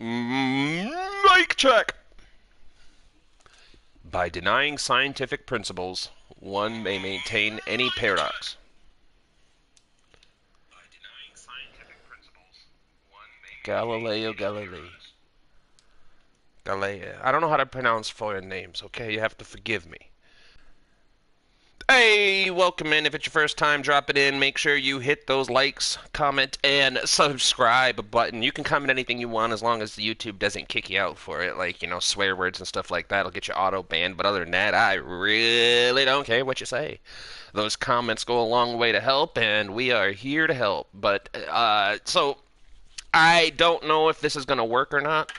Mic check. By denying scientific principles, one may maintain any paradox. Galileo Galilei. Galilei. I don't know how to pronounce foreign names, okay? You have to forgive me. Hey, welcome in. If it's your first time dropping in, make sure you hit those likes, comment, and subscribe button. You can comment anything you want as long as the YouTube doesn't kick you out for it, like, you know, swear words and stuff like that. It'll get you auto banned, but other than that, I really don't care what you say. Those comments go a long way to help, and we are here to help. But, so, I don't know if this is going to work or not.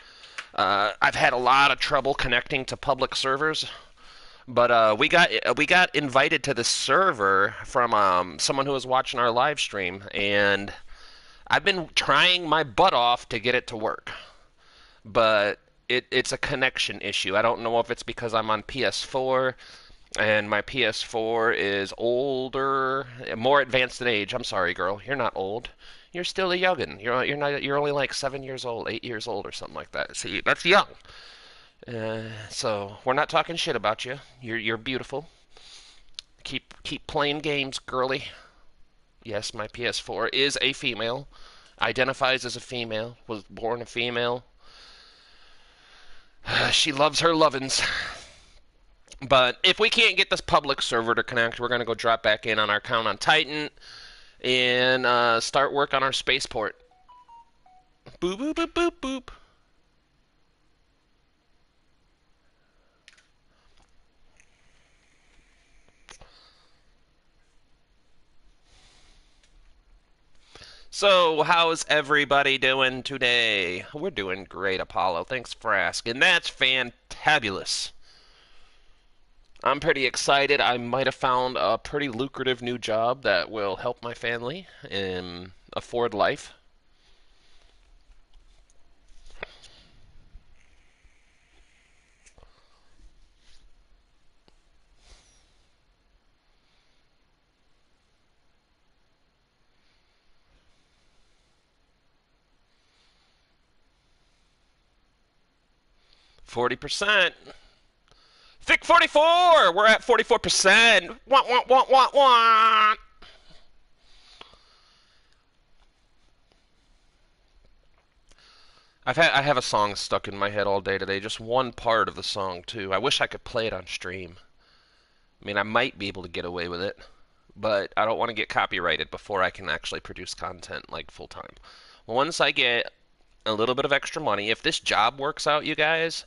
I've had a lot of trouble connecting to public servers. But we got invited to the server from someone who was watching our live stream, and I've been trying my butt off to get it to work. But it's a connection issue. I don't know if it's because I'm on PS4 and my PS4 is older, more advanced in age. I'm sorry, girl. You're not old. You're still a youngin. You're only like 7 years old, 8 years old or something like that. See, that's young. So we're not talking shit about you. You're beautiful. Keep playing games, girly. Yes, my PS4 is a female. Identifies as a female. Was born a female. She loves her lovin's. But if we can't get this public server to connect, we're gonna go drop back in on our account on Titan and start work on our spaceport. Boop boop boop boop boop. So, how's everybody doing today? We're doing great, Apollo. Thanks for asking. That's fantabulous. I'm pretty excited. I might have found a pretty lucrative new job that will help my family and afford life. %. Thick 44! We're at 44%. Want. I have a song stuck in my head all day today. Just one part of the song, too. I wish I could play it on stream. I mean, I might be able to get away with it, but I don't want to get copyrighted before I can actually produce content, like, full-time. Once I get a little bit of extra money, if this job works out, you guys,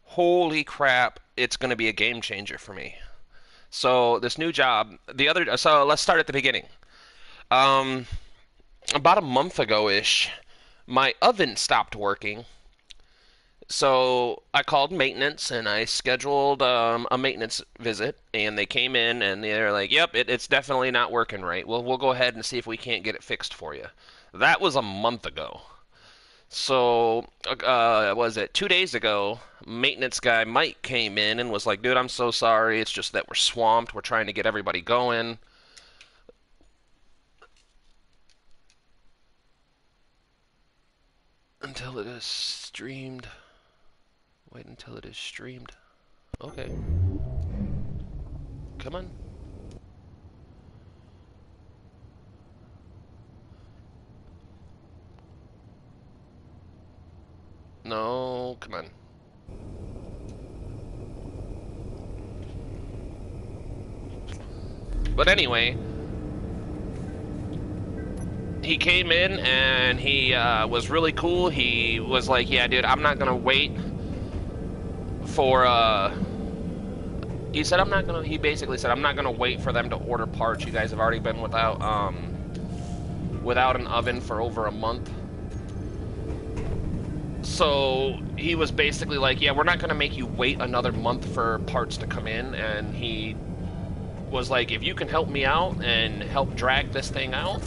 holy crap, it's going to be a game changer for me. So this new job, so let's start at the beginning. About a month ago-ish, my oven stopped working. So I called maintenance and I scheduled a maintenance visit, and they came in and they're like, "Yep, it's definitely not working right. Well, we'll go ahead and see if we can't get it fixed for you." That was a month ago. So, was it 2 days ago, maintenance guy Mike came in and was like, "Dude, I'm so sorry. It's just that we're swamped. We're trying to get everybody going." Until it is streamed. Wait until it is streamed. Okay. Come on. No, come on. But anyway, he came in and he was really cool. He was like, "Yeah, dude, I'm not gonna wait for he said he basically said, "I'm not gonna wait for them to order parts. You guys have already been without an oven for over a month." So he was basically like, "Yeah, we're not gonna make you wait another month for parts to come in," and he was like, "If you can help me out and help drag this thing out,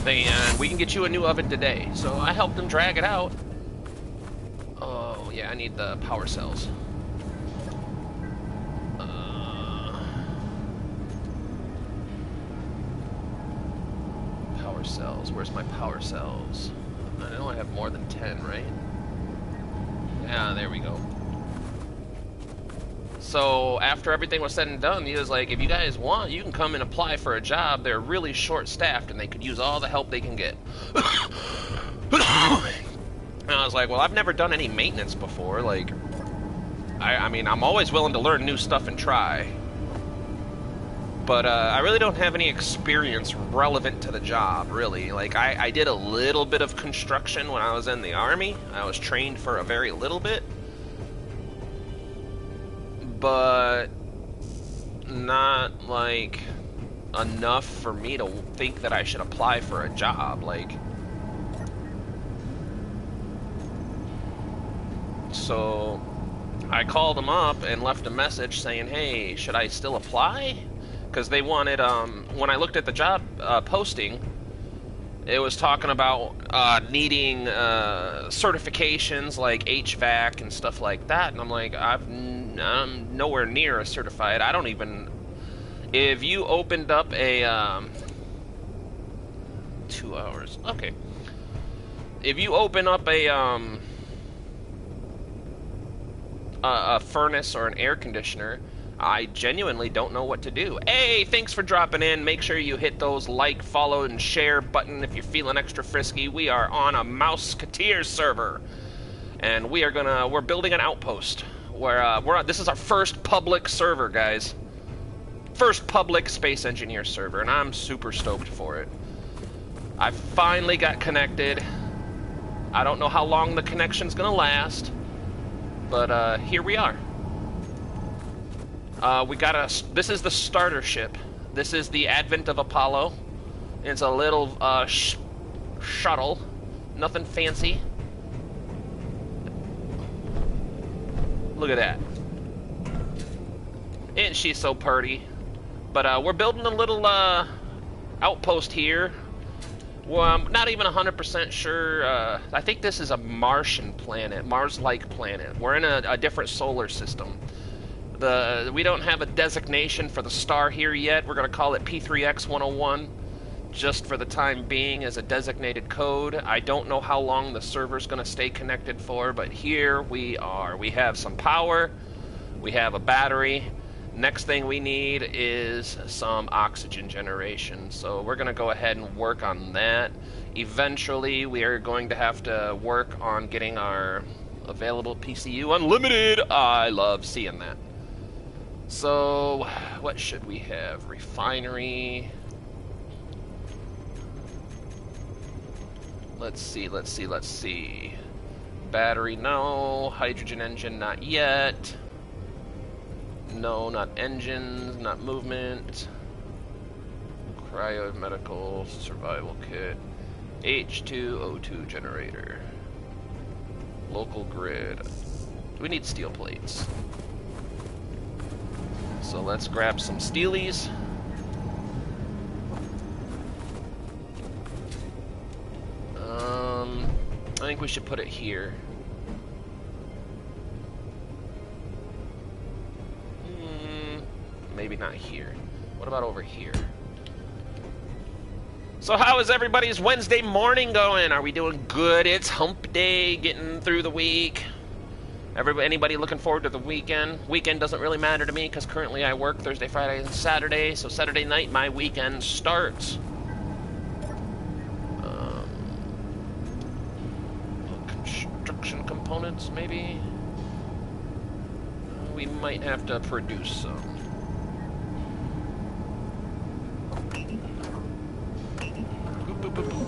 then we can get you a new oven today." So I helped him drag it out. Oh, yeah, I need the power cells. Power cells. Where's my power cells? I know I have more than 10, right? Yeah, there we go. So after everything was said and done, he was like, if you guys want, you can come and apply for a job. They're really short-staffed, and they could use all the help they can get. And I was like, well, I've never done any maintenance before. Like, I mean, I'm always willing to learn new stuff and try. But I really don't have any experience relevant to the job, really. Like, I did a little bit of construction when I was in the Army. I was trained for a very little bit. But not, like, enough for me to think that I should apply for a job. Like, so I called them up and left a message saying, hey, should I still apply? Because they wanted, when I looked at the job posting, it was talking about needing certifications like HVAC and stuff like that. And I'm like, I'm nowhere near a certified. I don't even... If you opened up a... 2 hours. Okay. If you open up a furnace or an air conditioner, I genuinely don't know what to do. Hey, thanks for dropping in. Make sure you hit those like, follow, and share button if you're feeling extra frisky. We are on a Mouseketeers server, and we're building an outpost. This is our first public server, guys. First public Space Engineer server, and I'm super stoked for it. I finally got connected. I don't know how long the connection's gonna last, but here we are. This is the starter ship. This is the Advent of Apollo. It's a little shuttle. Nothing fancy. Look at that. Isn't she so pretty? But we're building a little outpost here. Well, I'm not even 100% sure. I think this is a Martian planet, Mars-like planet. We're in a different solar system. We don't have a designation for the star here yet. We're going to call it P3X101, just for the time being as a designated code. I don't know how long the server's going to stay connected for, but here we are. We have some power. We have a battery. Next thing we need is some oxygen generation. So we're going to go ahead and work on that. Eventually, we are going to have to work on getting our available PCU unlimited. I love seeing that. So, what should we have? Refinery. Let's see. Battery, no. Hydrogen engine, not yet. No, not engines, not movement. Cryo-medical survival kit. H2O2 generator. Local grid. Do we need steel plates? So let's grab some steelies. I think we should put it here. Maybe not here. What about over here? So how is everybody's Wednesday morning going? Are we doing good? It's hump day, getting through the week. Anybody looking forward to the weekend? Weekend doesn't really matter to me because currently I work Thursday, Friday, and Saturday. So Saturday night, my weekend starts. Construction components, maybe? We might have to produce some.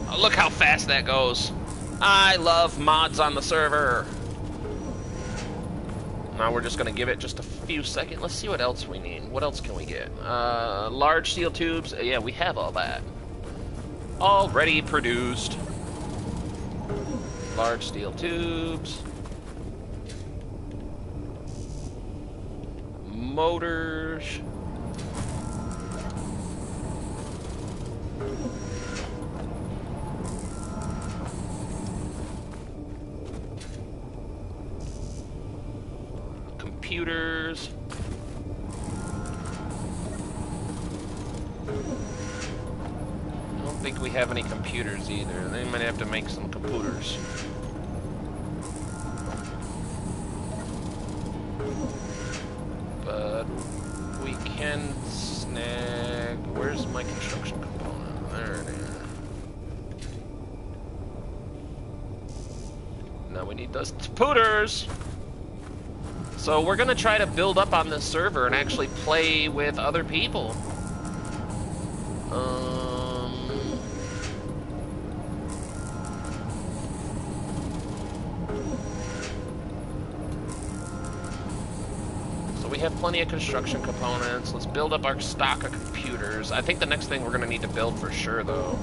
Oh, look how fast that goes. I love mods on the server. Now we're just going to give it just a few seconds. Let's see what else we need. What else can we get? Large steel tubes. Yeah, we have all that. Already produced. Large steel tubes. Motors. Computers. think we have any computers either. They might have to make some computers. But we can snag... Where's my construction component? There it is. Now we need those computers! So we're gonna try to build up on this server and actually play with other people. So we have plenty of construction components. Let's build up our stock of computers. I think the next thing we're gonna need to build for sure, though,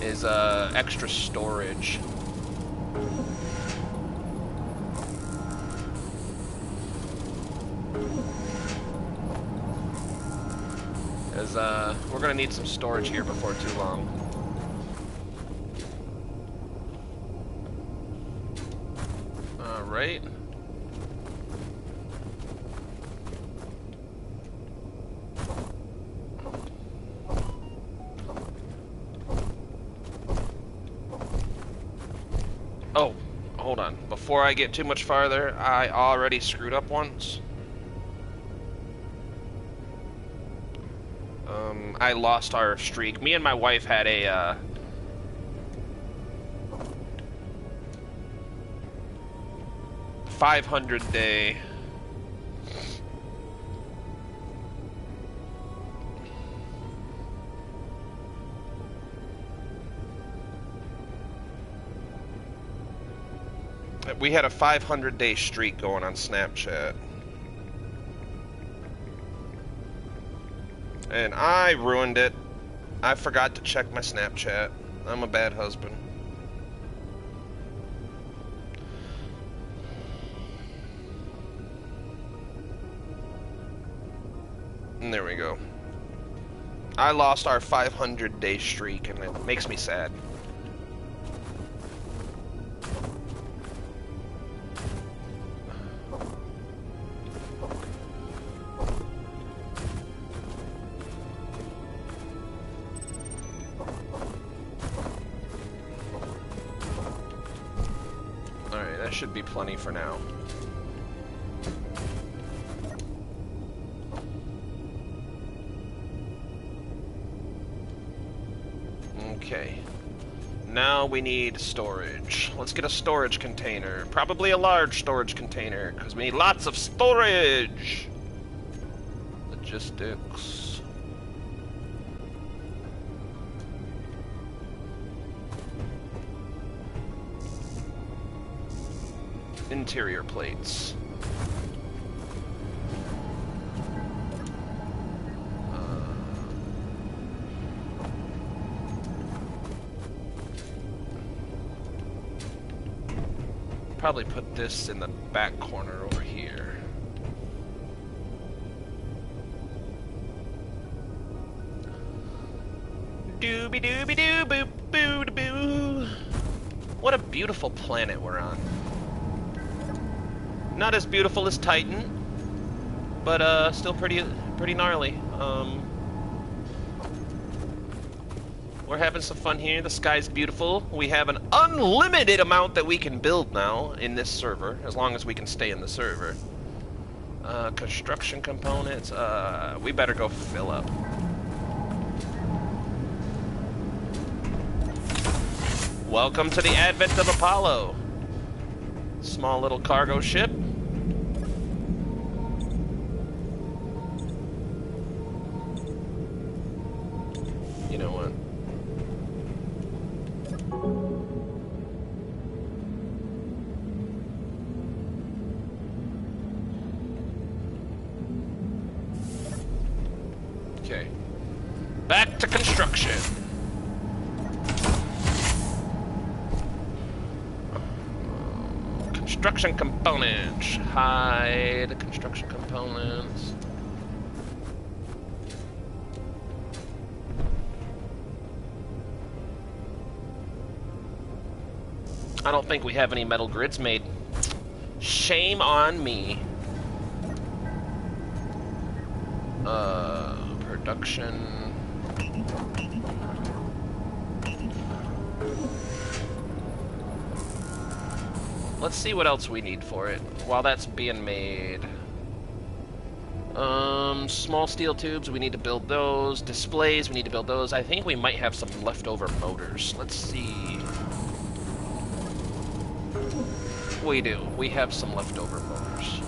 is extra storage. We're gonna need some storage here before too long. Alright. Oh, hold on. Before I get too much farther, I already screwed up once. I lost our streak. Me and my wife had a, 500-day... We had a 500-day streak going on Snapchat. And I ruined it. I forgot to check my Snapchat. I'm a bad husband. And there we go. I lost our 500-day streak, and it makes me sad. Should be plenty for now. Okay. Now we need storage. Let's get a storage container. Probably a large storage container, because we need lots of storage! Logistics. Interior plates. Probably put this in the back corner over here. Dooby dooby doo boo boo boo. What a beautiful planet we're on. Not as beautiful as Titan, but still pretty gnarly. We're having some fun here. The sky's beautiful. We have an unlimited amount that we can build now in this server, as long as we can stay in the server. Construction components. We better go fill up. Welcome to the advent of Apollo. Small little cargo ship. You know what? Okay. Back to construction. Construction components. Hide construction components. I don't think we have any metal grids made. Shame on me. Production. let's see what else we need for it while that's being made. Small steel tubes, we need to build those. Displays, we need to build those. I think we might have some leftover motors. Let's see. We do. We have some leftover motors.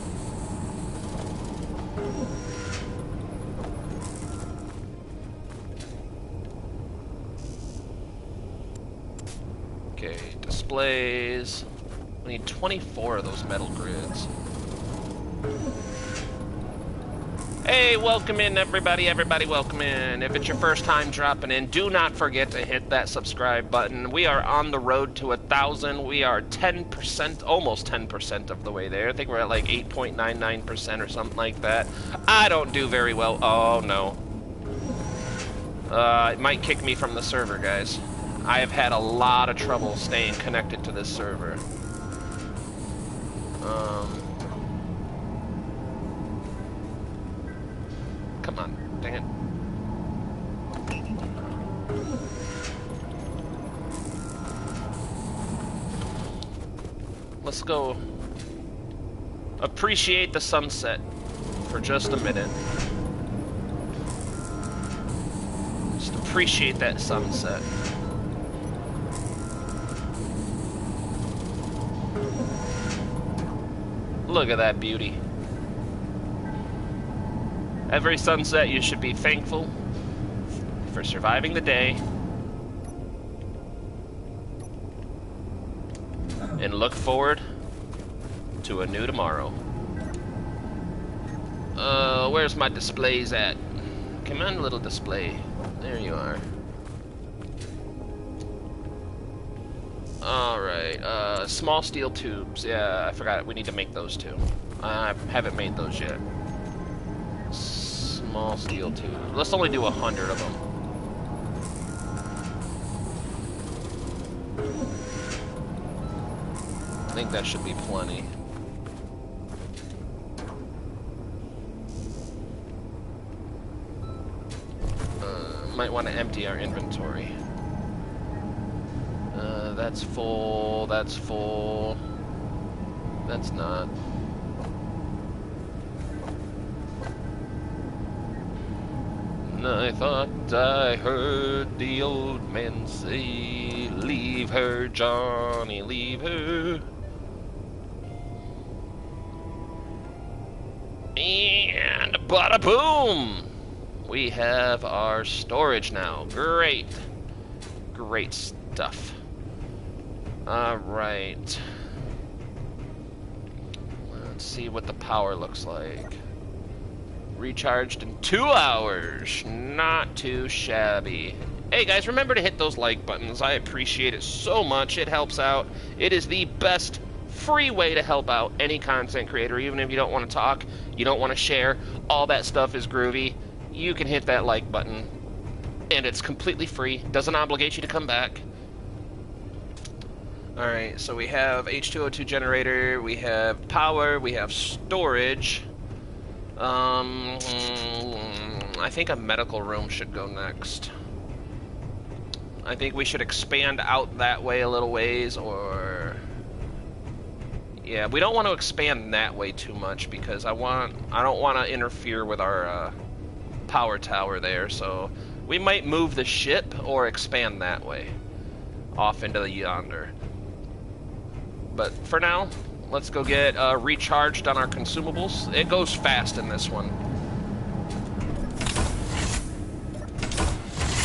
Okay, displays. We need 24 of those metal grids. Hey, welcome in, everybody. Everybody, welcome in. If it's your first time dropping in, do not forget to hit that subscribe button. We are on the road to 1,000. We are 10%, almost 10% of the way there. I think we're at like 8.99% or something like that. I don't do very well. Oh, no. It might kick me from the server, guys. I have had a lot of trouble staying connected to this server. Come on, dang it. Let's go appreciate the sunset for just a minute. Just appreciate that sunset. Look at that beauty. Every sunset you should be thankful for surviving the day and look forward to a new tomorrow. Where's my displays at? Come on, little display. There you are. Alright, small steel tubes. Yeah, I forgot. We need to make those too. I haven't made those yet. Small steel tubes. Let's only do 100 of them. I think that should be plenty. Might want to empty our inventory. That's full, that's full. That's not. I thought I heard the old man say, leave her, Johnny, leave her. And bada boom! We have our storage now. Great. Great stuff. Alright. Let's see what the power looks like. Recharged in 2 hours. Not too shabby. Hey guys, remember to hit those like buttons. I appreciate it so much. It helps out. It is the best free way to help out any content creator. Even if you don't want to talk, you don't want to share, all that stuff is groovy. You can hit that like button. And it's completely free. Doesn't obligate you to come back. Alright, so we have H2O2 generator, we have power, we have storage. I think a medical room should go next. I think we should expand out that way a little ways, or... Yeah, we don't want to expand that way too much because I don't want to interfere with our power tower there, so we might move the ship or expand that way off into the yonder. But for now, let's go get recharged on our consumables. It goes fast in this one.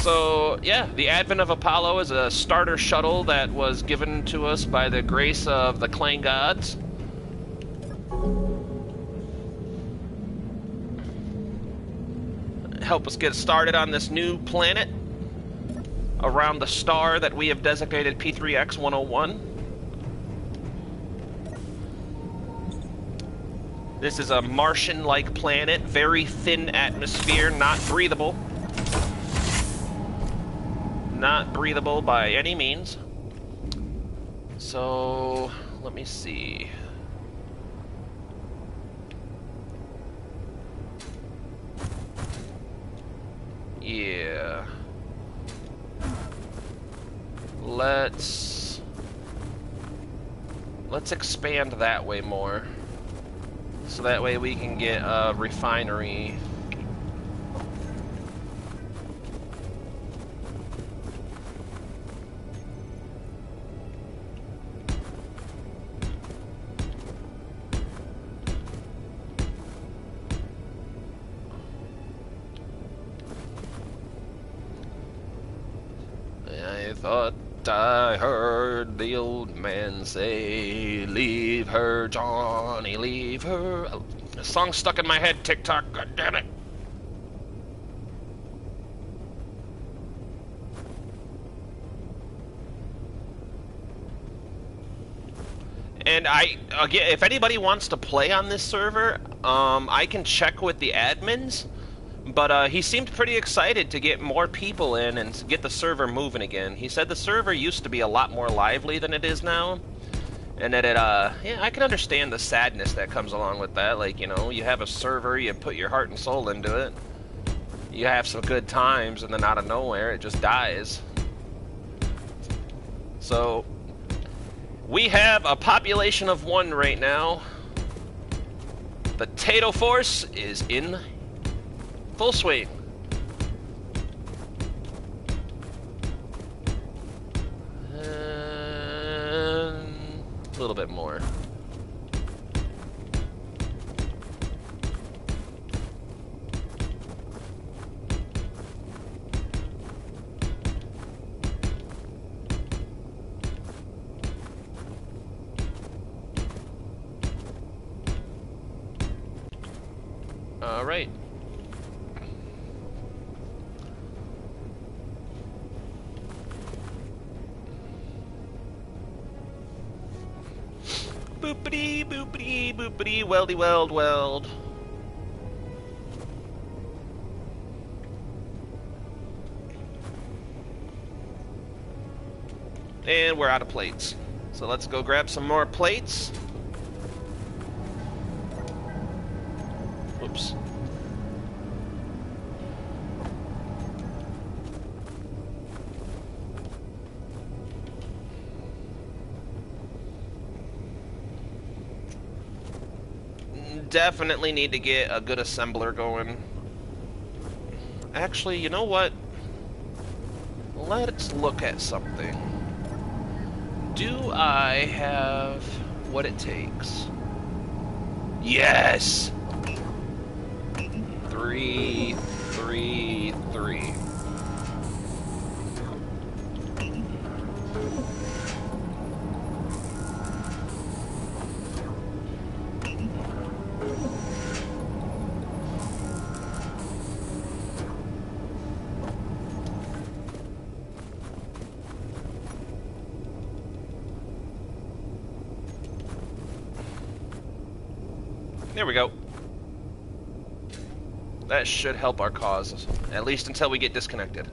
So, yeah, the advent of Apollo is a starter shuttle that was given to us by the grace of the Clan gods. Help us get started on this new planet around the star that we have designated P3X-101. This is a Martian-like planet, very thin atmosphere, not breathable. Not breathable by any means. So, let me see. Yeah. let's expand that way more. So that way we can get a refinery. I thought I heard the old man say, "Leave her, Johnny, leave her." A song stuck in my head, TikTok, god damn it. And again, if anybody wants to play on this server, I can check with the admins. But he seemed pretty excited to get more people in and get the server moving again. He said the server used to be a lot more lively than it is now. And that yeah, I can understand the sadness that comes along with that. Like, you know, you have a server, you put your heart and soul into it. You have some good times, and then out of nowhere, it just dies. So, we have a population of 1 right now. The Tato Force is in full swing. And a little bit more. All right. Boopity, boopity, boopity, weldy, weld, weld. And we're out of plates. So let's go grab some more plates. Whoops. Definitely need to get a good assembler going. Actually, you know what? Let's look at something. Do I have what it takes? Yes! 3, 3, 3. There we go. That should help our cause, at least until we get disconnected.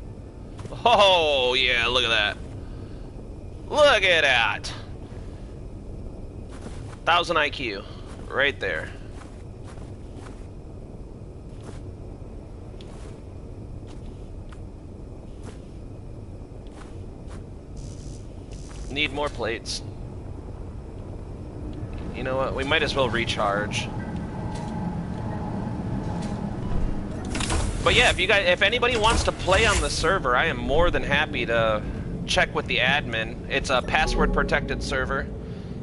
Oh, yeah, look at that. Look at that. 1000 IQ, right there. Need more plates. You know what, we might as well recharge. But yeah, if anybody wants to play on the server, I am more than happy to check with the admin. It's a password protected server,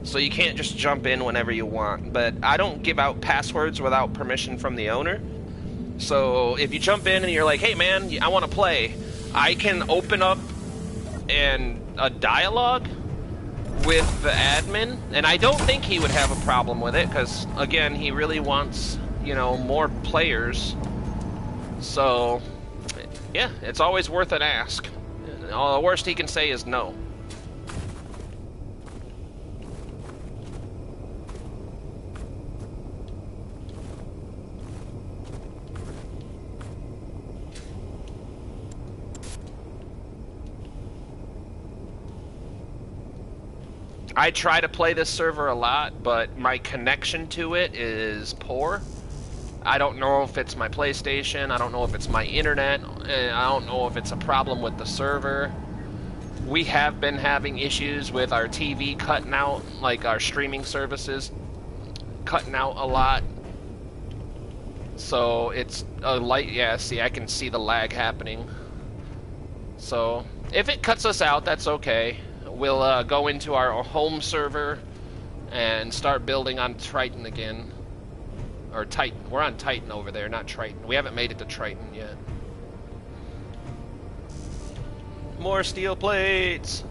so you can't just jump in whenever you want. But I don't give out passwords without permission from the owner. So if you jump in and you're like, hey man, I want to play, I can open up a dialogue with the admin, and I don't think he would have a problem with it, because again, he really wants, you know, more players. So, yeah, it's always worth an ask. The worst he can say is no. I try to play this server a lot, but my connection to it is poor. I don't know if it's my PlayStation, I don't know if it's my internet, I don't know if it's a problem with the server. We have been having issues with our TV cutting out, like our streaming services cutting out a lot. So it's a light, yeah, see, I can see the lag happening. So if it cuts us out, that's okay. We'll go into our home server and start building on Triton again. Or Titan. We're on Titan over there, not Triton. We haven't made it to Triton yet. More steel plates!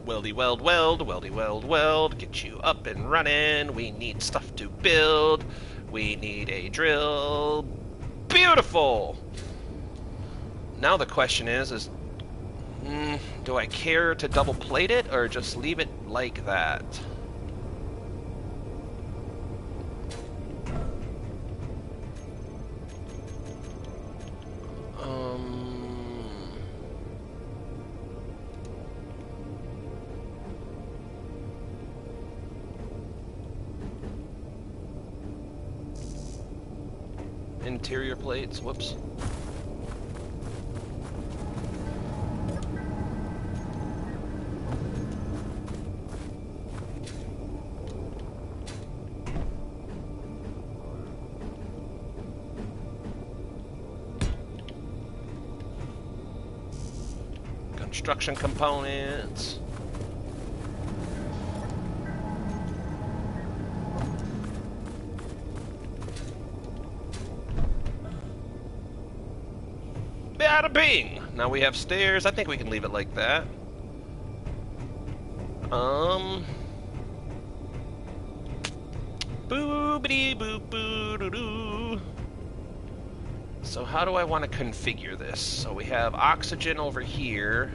Weldy weld weld, weldy weld weld, get you up and running. We need stuff to build. We need a drill. Beautiful! Now the question is do I care to double plate it or just leave it like that? Interior plates, whoops. Construction components. Bada bing! Now we have stairs. I think we can leave it like that. Boobity boop boo doo doo. So how do I want to configure this? So we have oxygen over here,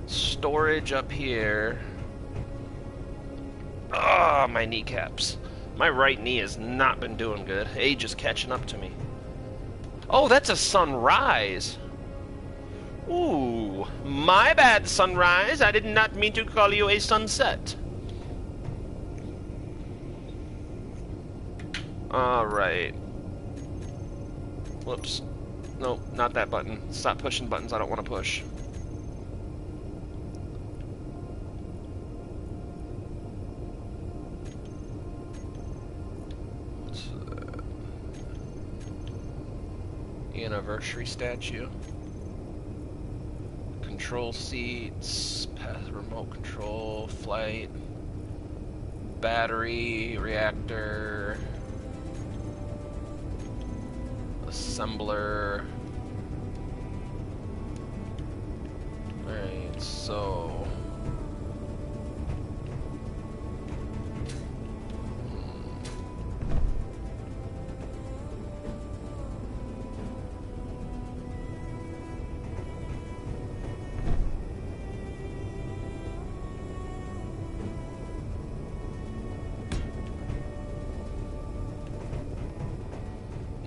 storage up here. Ah, my kneecaps. My right knee has not been doing good. Age is catching up to me. Oh, that's a sunrise. Ooh, my bad, sunrise. I did not mean to call you a sunset. Alright. Whoops. Nope, not that button. Stop pushing buttons I don't want to push. What's that? Anniversary statue. Control seats, remote control, flight, battery, reactor, assembler. Alright, so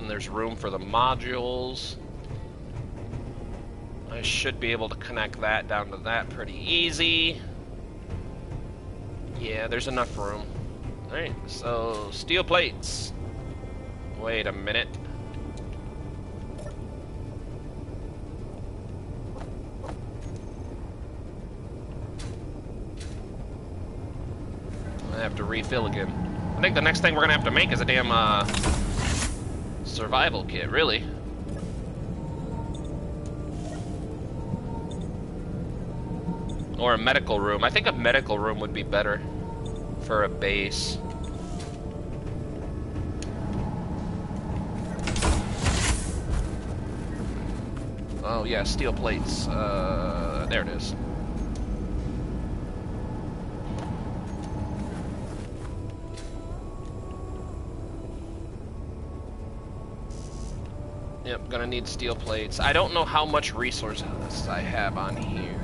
there's room for the modules. I should be able to connect that down to that pretty easy. Yeah, there's enough room. Alright, so steel plates. Wait a minute. I have to refill again. I think the next thing we're gonna have to make is a damn survival kit, really. Or a medical room. I think a medical room would be better for a base. Oh yeah, steel plates. There it is. Yep, gonna need steel plates. I don't know how much resources I have on here.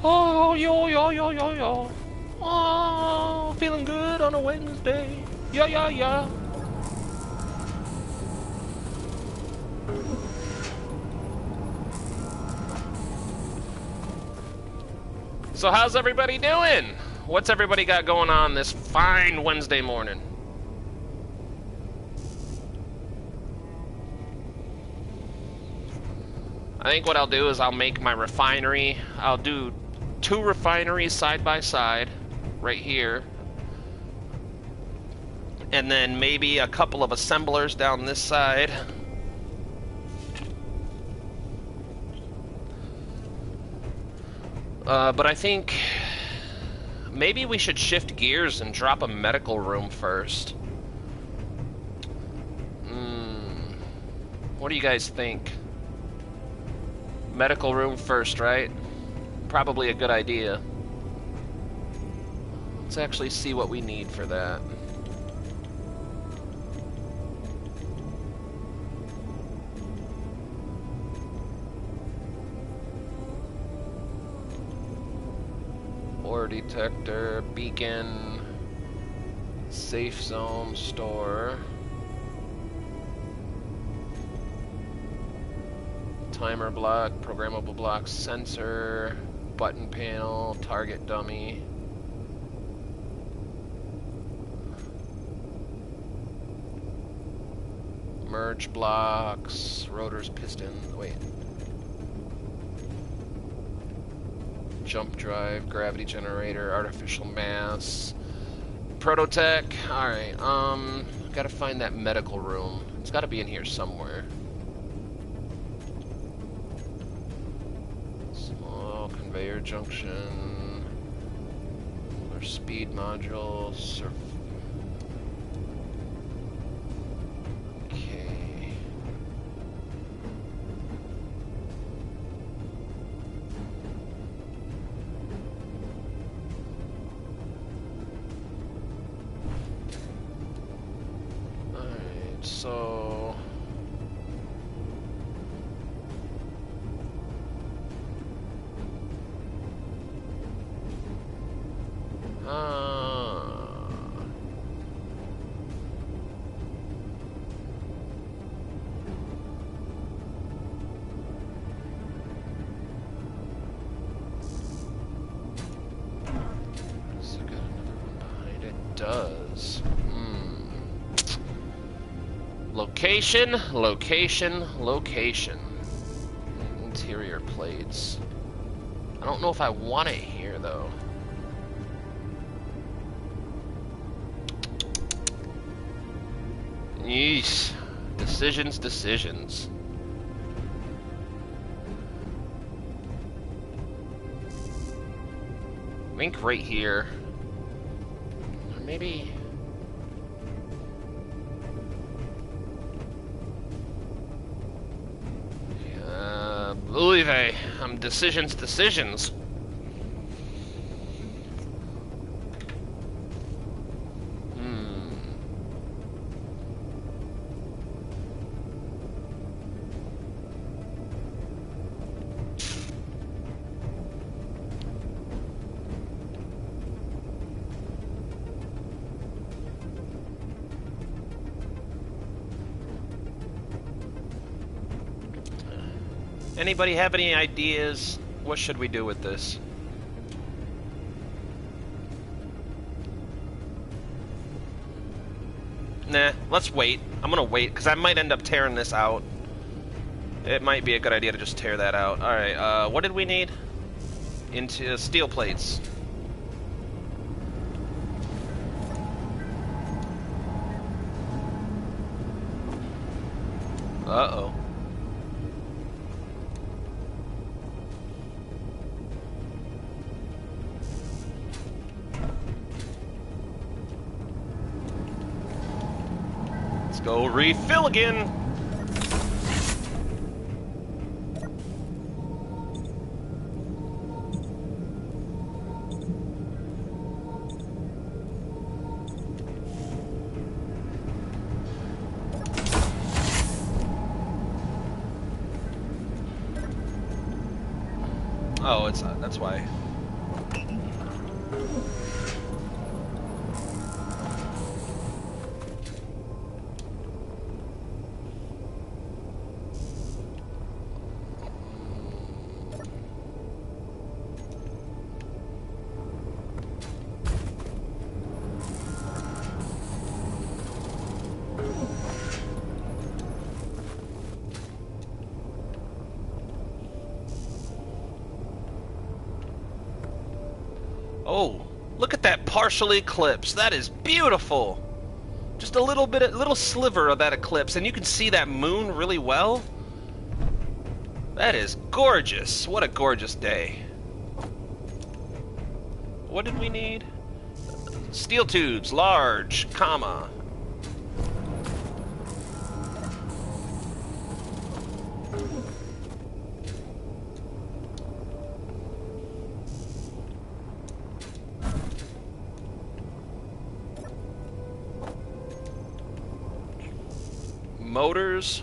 Oh, yo. Oh, feeling good on a Wednesday. Yeah, yeah, yeah. So how's everybody doing? What's everybody got going on this fine Wednesday morning? I think what I'll do is I'll make my refinery. I'll do 2 refineries side by side right here. And then maybe a couple of assemblers down this side. But I think maybe we should shift gears and drop a medical room first. What do you guys think? Medical room first, right? Probably a good idea. Let's actually see what we need for that. Ore detector, beacon, safe zone, store. Timer block, programmable block, sensor, button panel, target dummy. Merge blocks, rotors, piston, wait. Jump drive, gravity generator, artificial mass, prototech. Alright, gotta find that medical room. It's gotta be in here somewhere. Small conveyor junction, or speed module, okay. Alright, so so got another one behind it. Does. Location, location, location. Interior plates. I don't know if I want it here, though. Yeesh. Decisions, decisions. I think right here. Or maybe... Oy decisions, decisions. Anybody have any ideas? What should we do with this? Nah, let's wait. I'm gonna wait, because I might end up tearing this out. It might be a good idea to just tear that out. Alright, what did we need? Into steel plates. Uh-oh. Let's go refill again. Oh, that's why. Oh, look at that partial eclipse. That is beautiful. Just a little bit, a little sliver of that eclipse, and you can see that moon really well. That is gorgeous. What a gorgeous day. What did we need? Steel tubes, large, comma. Motors.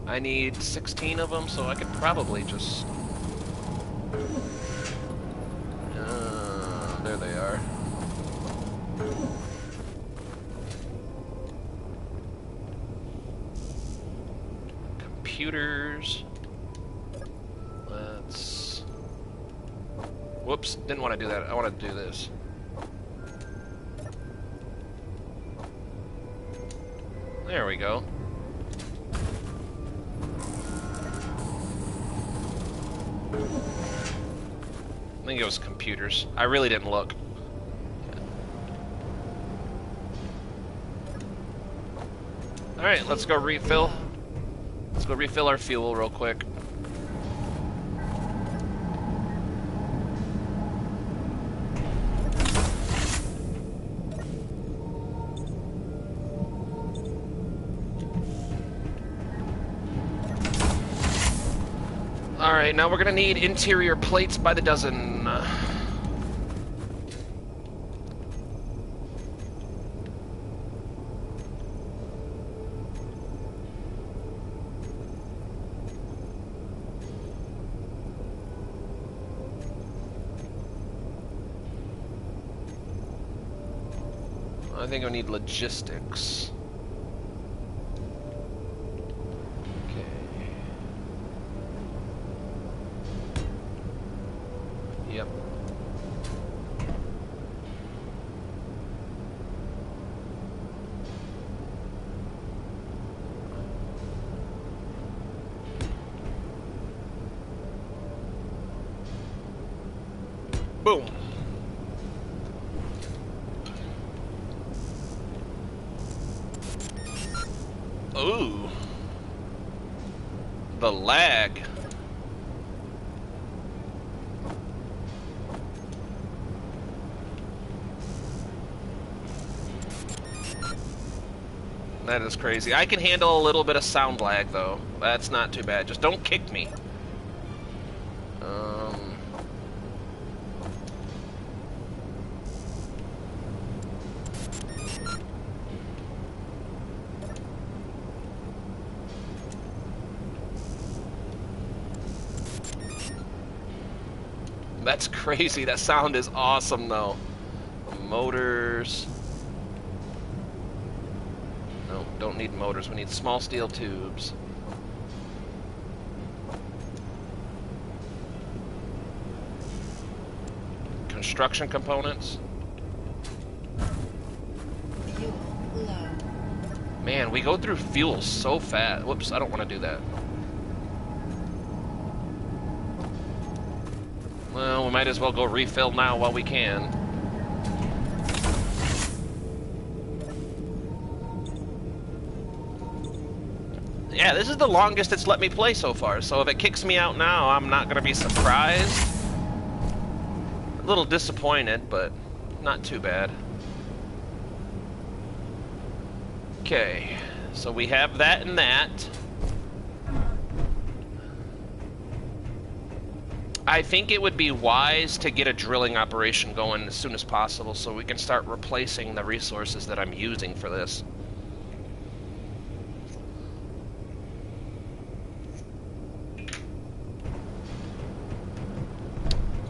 I need 16 of them, so I could probably just... there they are. Computers. Let's... Whoops, didn't want to do that. I want to do this. There we go. I think it was computers. I really didn't look. Alright, let's go refill. Let's go refill our fuel real quick. Alright, now we're gonna need interior plates by the dozen. I think I need logistics. Yep. Boom. Ooh. The lag. That is crazy. I can handle a little bit of sound lag, though. That's not too bad. Just don't kick me. That's crazy. That sound is awesome, though. Motors. No, don't need motors. We need small steel tubes. Construction components. Fuel low. Man, we go through fuel so fast. Whoops, I don't want to do that. Well, we might as well go refill now while we can. Yeah, this is the longest it's let me play so far, so if it kicks me out now, I'm not going to be surprised. A little disappointed, but not too bad. Okay, so we have that and that. I think it would be wise to get a drilling operation going as soon as possible so we can start replacing the resources that I'm using for this.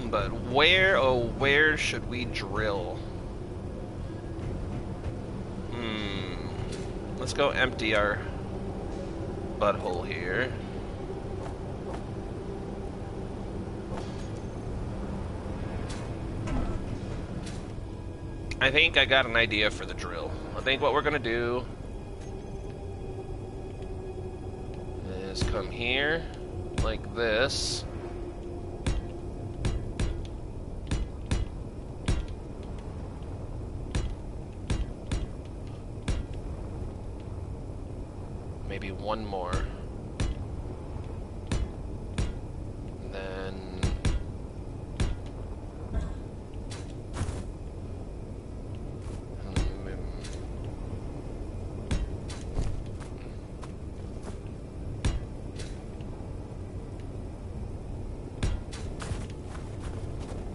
But where, oh, where should we drill? Let's go empty our butthole here. I think I got an idea for the drill. I think what we're gonna do is come here, like this. be one more. And then...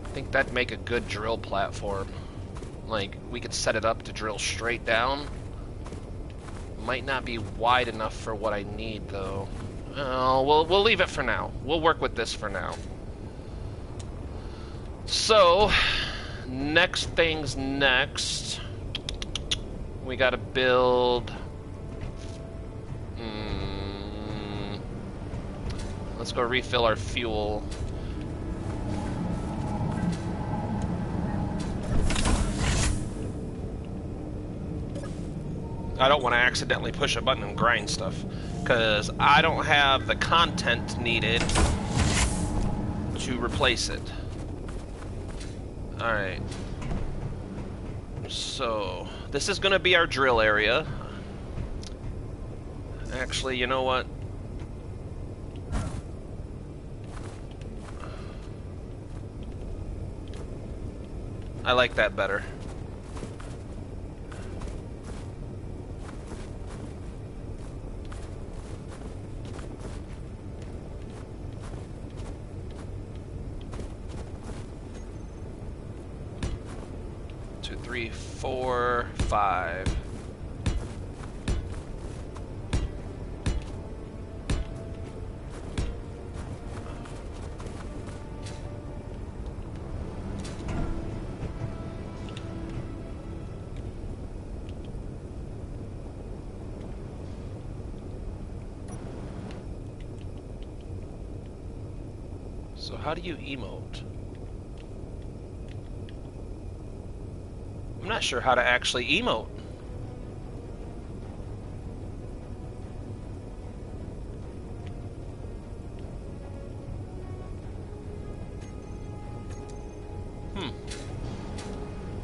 I think that'd make a good drill platform. Like, we could set it up to drill straight down. Might not be wide enough for what I need, though. We'll leave it for now. We'll work with this for now. So, next thing's next. We gotta build... Let's go refill our fuel. I don't want to accidentally push a button and grind stuff, because I don't have the content needed to replace it. Alright. So, this is going to be our drill area. Actually, you know what? I like that better. Two, three, four, five. So how do you emote? I'm not sure how to actually emote.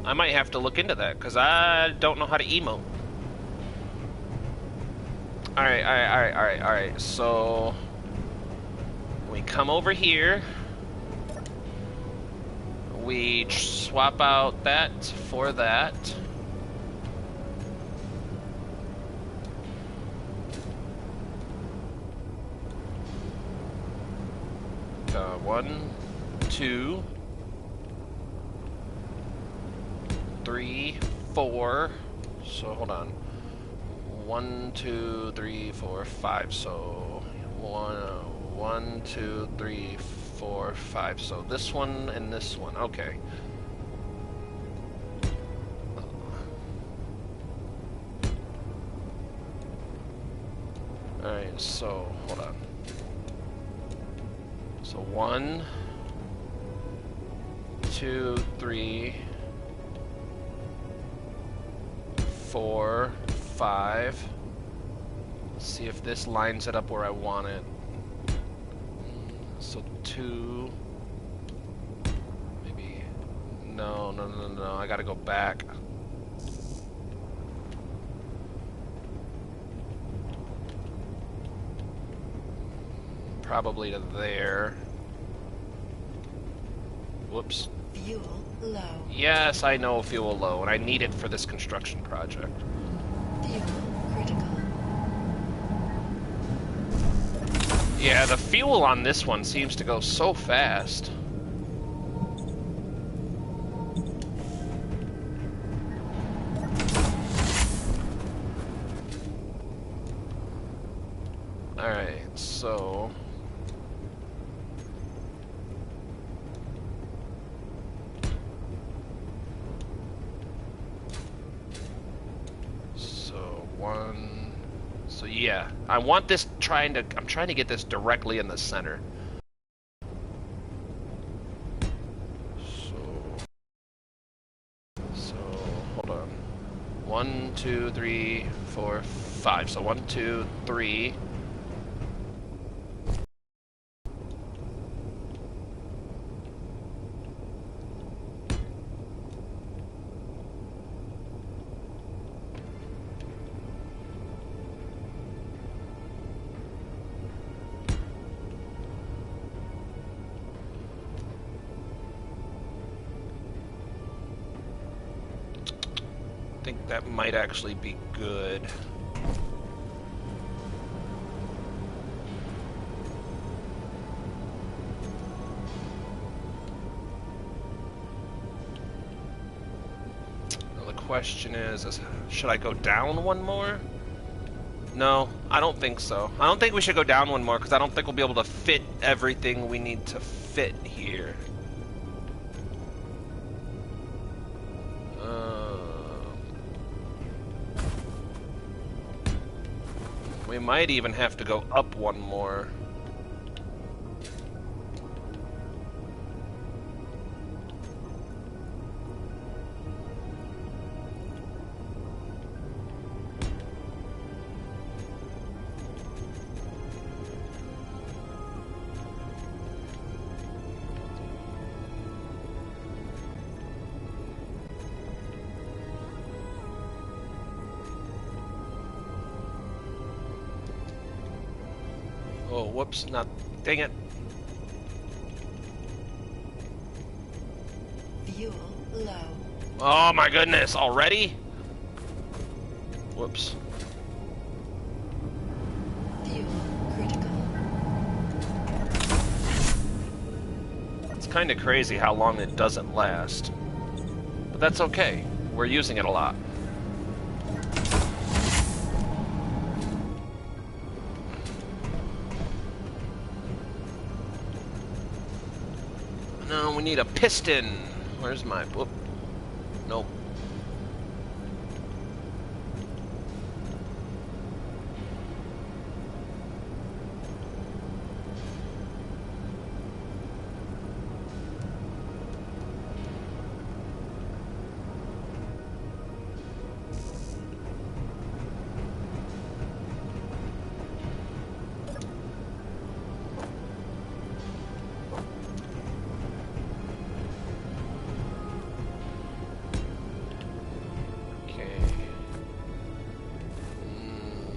I might have to look into that, because I don't know how to emote. Alright, so... we come over here. We swap out that for that. One, two, three, four. So hold on. 1, 2, 3, 4, 5. So 1, 2, 3, 4, 5. So this one and this one. Okay. Alright, so hold on. So 1, 2, 3, 4, 5. Let's see if this lines it up where I want it. So 2. Maybe. No. I gotta go back. Probably to there. Whoops. Fuel low. Yes, I know fuel low, and I need it for this construction project. Fuel critical. Yeah, the fuel on this one seems to go so fast. Alright, so... So yeah, I want this I'm trying to get this directly in the center. So hold on. 1, 2, 3, 4, 5. So 1, 2, 3. I think that might actually be good. Well, the question is, should I go down one more? No, I don't think so. I don't think we should go down one more, because I don't think we'll be able to fit everything we need to fit here. We might even have to go up one more. Oh, whoops, not, dang it. Fuel low. Oh my goodness, already? Whoops. Fuel critical. It's kind of crazy how long it doesn't last. But that's okay. We're using it a lot. No, we need a piston. Where's my... Whoop. Nope.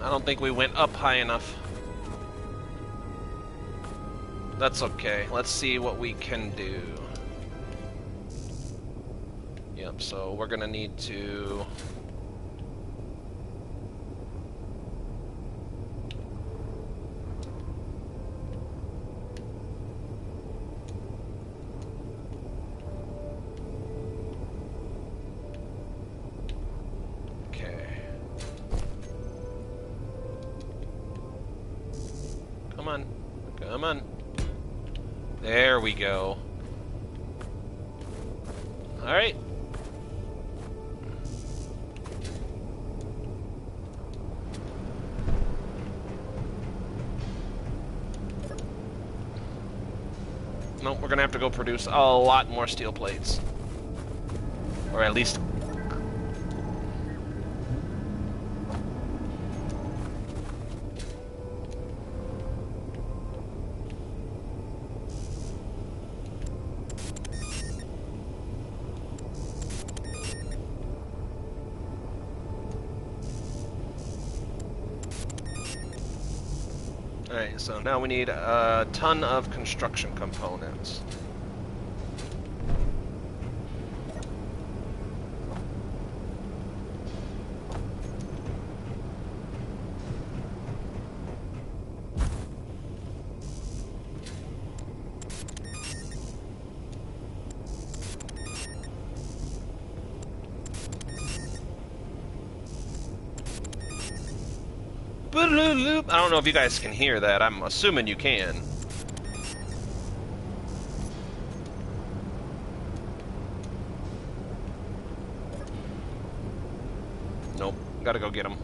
I don't think we went up high enough. That's okay. Let's see what we can do. Yep, so we're gonna need to... Come on. Come on. There we go. Alright. Nope, we're gonna have to go produce a lot more steel plates. Or at least... Alright, so now we need a ton of construction components. I don't know if you guys can hear that. I'm assuming you can. Nope. Gotta go get them.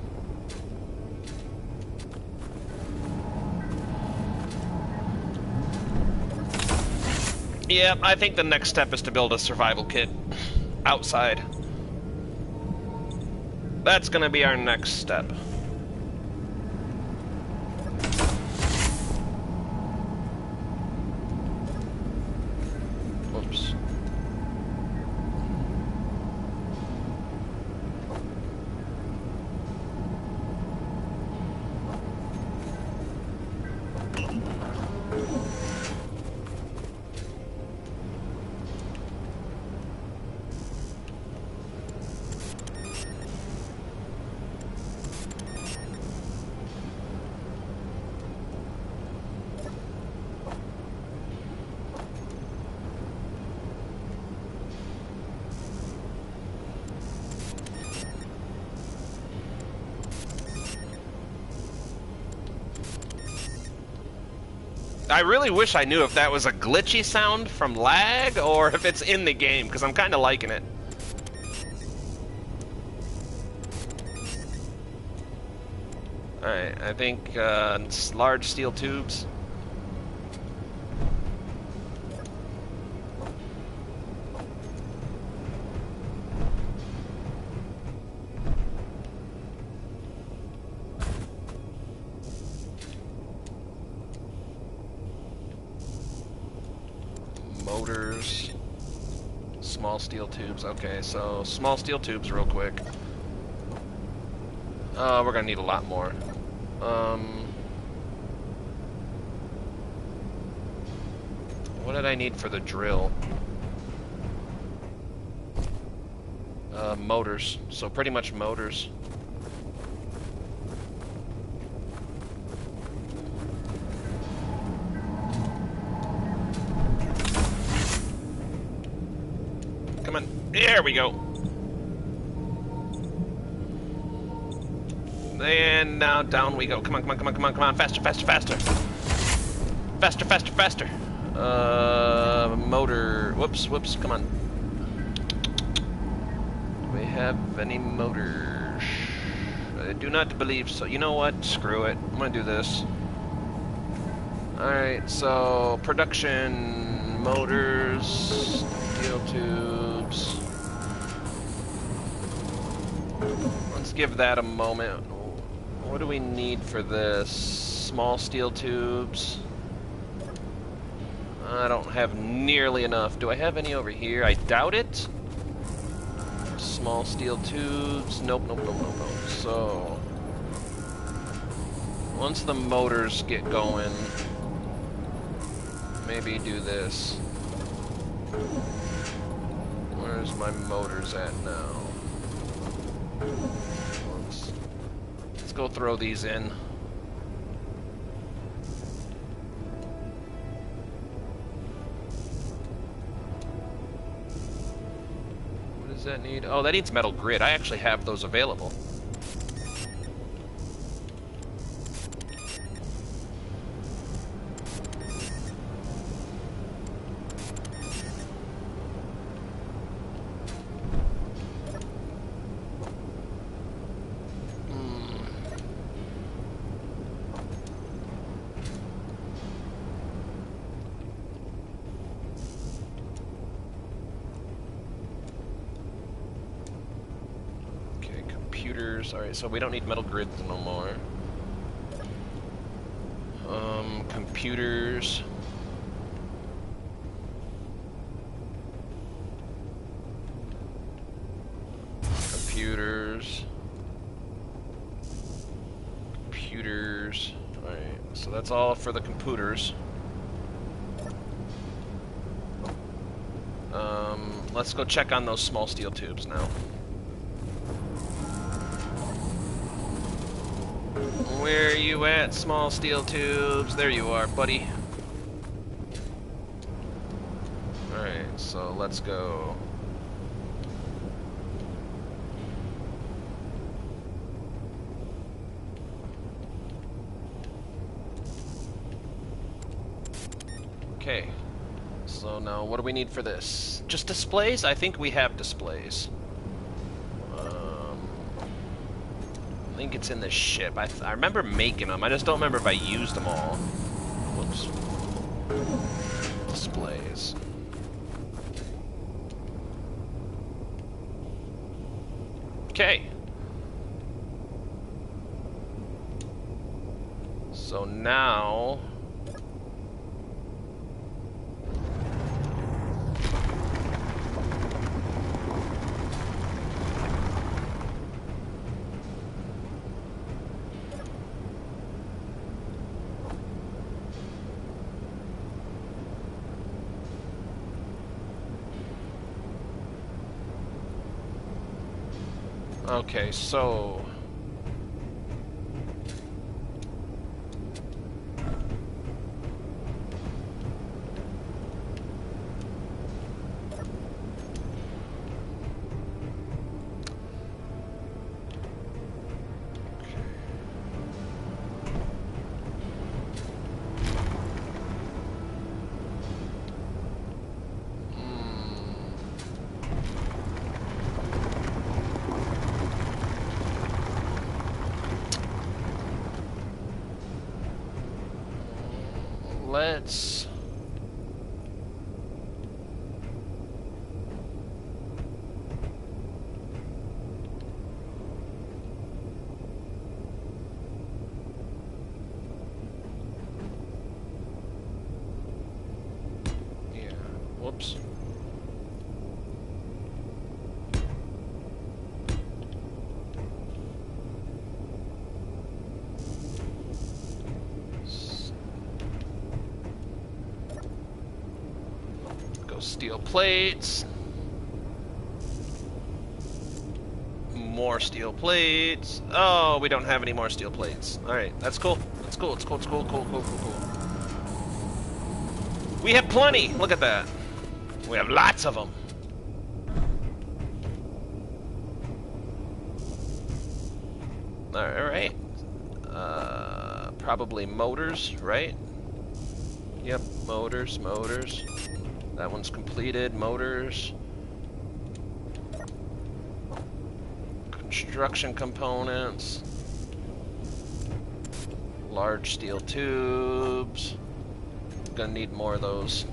Yeah, I think the next step is to build a survival kit outside. That's gonna be our next step. Whoops. I really wish I knew if that was a glitchy sound from lag or if it's in the game, because I'm kind of liking it. Alright, I think large steel tubes. Motors. Small steel tubes. Okay, so small steel tubes real quick. We're gonna need a lot more. What did I need for the drill? Motors. So pretty much motors. Come on. There we go. And now down we go. Come on, come on, come on, come on, come on. Faster, faster, faster. Faster, faster, faster. Motor. Whoops, whoops. Come on. Do we have any motors? I do not believe so. You know what? Screw it. I'm gonna do this. Alright, so production, motors, steel tubes. Let's give that a moment. What do we need for this? Small steel tubes. I don't have nearly enough. Do I have any over here? I doubt it. Small steel tubes. Nope, nope, nope, nope, nope. So, once the motors get going, maybe do this. Where's my motors at now? Let's go throw these in. What does that need? Oh, that needs metal grid. I actually have those available. Alright, so we don't need metal grids no more. Computers. Computers. Computers. Alright, so that's all for the computers. Let's go check on those small steel tubes now. Where are you at, small steel tubes? There you are, buddy. Alright, so let's go. Okay. So now, what do we need for this? Just displays? I think we have displays. I think it's in the ship. I remember making them. I just don't remember if I used them all. Whoops. Displays. Okay. So now... Okay, so... let's... Yeah, whoops. Go steel plates. More steel plates. Oh, we don't have any more steel plates. Alright, that's cool. That's cool. It's cool. It's cool. Cool. Cool. Cool. Cool. We have plenty. Look at that. We have lots of them. Alright. Probably motors, right? Yep, motors. That one's completed. Motors. Construction components. Large steel tubes. Gonna need more of those.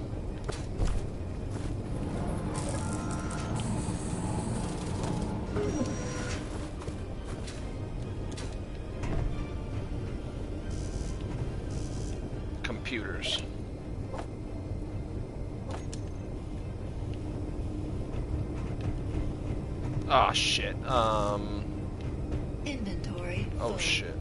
Computers. Oh shit. Inventory. Oh full. shit.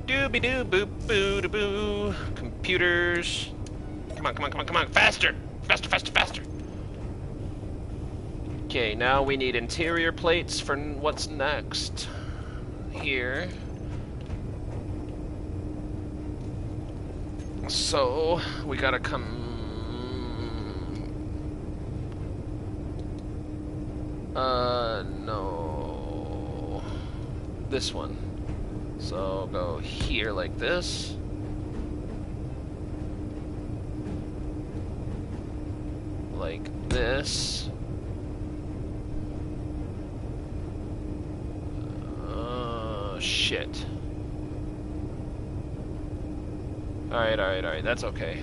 Dooby doo boop boo da boo. Computers. Come on, come on, come on, come on. Faster! Faster, faster, faster! Okay, now we need interior plates for what's next. Here. So, we gotta come... no. This one. So, go here like this. Like this. Shit. Alright, that's okay.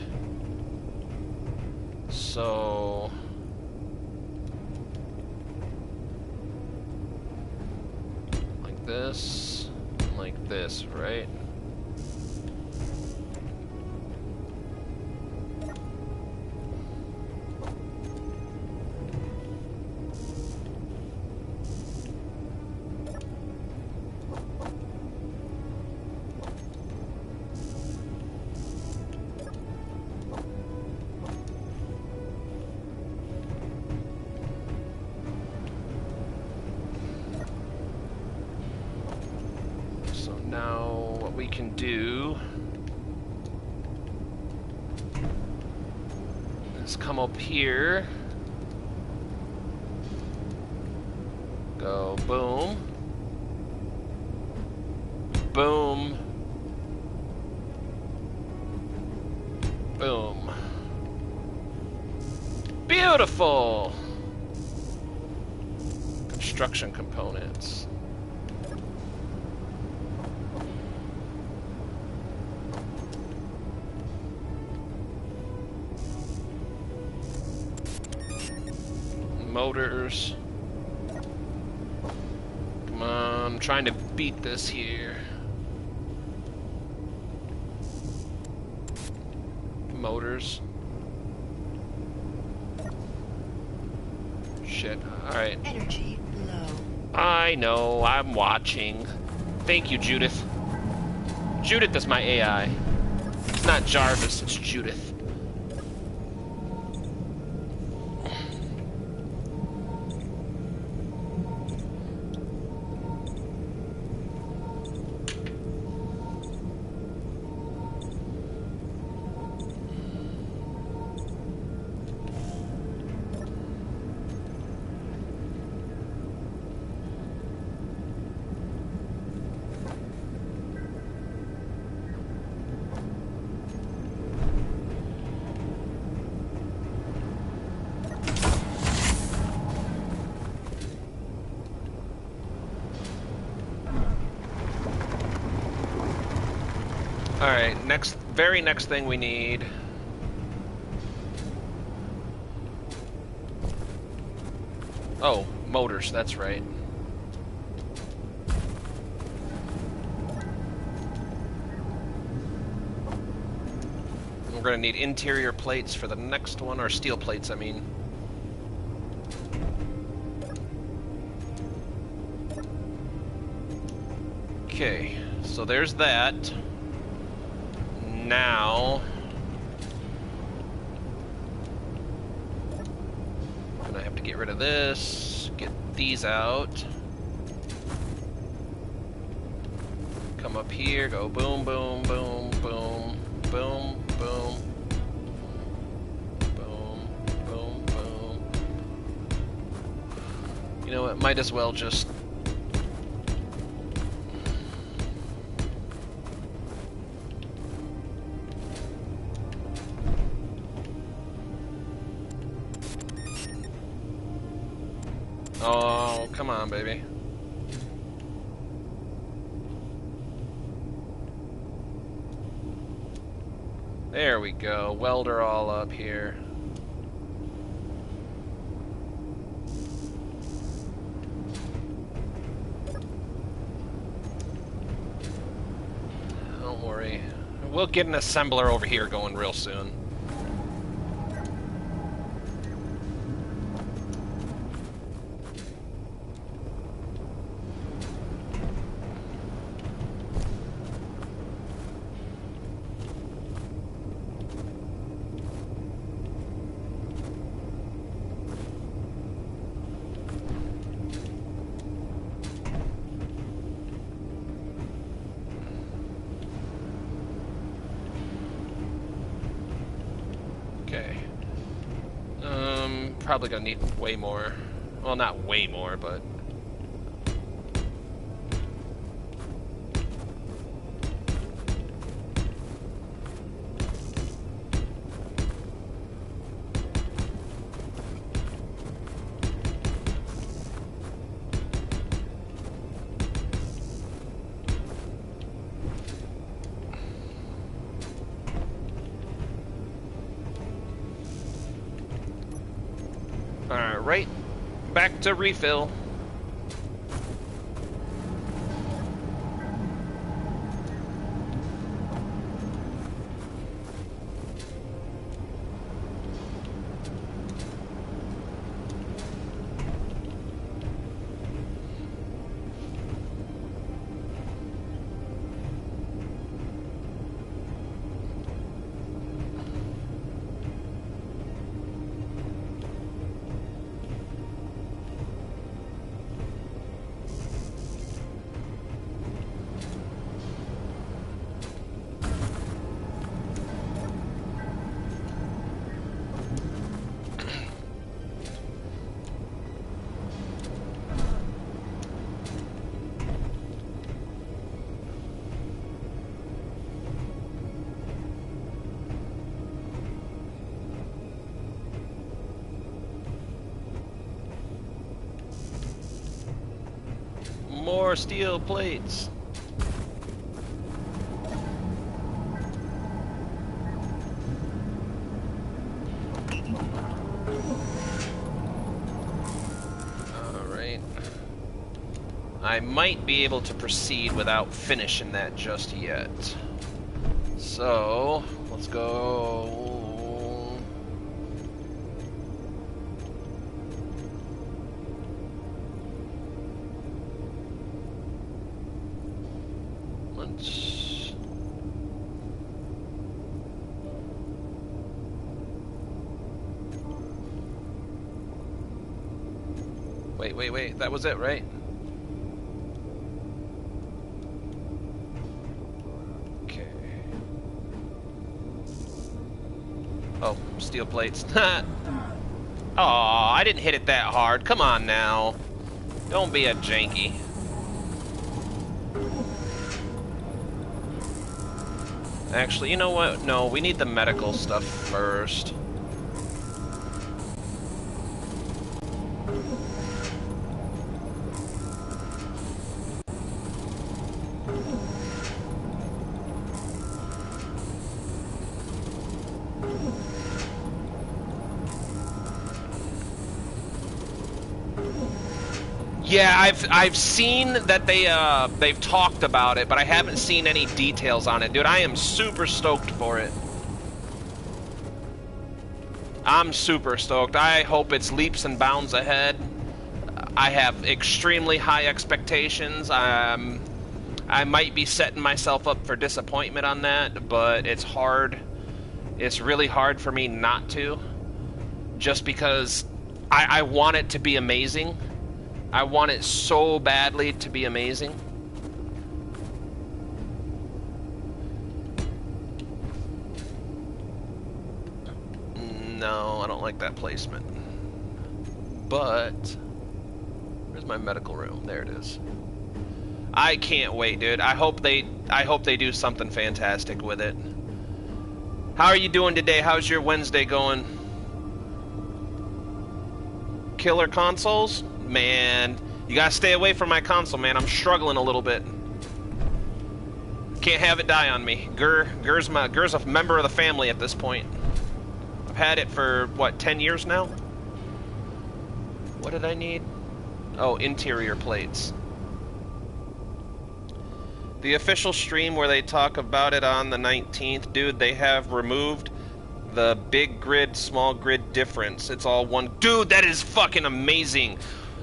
So... like this, and like this, right? Now, what we can do is come up here, go boom, boom, boom. Beautiful! Construction components. Motors. Come on, I'm trying to beat this here. Motors. Shit, alright. Energy low. I know, I'm watching. Thank you, Judith. Judith is my AI. It's not Jarvis, it's Judith. Alright, very next thing we need. Oh, motors, that's right. We're gonna need interior plates for the next one, or steel plates, I mean. Okay, so there's that. Now, gonna have to get rid of this, get these out. Come up here, go boom, boom, boom, boom, boom, boom, boom, boom, boom. You know what, might as well just... Oh, come on, baby. There we go. Welder all up here. Don't worry. We'll get an assembler over here going real soon. Okay. Probably gonna need way more. Well, not way more, but... Alright, back to refill. More steel plates. Alright. I might be able to proceed without finishing that just yet. So, let's go... Let's... Wait, that was it, right? Okay. Oh, steel plates. Oh, I didn't hit it that hard. Come on now. Don't be a janky. Actually, you know what? No, we need the medical stuff first. Yeah, I've seen that they've talked about it, but I haven't seen any details on it, dude. I am super stoked for it. I'm super stoked. I hope it's leaps and bounds ahead. I have extremely high expectations. I might be setting myself up for disappointment on that, but it's hard. It's really hard for me not to, just because I want it to be amazing. I want it so badly to be amazing. No, I don't like that placement. But where's my medical room? There it is. I can't wait, dude. I hope they do something fantastic with it. How are you doing today? How's your Wednesday going? Killer consoles? Man, you gotta stay away from my console, man. I'm struggling a little bit. Can't have it die on me. Gur's a member of the family at this point. I've had it for, what, 10 years now? What did I need? Oh, interior plates. The official stream where they talk about it on the 19th, dude, they have removed the big grid, small grid difference. It's all one. Dude, that is fucking amazing.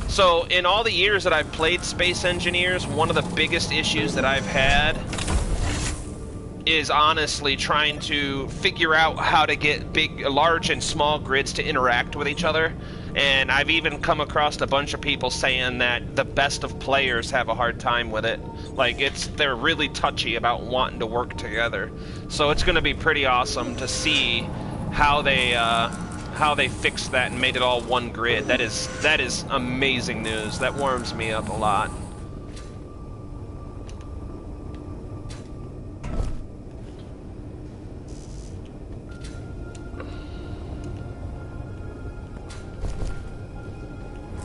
So, in all the years that I've played Space Engineers, one of the biggest issues that I've had is honestly trying to figure out how to get large and small grids to interact with each other. And I've even come across a bunch of people saying that the best of players have a hard time with it. Like, they're really touchy about wanting to work together. So it's going to be pretty awesome to see how they fixed that and made it all one grid. That is amazing news. That warms me up a lot.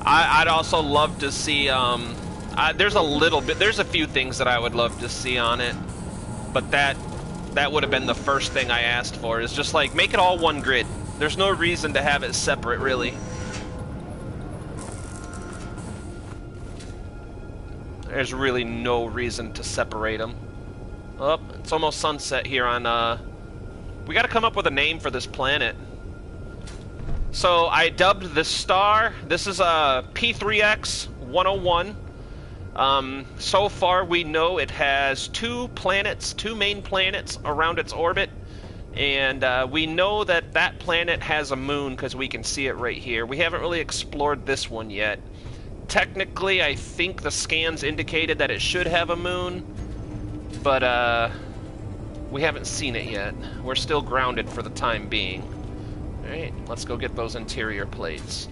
I'd also love to see, there's a few things that I would love to see on it, but that would have been the first thing I asked for, is just like, make it all one grid. There's no reason to have it separate, really. There's really no reason to separate them. Oh, it's almost sunset here on, we gotta come up with a name for this planet. So I dubbed the star. This is a P3X 101. So far we know it has two main planets around its orbit, and we know that that planet has a moon because we can see it right here. We haven't really explored this one yet. Technically, I think the scans indicated that it should have a moon, but we haven't seen it yet. We're still grounded for the time being. Alright, let's go get those interior plates.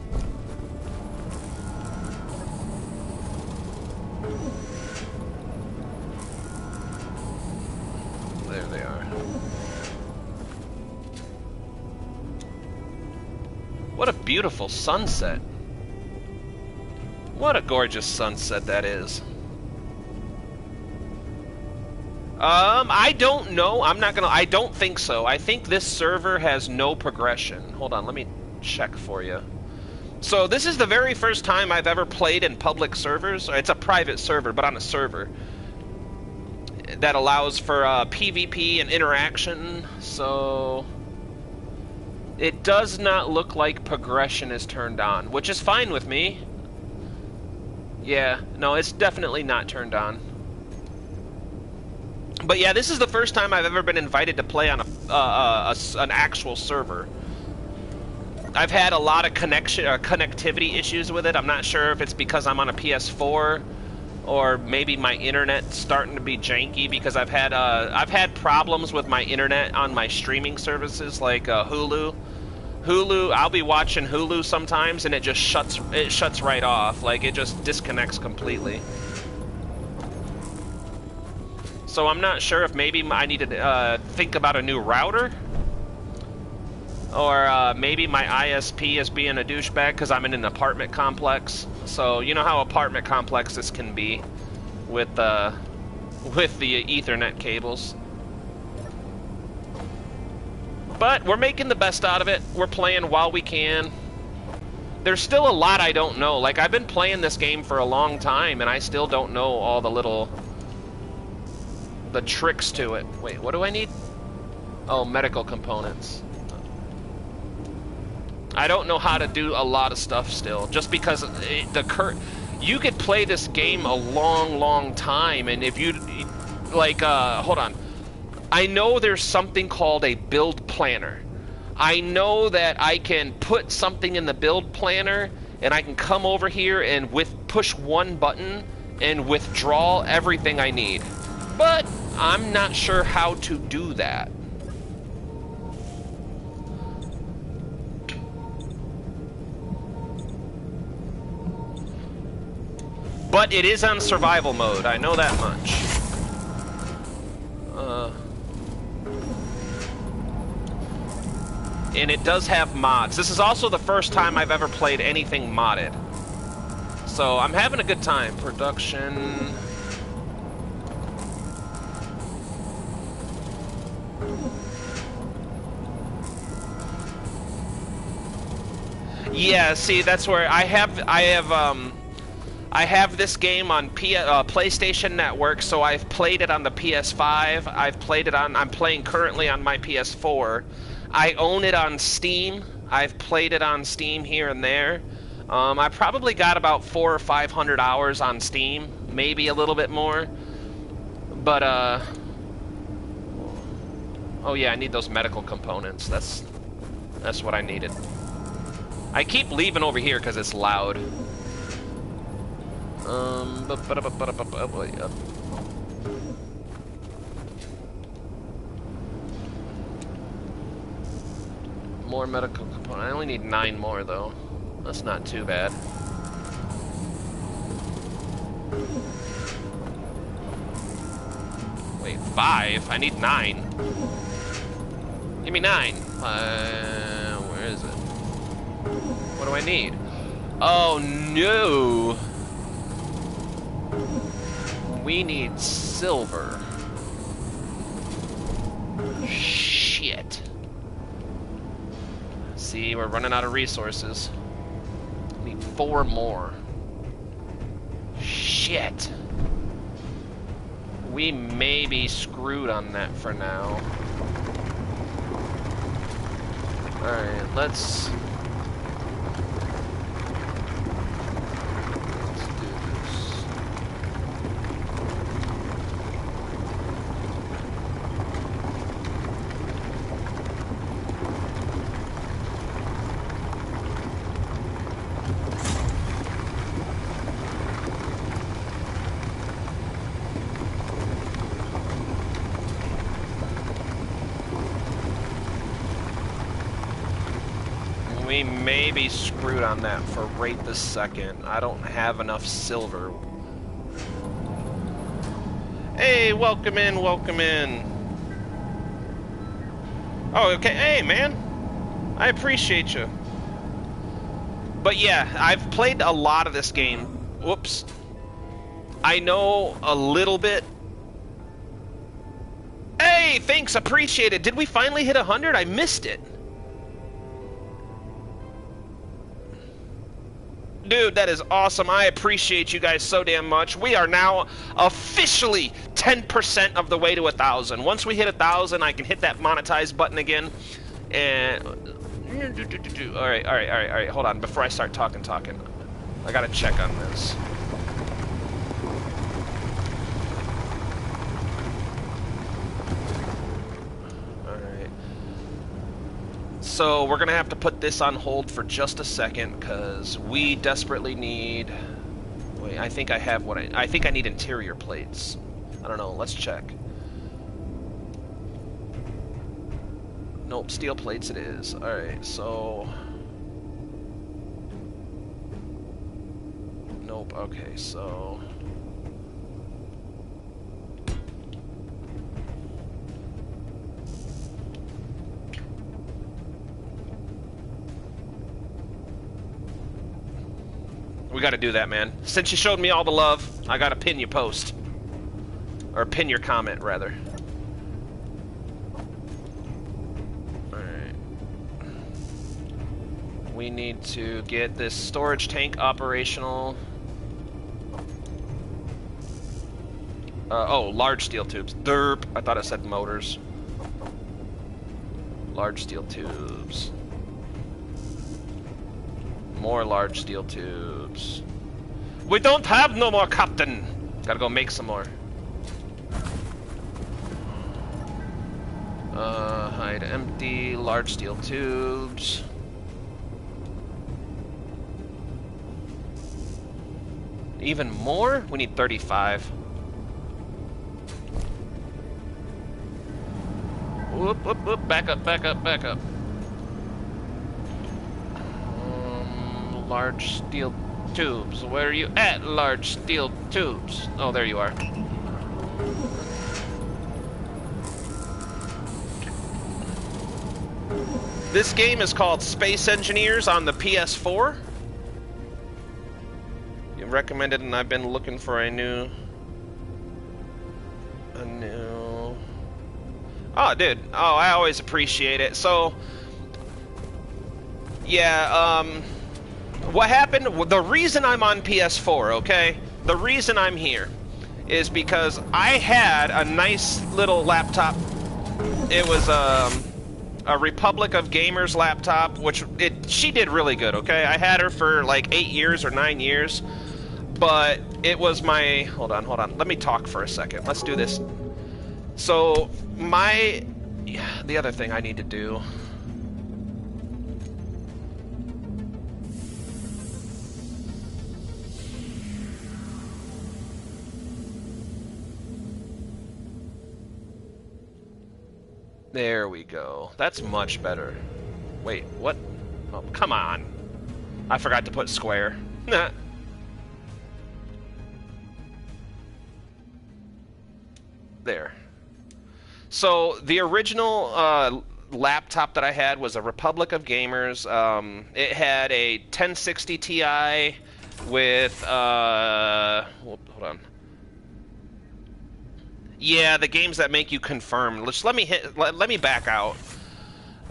There they are. What a beautiful sunset. What a gorgeous sunset that is. I don't know. I don't think so. I think this server has no progression. Hold on, let me check for you. So this is the very first time I've ever played in public servers. It's a private server, but on a server that allows for PvP and interaction. So it does not look like progression is turned on, which is fine with me. Yeah, no, it's definitely not turned on. But yeah, this is the first time I've ever been invited to play on an actual server. I've had a lot of connectivity issues with it. I'm not sure if it's because I'm on a PS4 or maybe my internet's starting to be janky, because I've had problems with my internet on my streaming services like Hulu. I'll be watching Hulu sometimes and it just shuts right off. Like, it just disconnects completely. So I'm not sure if maybe I need to think about a new router, or maybe my ISP is being a douchebag because I'm in an apartment complex. So you know how apartment complexes can be with the Ethernet cables. But we're making the best out of it. We're playing while we can. there's still a lot I don't know. Like, I've been playing this game for a long time, and I still don't know all the tricks to it. Wait, what do I need? Oh, medical components. I don't know how to do a lot of stuff still, just because you could play this game a long time, and if you, like, hold on. I know there's something called a build planner. I know that I can put something in the build planner, and I can come over here and push one button and withdraw everything I need. But I'm not sure how to do that. But it is on survival mode, I know that much. And it does have mods. This is also the first time I've ever played anything modded. So I'm having a good time. Production. Yeah, see, that's where I have this game on PlayStation Network, so I've played it on the PS5. I'm playing currently on my PS4. I own it on Steam. I've played it on Steam here and there. I probably got about 400 or 500 hours on Steam, maybe a little bit more. But, oh yeah, I need those medical components. That's what I needed. I keep leaving over here because it's loud. More medical components. I only need 9 more, though. That's not too bad. Wait, 5? I need 9. Give me 9. Where is it? What do I need? Oh, no! We need silver. Shit. See, we're running out of resources. Need 4 more. Shit. We may be screwed on that for now. Alright, let's do this. We may be screwed on that for right this second. I don't have enough silver. Hey, welcome in, welcome in. Oh, okay. Hey, man. I appreciate you. But yeah, I've played a lot of this game. Whoops. I know a little bit. Hey, thanks, appreciate it. Did we finally hit 100? I missed it. Dude, that is awesome. I appreciate you guys so damn much. We are now officially 10% of the way to 1,000. Once we hit 1,000, I can hit that monetize button again. And all right. Hold on. Before I start talking, I gotta check on this. So we're gonna have to put this on hold for just a second because we desperately need. Wait, I think I have what I think I need interior plates. I don't know. Let's check. Nope, steel plates it is. All right, so. Nope. Okay, so. We gotta do that, man. Since you showed me all the love, I gotta pin your post. Or pin your comment, rather. Alright. we need to get this storage tank operational. Oh, large steel tubes. Derp. I thought it said motors. Large steel tubes. More large steel tubes. We don't have no more, Captain! Gotta go make some more. Hide empty, large steel tubes. Even more? We need 35. Whoop, whoop, whoop, back up, back up, back up. Large steel tubes. Where are you at, large steel tubes? Oh, there you are. This game is called Space Engineers on the PS4. You recommended, and I've been looking for a new... Oh, dude. Oh, I always appreciate it. So, yeah, what happened? The reason I'm on PS4, okay? The reason I'm here is because I had a nice little laptop. It was, a Republic of Gamers laptop, which she did really good, okay? I had her for like 8 years or 9 years, but it was my... Hold on. Let me talk for a second. Let's do this. So, the other thing I need to do... There we go. That's much better. Wait, what? Oh, come on. I forgot to put square. There. So, the original laptop that I had was a Republic of Gamers. It had a 1060 Ti with, hold on. Yeah, the games that make you confirm. Let me back out.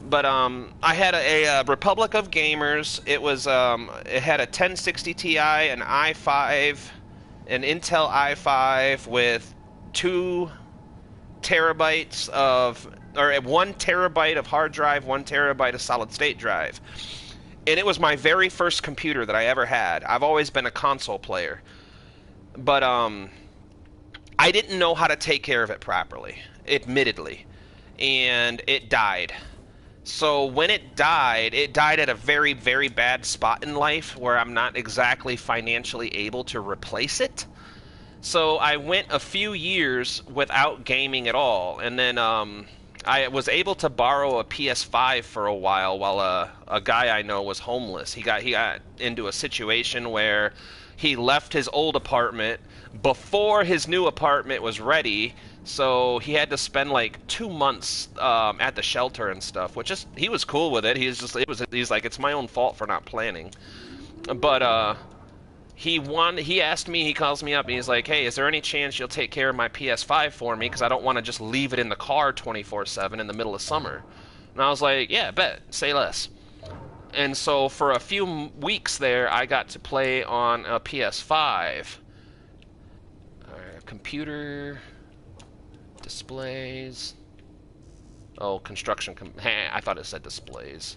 But I had a Republic of Gamers. It was it had a 1060 Ti, an i5, an Intel i5 with 2 terabytes of, or 1 terabyte of hard drive, 1 terabyte of solid state drive. And it was my very first computer that I ever had. I've always been a console player. But I didn't know how to take care of it properly, admittedly, and it died. So when it died at a very, very bad spot in life where I'm not exactly financially able to replace it. So I went a few years without gaming at all, and then I was able to borrow a PS5 for a while a guy I know was homeless. He got into a situation where he left his old apartment before his new apartment was ready, so he had to spend like 2 months at the shelter and stuff, which is, he was cool with it. He's like, it's my own fault for not planning. But he asked me, he calls me up and he's like, hey, is there any chance you'll take care of my PS5 for me, because I don't want to just leave it in the car 24/7 in the middle of summer. And I was like, yeah, bet, say less. And so for a few weeks there, I got to play on a PS5. Computer displays. Oh, construction. I thought it said displays.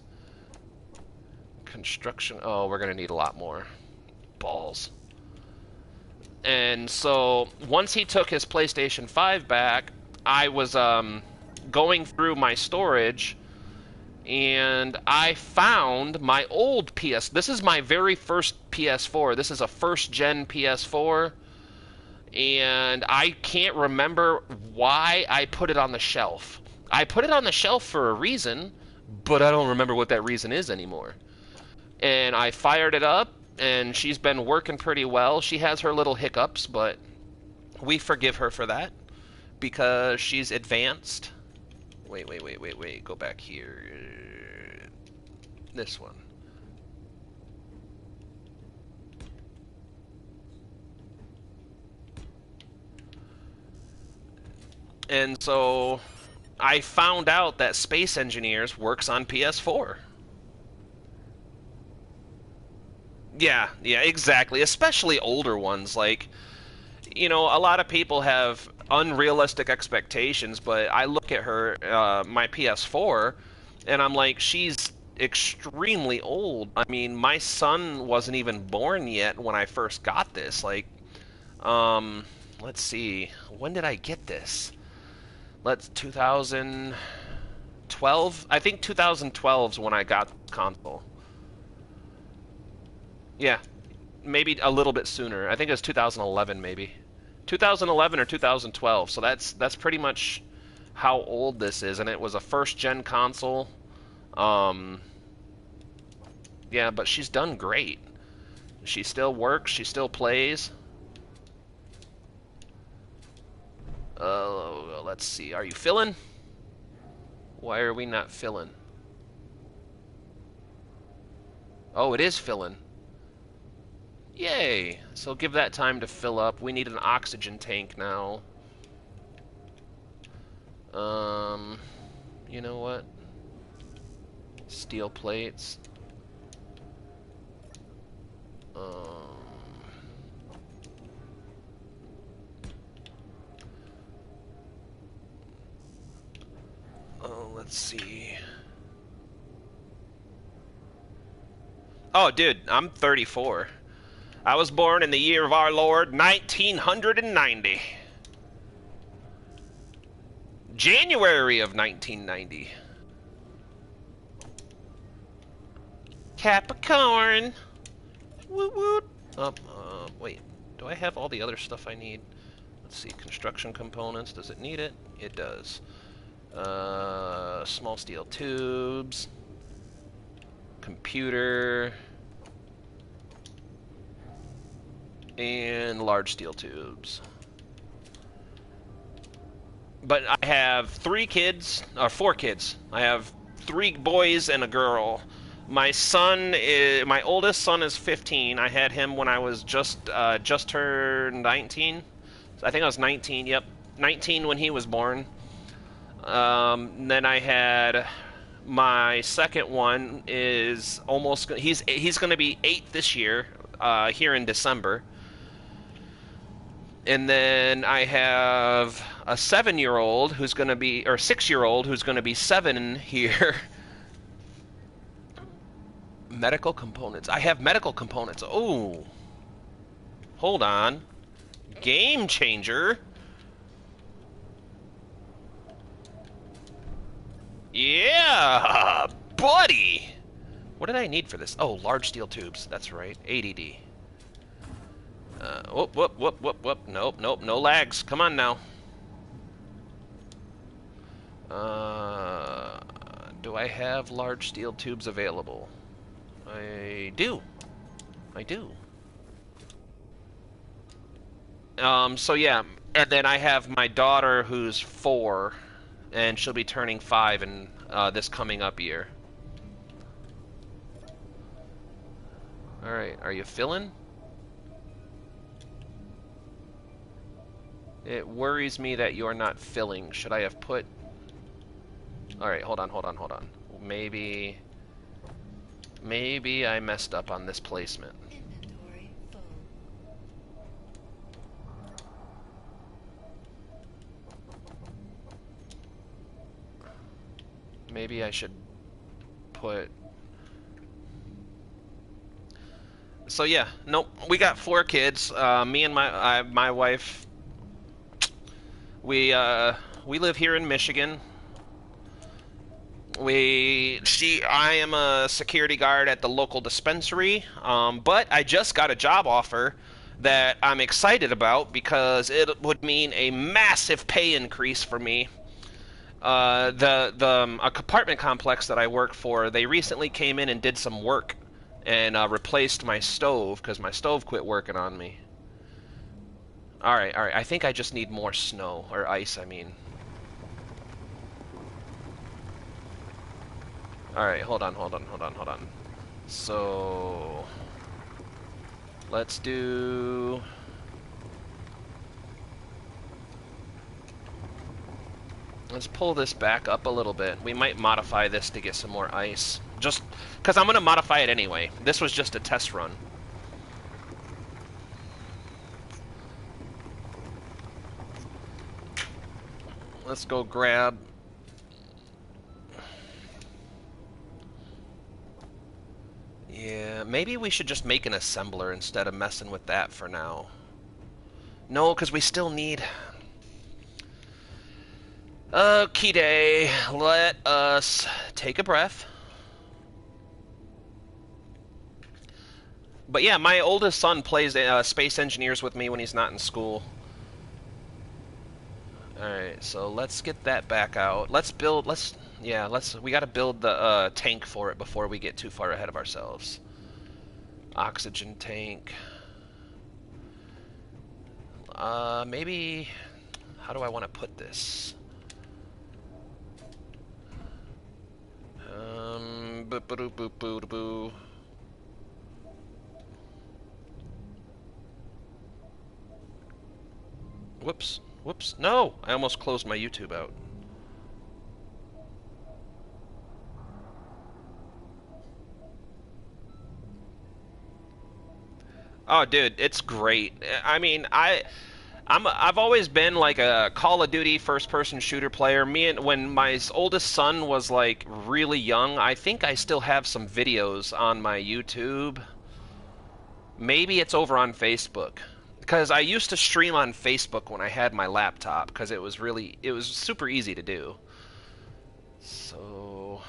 Construction. Oh, we're gonna need a lot more balls. And so once he took his PlayStation 5 back, I was going through my storage, and I found my old PS. This is my very first PS4. This is a first-gen PS4. And I can't remember why I put it on the shelf. I put it on the shelf for a reason, but I don't remember what that reason is anymore. And I fired it up, and she's been working pretty well. She has her little hiccups, but we forgive her for that because she's advanced. Wait. Go back here. This one. And so I found out that Space Engineers works on PS4. Yeah, yeah, exactly. Especially older ones. Like, a lot of people have unrealistic expectations, but I look at her, my PS4, and I'm like, she's extremely old. I mean, my son wasn't even born yet when I first got this. Like, um, let's see, when did I get this? 2012? I think 2012 is when I got the console. Yeah, maybe a little bit sooner. I think it was 2011, maybe 2011 or 2012. So that's pretty much how old this is, and it was a first gen console. Um, yeah, but she's done great. She still works. She still plays. Let's see. Are you filling? Why are we not filling? Oh, it is filling. Yay! So give that time to fill up. We need an oxygen tank now. Um, you know what? Steel plates. Um, oh, let's see. Oh, dude, I'm 34. I was born in the year of our Lord, 1990. January of 1990. Capricorn. Woot woot. Wait. Do I have all the other stuff I need? Let's see. Construction components. Does it need it? It does. Small steel tubes. Computer. And large steel tubes. But I have 4 kids. I have 3 boys and a girl. My oldest son is 15. I had him when I was just turned 19. I think I was 19. Yep, 19 when he was born. Then I had my second one is almost he's going to be 8 this year, here in December. And then I have a 7-year-old who's going to be, or 6-year-old who's going to be 7 here. Medical components. I have medical components. Oh, hold on. Game changer. Yeah, buddy. What did I need for this? Oh, large steel tubes. That's right. ADD. Whoop, whoop, whoop, whoop, whoop. Nope, nope, no lags. Come on now. Do I have large steel tubes available? I do. I do. So yeah, and then I have my daughter who's 4, and she'll be turning 5 in this coming up year. Alright, are you filling? It worries me that you're not filling. Should I have put... Alright, hold on, hold on, hold on. Maybe I messed up on this placement. Inventory full. Maybe I should put... So yeah, nope, we got 4 kids. Me and my wife, we live here in Michigan. I am a security guard at the local dispensary, but I just got a job offer that I'm excited about because it would mean a massive pay increase for me. The apartment complex that I work for, they recently came in and did some work and replaced my stove because my stove quit working on me. All right, all right. I think I just need more snow or ice, I mean. Alright, hold on, hold on, hold on, hold on. So... let's do... let's pull this back up a little bit. We might modify this to get some more ice. Just... because I'm going to modify it anyway. This was just a test run. Let's go grab... Yeah, maybe we should just make an assembler instead of messing with that for now. No, because we still need... Okay, let us take a breath. But yeah, my oldest son plays Space Engineers with me when he's not in school. Alright, so let's get that back out. Let's build, we gotta build the tank for it before we get too far ahead of ourselves. Oxygen tank. Maybe, how do I want to put this? Boo-boo-boo-boo-boo. Whoops. Whoops. No! I almost closed my YouTube out. Oh, dude, it's great. I mean, I've always been like a Call of Duty first-person shooter player. When my oldest son was like really young, I think I still have some videos on my YouTube. Maybe it's over on Facebook. Because I used to stream on Facebook when I had my laptop, because it was super easy to do. So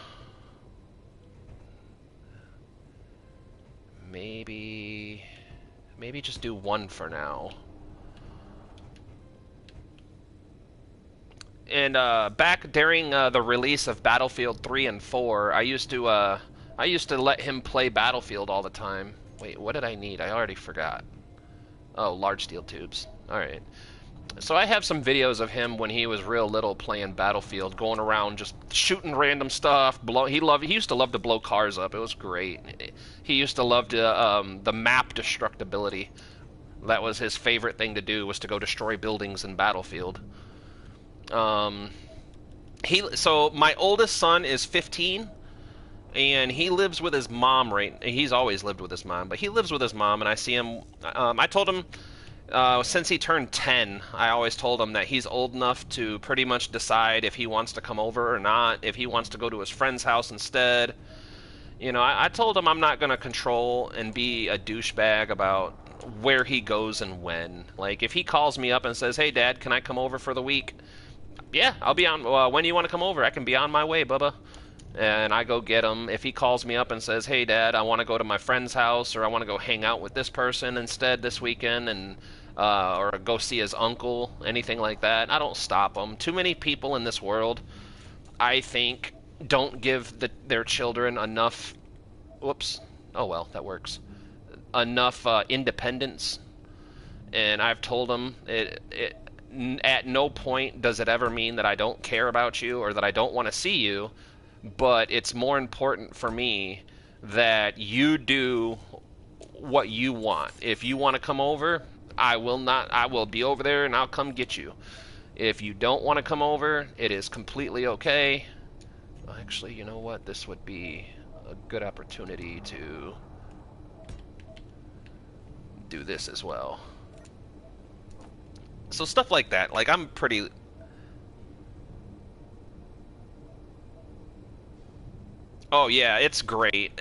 maybe just do one for now. And back during the release of Battlefield 3 and 4, I used to let him play Battlefield all the time. Wait, what did I need? I already forgot. Oh, large steel tubes. Alright. So I have some videos of him when he was real little playing Battlefield, going around just shooting random stuff. He used to love to blow cars up. It was great. He used to love the map destructibility. That was his favorite thing to do, was to go destroy buildings in Battlefield. So my oldest son is 15. And he lives with his mom he's always lived with his mom, but he lives with his mom, and I see him, I told him, since he turned 10, I always told him that he's old enough to pretty much decide if he wants to come over or not, if he wants to go to his friend's house instead. You know, I told him I'm not going to control and be a douchebag about where he goes and when. Like, if he calls me up and says, hey, Dad, can I come over for the week? Yeah, I'll be on, when do you want to come over? I can be on my way, Bubba. And I go get him. If he calls me up and says, hey, Dad, I want to go to my friend's house, or I want to go hang out with this person instead this weekend, and or go see his uncle, anything like that, I don't stop him. Too many people in this world, I think, don't give their children enough... Whoops. Oh, well, that works. Enough independence. And I've told them, at no point does it ever mean that I don't care about you or that I don't want to see you. But it's more important for me that you do what you want. If you want to come over, I will be over there and I'll come get you. If you don't want to come over, it is completely okay. Actually, you know what? This would be a good opportunity to do this as well. So stuff like that. Like, I'm pretty... Oh yeah, it's great.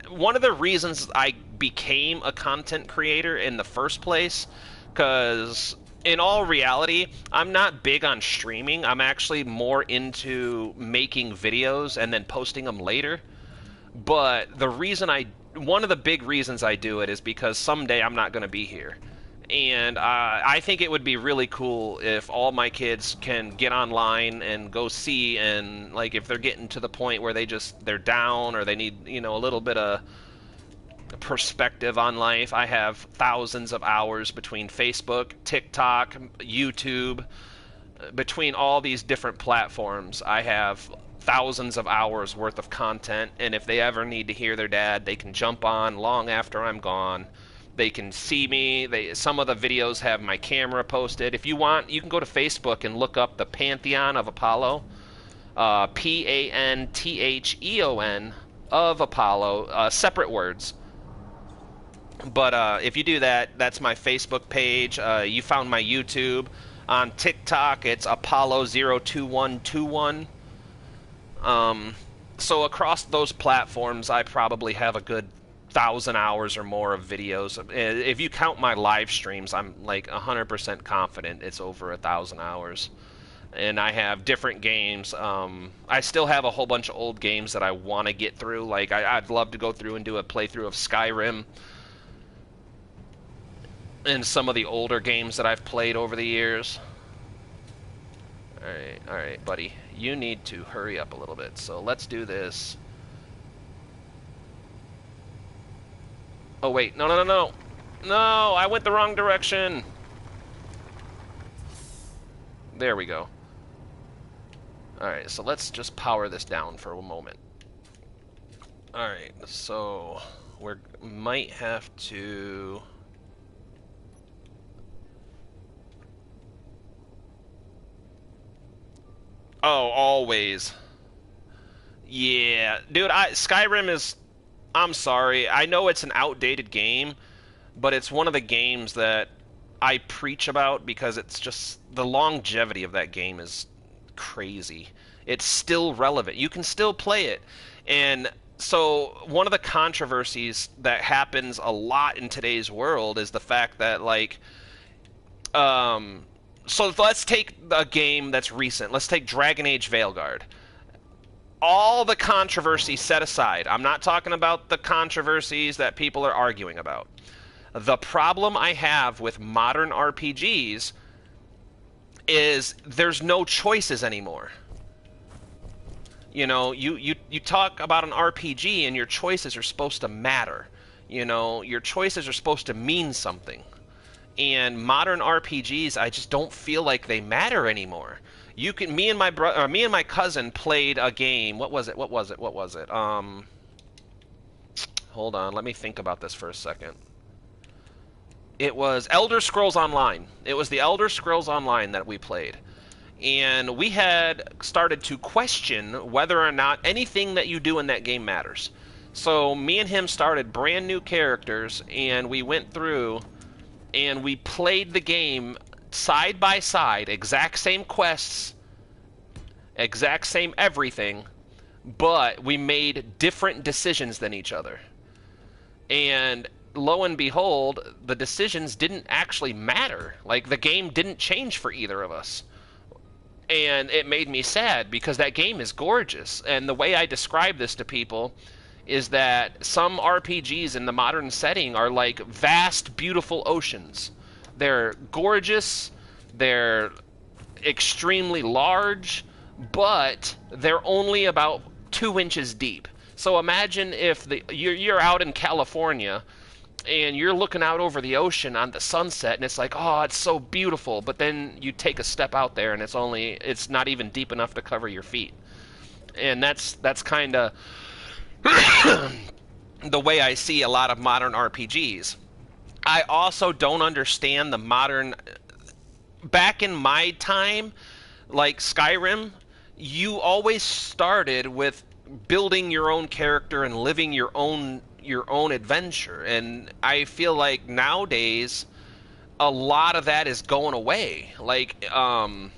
One of the reasons I became a content creator in the first place, because in all reality, I'm not big on streaming. I'm actually more into making videos and then posting them later. But one of the big reasons I do it is because someday I'm not going to be here. And I think it would be really cool if all my kids can get online and go see, and like if they're getting to the point where they're down or they need, you know, a little bit of perspective on life. I have thousands of hours between Facebook, TikTok, YouTube, between all these different platforms. I have thousands of hours worth of content, and if they ever need to hear their dad, they can jump on long after I'm gone. They can see me. Some of the videos have my camera posted. If you want, you can go to Facebook and look up the Pantheon of Apollo. Pantheon of Apollo. Separate words. But if you do that, that's my Facebook page. You found my YouTube. On TikTok, it's Apollo02121. So across those platforms, I probably have a good 1,000 hours or more of videos. If you count my live streams, I'm like 100% confident it's over 1,000 hours. And I have different games. I still have a whole bunch of old games that I want to get through. Like I'd love to go through and do a playthrough of Skyrim and some of the older games that I've played over the years. All right, buddy. You need to hurry up a little bit. So let's do this. Oh wait, no, no, no, no, no! I went the wrong direction. There we go. Alright, so let's just power this down for a moment. Alright, so we might have to... Oh, always. Yeah, dude, Skyrim is... I'm sorry, I know it's an outdated game, but it's one of the games that I preach about because it's just... The longevity of that game is crazy. It's still relevant. You can still play it. And so one of the controversies that happens a lot in today's world is the fact that like so let's take a game that's recent. Let's take Dragon Age Veilguard. All the controversy set aside. I'm not talking about the controversies that people are arguing about. The problem I have with modern RPGs is there's no choices anymore. You know, you talk about an RPG and your choices are supposed to matter. You know, your choices are supposed to mean something. And modern RPGs, I just don't feel like they matter anymore. You can, me and my cousin played a game. What was it? Hold on, let me think about this for a second. It was Elder Scrolls Online. It was the Elder Scrolls Online that we played. And we had started to question whether or not anything that you do in that game matters. So me and him started brand new characters, and we went through and we played the game side by side, exact same quests, exact same everything, but we made different decisions than each other. And lo and behold, the decisions didn't actually matter. Like, the game didn't change for either of us. And it made me sad because that game is gorgeous. And the way I describe this to people is that some RPGs in the modern setting are like vast, beautiful oceans. They're gorgeous, they're extremely large, but they're only about 2 inches deep. So imagine if you're out in California and you're looking out over the ocean on the sunset, and it's like, oh, it's so beautiful, but then you take a step out there and it's not even deep enough to cover your feet. And that's kind of the way I see a lot of modern RPGs. I also don't understand the modern... Back in my time, like Skyrim, you always started with building your own character and living your own adventure. And I feel like nowadays a lot of that is going away. Like the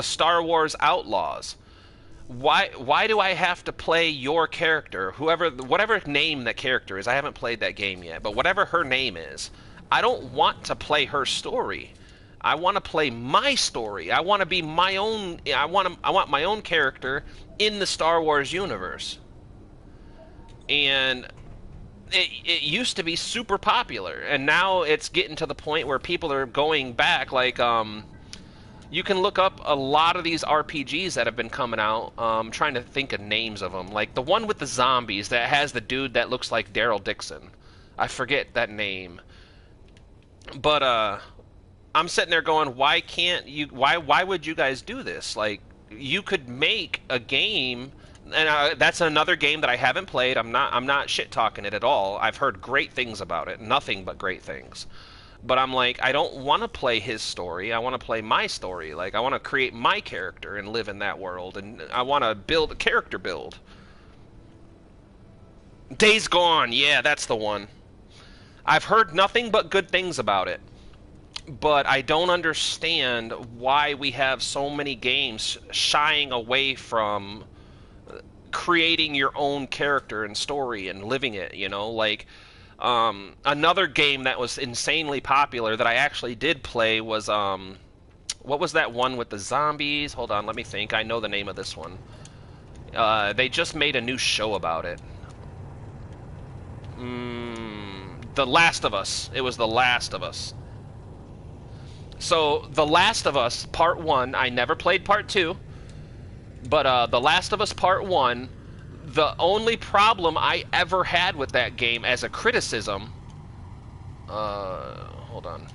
Star Wars Outlaws. Why do I have to play your character, whatever name that character is? I haven't played that game yet, but whatever her name is, I don't want to play her story. I want to play my story. I want to be my own. I want my own character in the Star Wars universe. And it used to be super popular, and now it's getting to the point where people are going back. Like, you can look up a lot of these RPGs that have been coming out. I'm trying to think of names of them. Like the one with the zombies that has the dude that looks like Daryl Dixon. I forget that name. But I'm sitting there going, why can't you? Why would you guys do this? Like, you could make a game, and that's another game that I haven't played. I'm not shit talking it at all. I've heard great things about it, nothing but great things. But I'm like, I don't want to play his story. I want to play my story. Like, I want to create my character and live in that world, and I want to build a character build. Days Gone, yeah, that's the one. I've heard nothing but good things about it. but I don't understand why we have so many games shying away from creating your own character and story and living it, you know? Like, another game that was insanely popular that I actually did play was, what was that one with the zombies? Hold on, let me think. I know the name of this one. They just made a new show about it. The Last of Us. It was The Last of Us. So, The Last of Us Part 1, I never played Part 2, but The Last of Us Part 1, the only problem I ever had with that game as a criticism, hold on,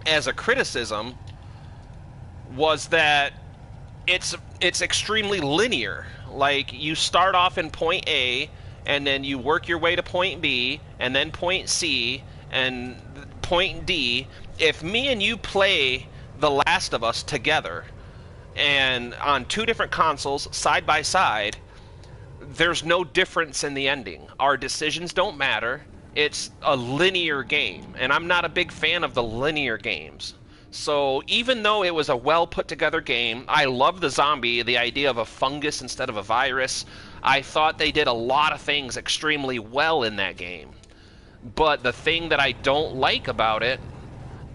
as a criticism, was that it's extremely linear. Like, you start off in point A, and then you work your way to point B, and then point C, and point D. If me and you play The Last of Us together, and on two different consoles, side by side, there's no difference in the ending. Our decisions don't matter. It's a linear game, and I'm not a big fan of the linear games. So even though it was a well put together game, I love the zombie, the idea of a fungus instead of a virus. I thought they did a lot of things extremely well in that game. But the thing that I don't like about it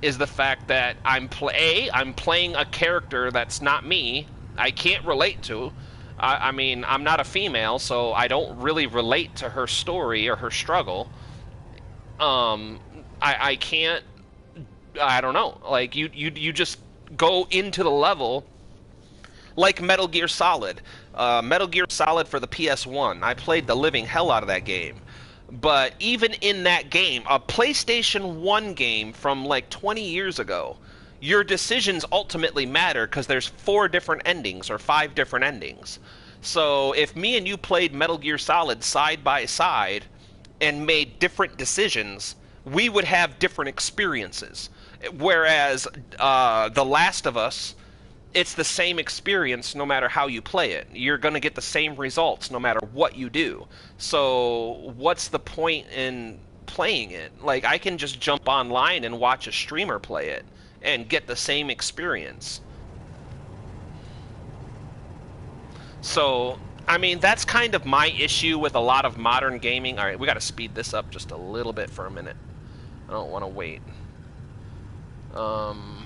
is the fact that I'm playing a character that's not me. I can't relate to. I mean, I'm not a female, so I don't really relate to her story or her struggle. Um, I can't. I don't know. Like, you just go into the level like Metal Gear Solid. Metal Gear Solid for the PS1. I played the living hell out of that game. But even in that game, a PlayStation 1 game from like 20 years ago, your decisions ultimately matter because there's 4 different endings or 5 different endings. So if me and you played Metal Gear Solid side by side and made different decisions, we would have different experiences. Whereas The Last of Us, it's the same experience no matter how you play it. You're going to get the same results no matter what you do. So, what's the point in playing it? Like, I can just jump online and watch a streamer play it and get the same experience. So, I mean, that's kind of my issue with a lot of modern gaming. All right, we got to speed this up just a little bit for a minute. I don't want to wait. Um,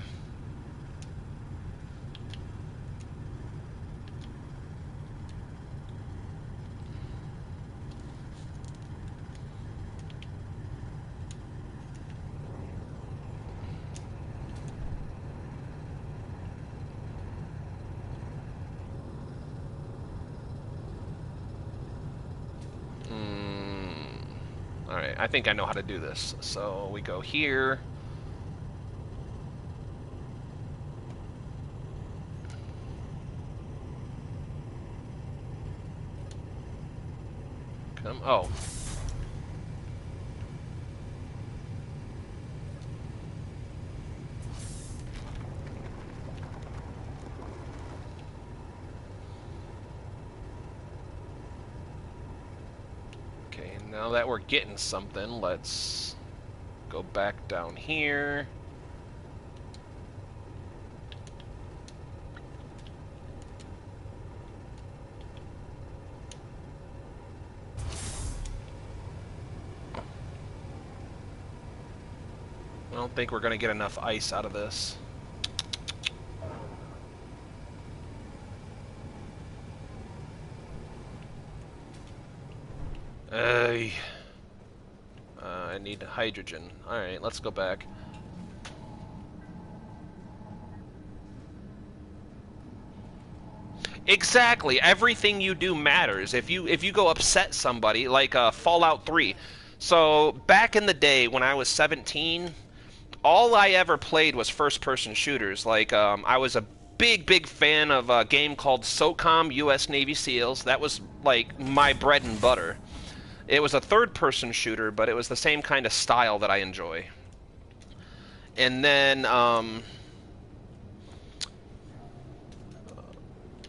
Alright, I think I know how to do this. So we go here. Come, oh. Okay, now that we're getting something, let's go back down here. I don't think we're going to get enough ice out of this. I need hydrogen. Alright, let's go back. Exactly. Everything you do matters. If you go upset somebody, like Fallout 3. So back in the day when I was 17, all I ever played was first-person shooters. Like I was a big fan of a game called SOCOM U.S. Navy SEALs. That was like my bread and butter. It was a third-person shooter, but it was the same kind of style that I enjoy. And then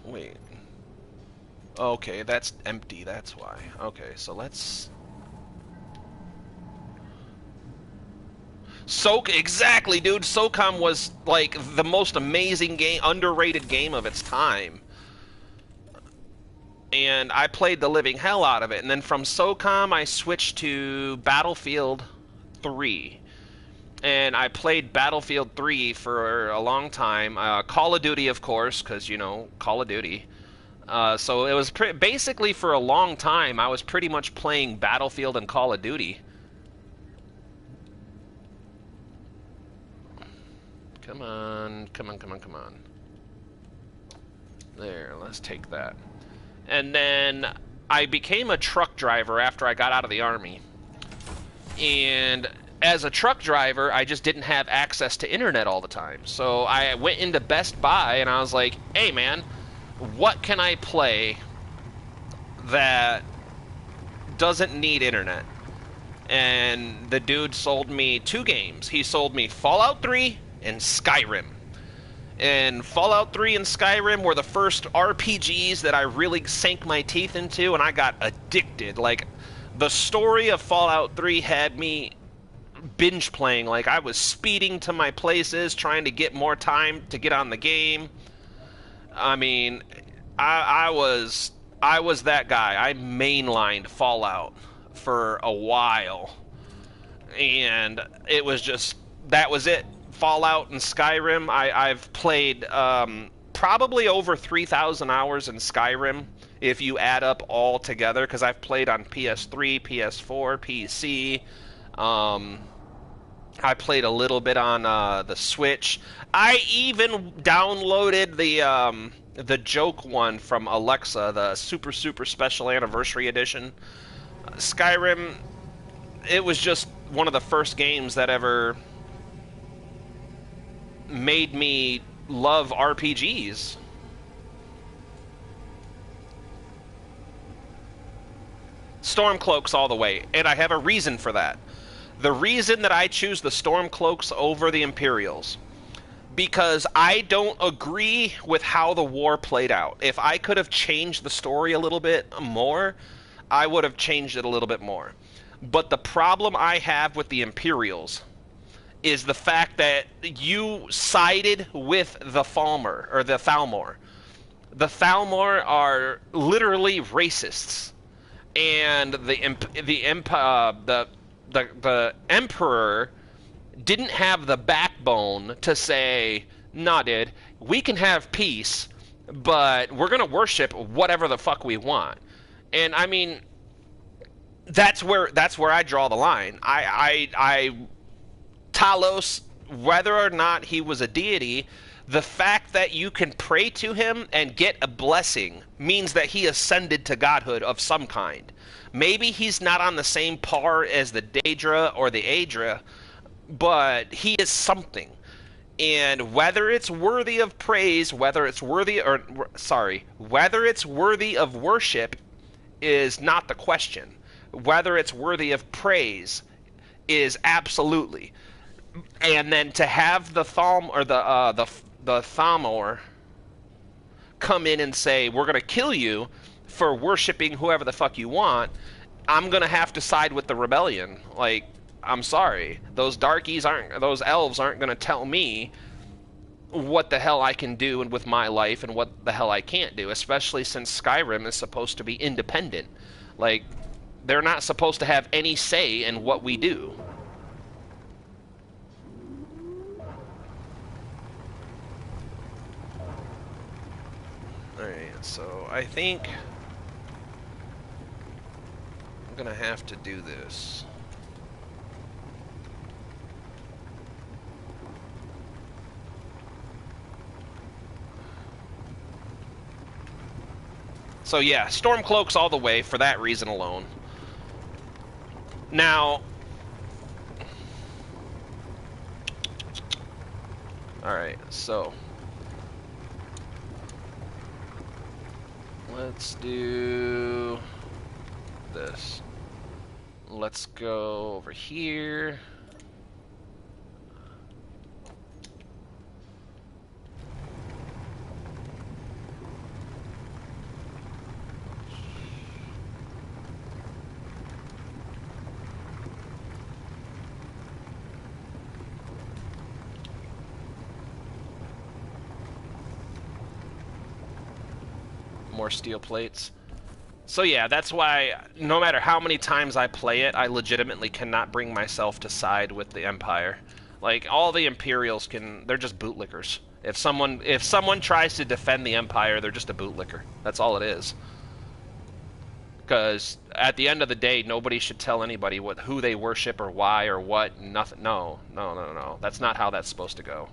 wait. Okay, that's empty, that's why. Okay, so let's... Exactly, dude. SOCOM was like the most amazing game, underrated game of its time. And I played the living hell out of it. And then from SOCOM, I switched to Battlefield 3. And I played Battlefield 3 for a long time. Call of Duty, of course, because, you know, Call of Duty. So it was basically for a long time, I was pretty much playing Battlefield and Call of Duty. Come on, come on, come on, come on. There, let's take that. And then I became a truck driver after I got out of the Army. And as a truck driver, I just didn't have access to internet all the time. So I went into Best Buy and I was like, hey man, what can I play that doesn't need internet? And the dude sold me 2 games. He sold me Fallout 3 and Skyrim. And Fallout 3 and Skyrim were the first RPGs that I really sank my teeth into, and I got addicted. Like, the story of Fallout 3 had me binge playing. Like, I was speeding to my places, trying to get more time to get on the game. I mean, I was that guy. I mainlined Fallout for a while, and it was just, that was it. Fallout and Skyrim. I've played probably over 3,000 hours in Skyrim if you add up all together, because I've played on PS3, PS4, PC. I played a little bit on the Switch. I even downloaded the joke one from Alexa, the Super Super Special Anniversary Edition. Skyrim, it was just one of the first games that ever made me love RPGs. Stormcloaks all the way, and I have a reason for that. The reason that I choose the Stormcloaks over the Imperials, because I don't agree with how the war played out. If I could have changed the story a little bit more, I would have changed it a little bit more. But the problem I have with the Imperials is the fact that you sided with the Thalmor, or the Thalmor. The Thalmor are literally racists, and the Emperor didn't have the backbone to say, nah, dude, we can have peace, but we're gonna worship whatever the fuck we want. And I mean, that's where I draw the line. Talos, whether or not he was a deity, the fact that you can pray to him and get a blessing means that he ascended to godhood of some kind. Maybe he's not on the same par as the Daedra or the Aedra, but he is something. And whether it's worthy of praise, whether it's worthy of worship is not the question. Whether it's worthy of praise is absolutely. And then to have the Thalmor come in and say, we're going to kill you for worshiping whoever the fuck you want, I'm going to have to side with the rebellion. Like, I'm sorry. Those elves aren't going to tell me what the hell I can do with my life and what the hell I can't do, especially since Skyrim is supposed to be independent. Like, they're not supposed to have any say in what we do. Alright, so I think I'm gonna have to do this. So yeah, Stormcloaks all the way for that reason alone. Now, alright, so let's do this. Let's go over here. more steel plates. So yeah, that's why no matter how many times I play it, I legitimately cannot bring myself to side with the Empire. Like, all the Imperials they're just bootlickers. If someone tries to defend the Empire, they're just a bootlicker. That's all it is. Because at the end of the day, nobody should tell anybody who they worship or why or what. Nothing. No, no, no, no. That's not how that's supposed to go.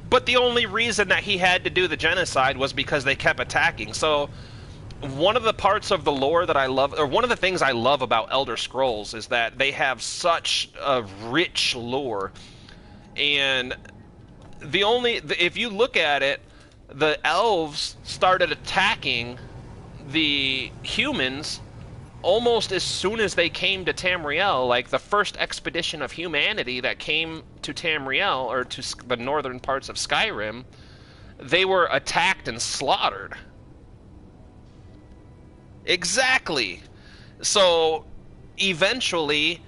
But the only reason that he had to do the genocide was because they kept attacking. So one of the parts of the lore that I love, or one of the things I love about Elder Scrolls, is that they have such a rich lore. And if you look at it, the elves started attacking the humans almost as soon as they came to Tamriel. Like, the first expedition of humanity that came to Tamriel, or to the northern parts of Skyrim, they were attacked and slaughtered. Exactly. So eventually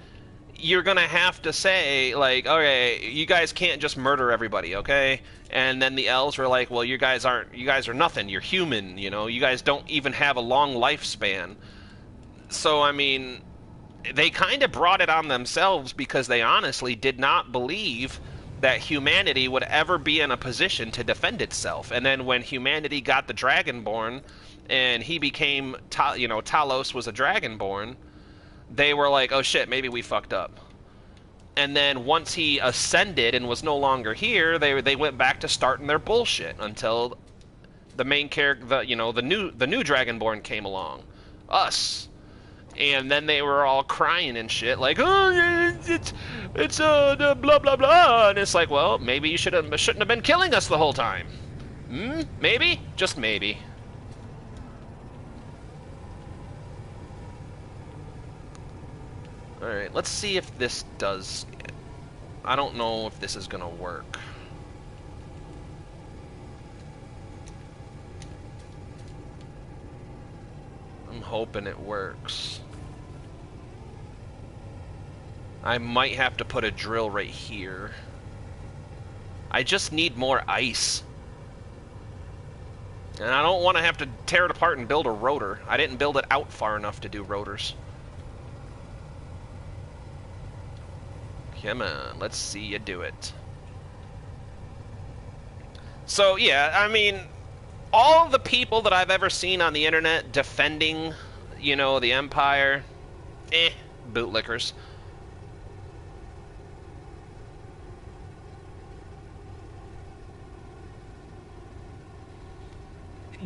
you're gonna have to say, like, okay, you guys can't just murder everybody, okay? And then the elves were like, well, you guys are nothing, you're human, you know, you guys don't even have a long lifespan. So, I mean, they kind of brought it on themselves because they honestly did not believe that humanity would ever be in a position to defend itself. And then when humanity got the Dragonborn, and he became, Talos was a Dragonborn, they were like, oh shit, maybe we fucked up. And then once he ascended and was no longer here, they went back to starting their bullshit until the main character, the new Dragonborn came along, us. And then they were all crying and shit, like, oh, it's blah blah blah, and it's like, well, maybe you shouldn't have been killing us the whole time. Maybe, just maybe. All right, let's see if this does. I don't know if this is gonna work. I'm hoping it works. I might have to put a drill right here. I just need more ice. And I don't want to have to tear it apart and build a rotor. I didn't build it out far enough to do rotors. Come on, let's see you do it. So, yeah, I mean, all the people that I've ever seen on the internet defending, the Empire, bootlickers.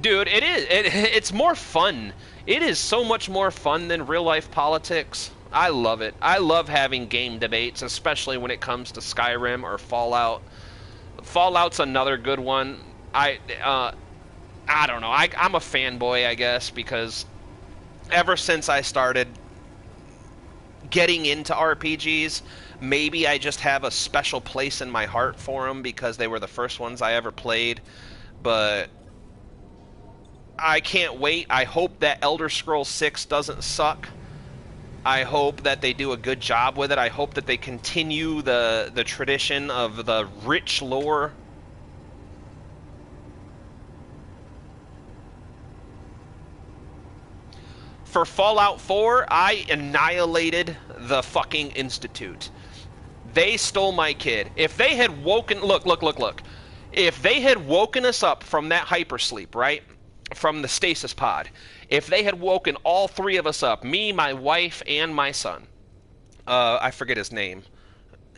Dude, it's more fun. It is so much more fun than real-life politics. I love it. I love having game debates, especially when it comes to Skyrim or Fallout. Fallout's another good one. I don't know. I'm a fanboy, I guess, because ever since I started getting into RPGs, maybe I just have a special place in my heart for them because they were the first ones I ever played. But I can't wait. I hope that Elder Scrolls 6 doesn't suck. I hope that they do a good job with it. I hope that they continue the tradition of the rich lore. For Fallout 4, I annihilated the fucking Institute. They stole my kid. If they had woken... Look. If they had woken us up from that hypersleep, right? From the stasis pod. If they had woken all three of us up, me, my wife, and my son. I forget his name.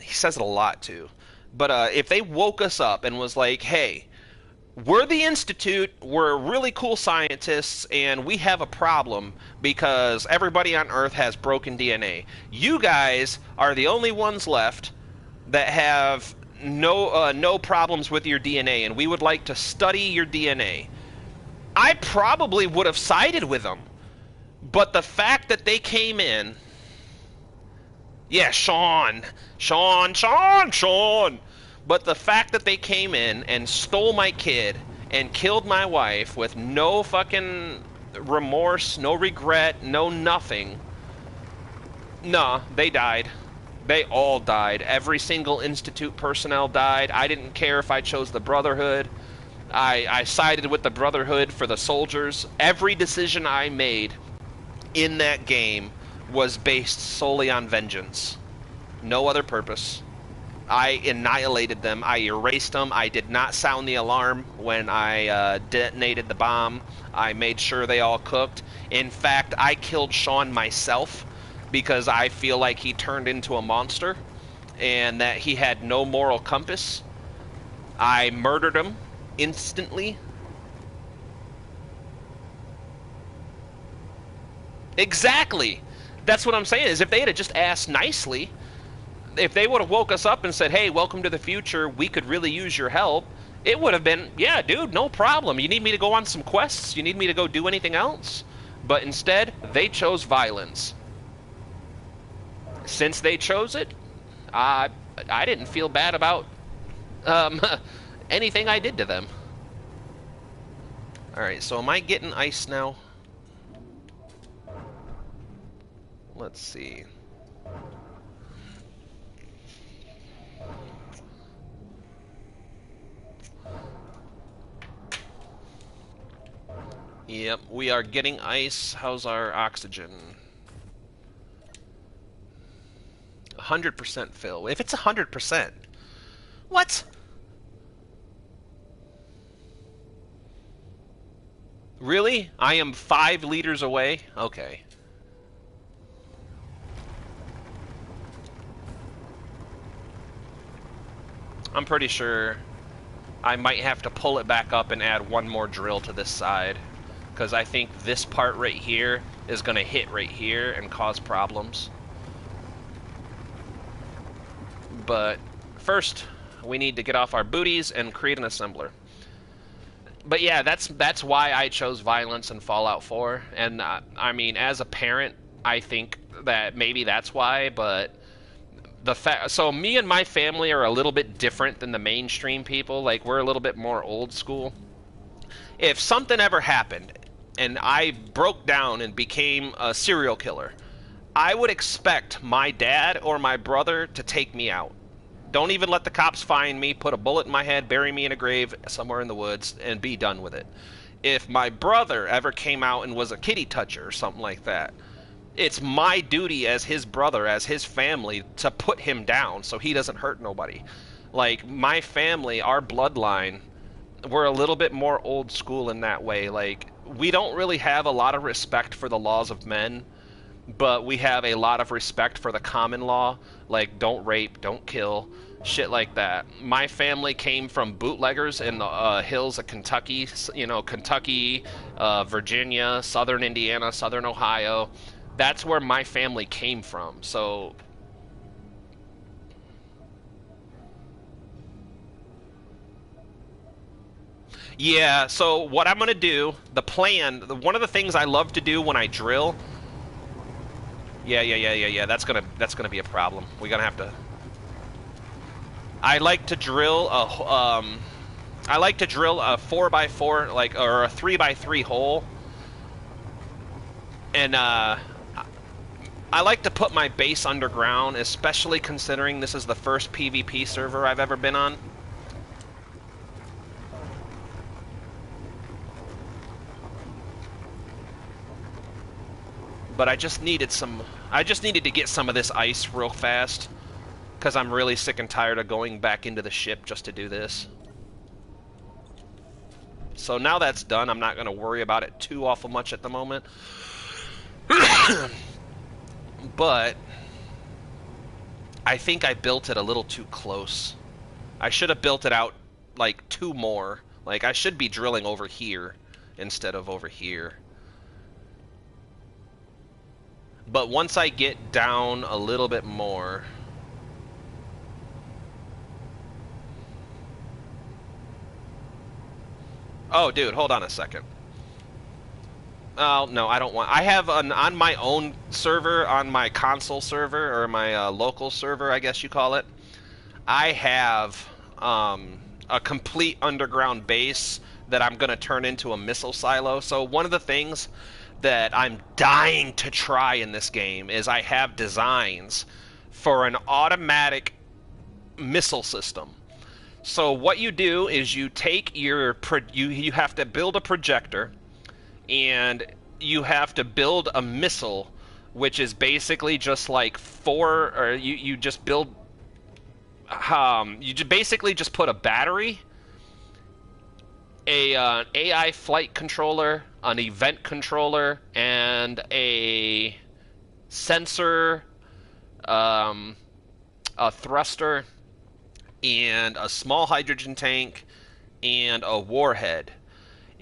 He says it a lot, too. But if they woke us up and was like, hey, we're the Institute, we're really cool scientists, and we have a problem because everybody on Earth has broken DNA. You guys are the only ones left that have no problems with your DNA, and we would like to study your DNA. I probably would have sided with them. But the fact that they came in... Yeah, Sean. But the fact that they came in and stole my kid and killed my wife with no fucking remorse, no regret, no nothing. Nah, they died. They all died. Every single Institute personnel died. I didn't care if I chose the Brotherhood. I sided with the Brotherhood for the soldiers. Every decision I made in that game was based solely on vengeance. No other purpose. I annihilated them. I erased them. I did not sound the alarm when I detonated the bomb. I made sure they all cooked. In fact, I killed Sean myself because I feel like he turned into a monster and that he had no moral compass. I murdered him instantly. Exactly. That's what I'm saying, is if they had just asked nicely, if they would have woke us up and said, hey, welcome to the future, we could really use your help, it would have been, yeah, dude, no problem. You need me to go on some quests? You need me to go do anything else? But instead, they chose violence. Since they chose it, I didn't feel bad about um, anything I did to them. Alright, so am I getting ice now? Let's see. Yep, we are getting ice. How's our oxygen? 100% fill. If it's 100%. What? Really? I am 5 liters away? Okay. I'm pretty sure I might have to pull it back up and add one more drill to this side, because I think this part right here is going to hit right here and cause problems. But first, we need to get off our booties and create an assembler. But yeah, that's why I chose violence in Fallout 4. And I mean, as a parent, I think that maybe that's why. But so me and my family are a little bit different than the mainstream people. Like, we're a little bit more old school. If something ever happened and I broke down and became a serial killer, I would expect my dad or my brother to take me out. Don't even let the cops find me, put a bullet in my head, bury me in a grave somewhere in the woods, and be done with it. If my brother ever came out and was a kitty toucher or something like that, it's my duty as his brother, as his family, to put him down so he doesn't hurt nobody. Like, my family, our bloodline, we're a little bit more old school in that way. Like, we don't really have a lot of respect for the laws of men, but we have a lot of respect for the common law, like don't rape, don't kill, shit like that. My family came from bootleggers in the hills of Kentucky, you know, Kentucky, Virginia, southern Indiana, southern Ohio. That's where my family came from. So yeah, so what I'm gonna do, the plan, one of the things I love to do when I drill. Yeah. That's gonna be a problem. We're gonna have to. I like to drill a 4x4, like, or a 3x3 hole, and I like to put my base underground, especially considering this is the first PvP server I've ever been on. But I just needed to get some of this ice real fast, because I'm really sick and tired of going back into the ship just to do this. So now that's done, I'm not going to worry about it too awful much at the moment. But I think I built it a little too close. I should have built it out like 2 more. Like, I should be drilling over here instead of over here. But once I get down a little bit more... Oh, dude, hold on a second. Oh, no, I don't want... I have on my own server, on my console server, or my local server, I guess you call it, I have a complete underground base that I'm going to turn into a missile silo. So one of the things that I'm dying to try in this game is I have designs for an automatic missile system. So what you do is you take you have to build a projector, and you have to build a missile, which is basically just like you just build you basically just put a battery, an AI flight controller, an event controller, and a sensor, um, a thruster, and a small hydrogen tank, and a warhead.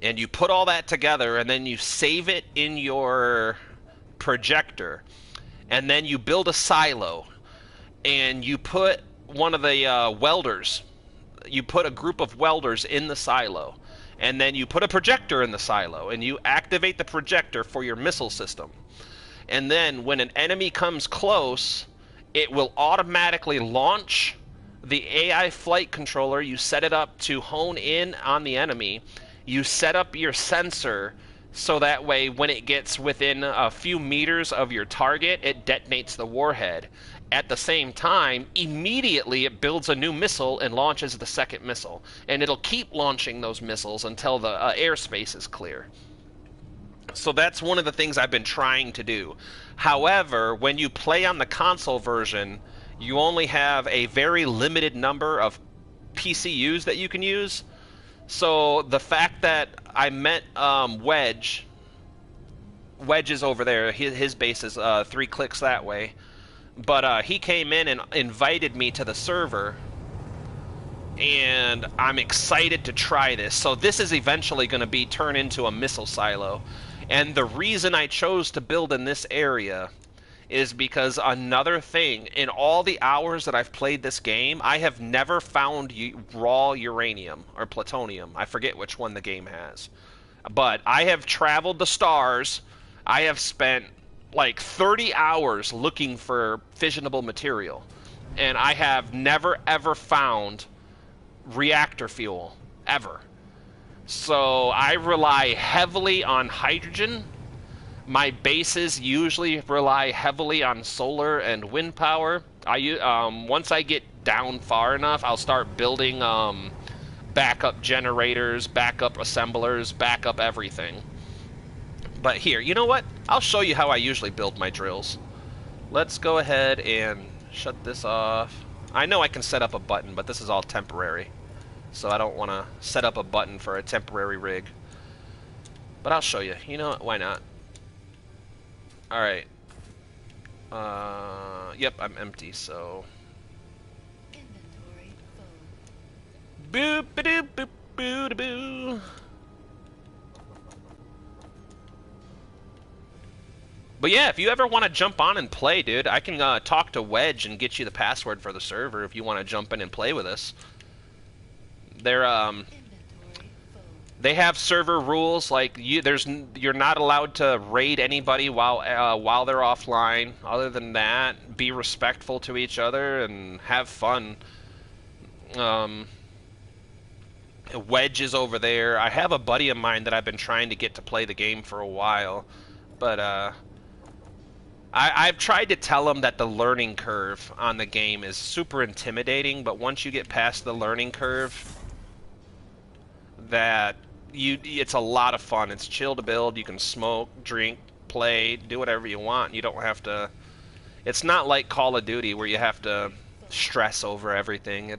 And you put all that together, and then you save it in your projector. And then you build a silo, and you put one of the welders. You put a group of welders in the silo, and then you put a projector in the silo, and you activate the projector for your missile system. And then when an enemy comes close, it will automatically launch the AI flight controller. You set it up to hone in on the enemy. You set up your sensor so that way when it gets within a few meters of your target, it detonates the warhead. At the same time, immediately it builds a new missile and launches the second missile. And it'll keep launching those missiles until the airspace is clear. So that's one of the things I've been trying to do. However, when you play on the console version, you only have a very limited number of PCUs that you can use. So the fact that I met Wedge is over there. His base is 3 clicks that way. But he came in and invited me to the server, and I'm excited to try this. So this is eventually going to be turned into a missile silo. And the reason I chose to build in this area is because another thing, in all the hours that I've played this game, I have never found raw uranium or plutonium. I forget which one the game has. But I have traveled the stars. I have spent like 30 hours looking for fissionable material. And I have never ever found reactor fuel, ever. So I rely heavily on hydrogen. My bases usually rely heavily on solar and wind power. Once I get down far enough, I'll start building backup generators, backup assemblers, backup everything. But here, you know what? I'll show you how I usually build my drills. Let's go ahead and shut this off. I know I can set up a button, but this is all temporary. So I don't want to set up a button for a temporary rig. But I'll show you. You know what? Why not? Alright. Yep, I'm empty, so... Inventory full. Boop ba doop boop boo da boo. But yeah, if you ever want to jump on and play, dude, I can talk to Wedge and get you the password for the server if you want to jump in and play with us. They're Inventory full. they have server rules like you're not allowed to raid anybody while they're offline. Other than that, be respectful to each other and have fun. Wedge is over there. I have a buddy of mine that I've been trying to get to play the game for a while, but I've tried to tell him that the learning curve on the game is super intimidating, but once you get past the learning curve, that it's a lot of fun. It's chill to build. You can smoke, drink, play, do whatever you want. You don't have to. It's not like Call of Duty where you have to stress over everything.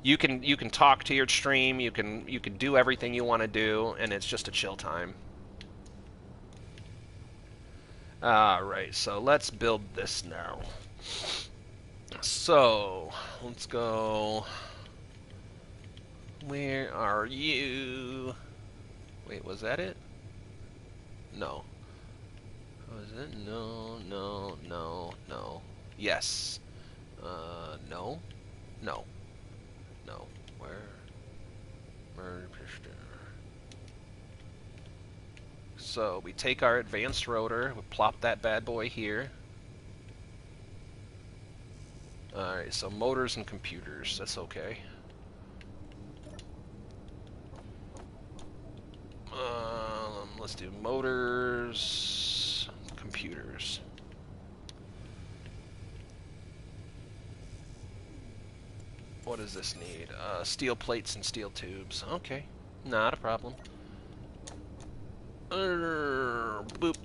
You can talk to your stream. You can do everything you want to do, and it's just a chill time. Alright, so let's build this now. So, let's go... Where are you? Wait, was that it? No. Was it? No, no, no, no. Yes. No. No. No. Where? So we take our advanced rotor, we plop that bad boy here. Alright, so motors and computers, that's okay. let's do motors, computers. What does this need? Steel plates and steel tubes. Okay, not a problem. Boop.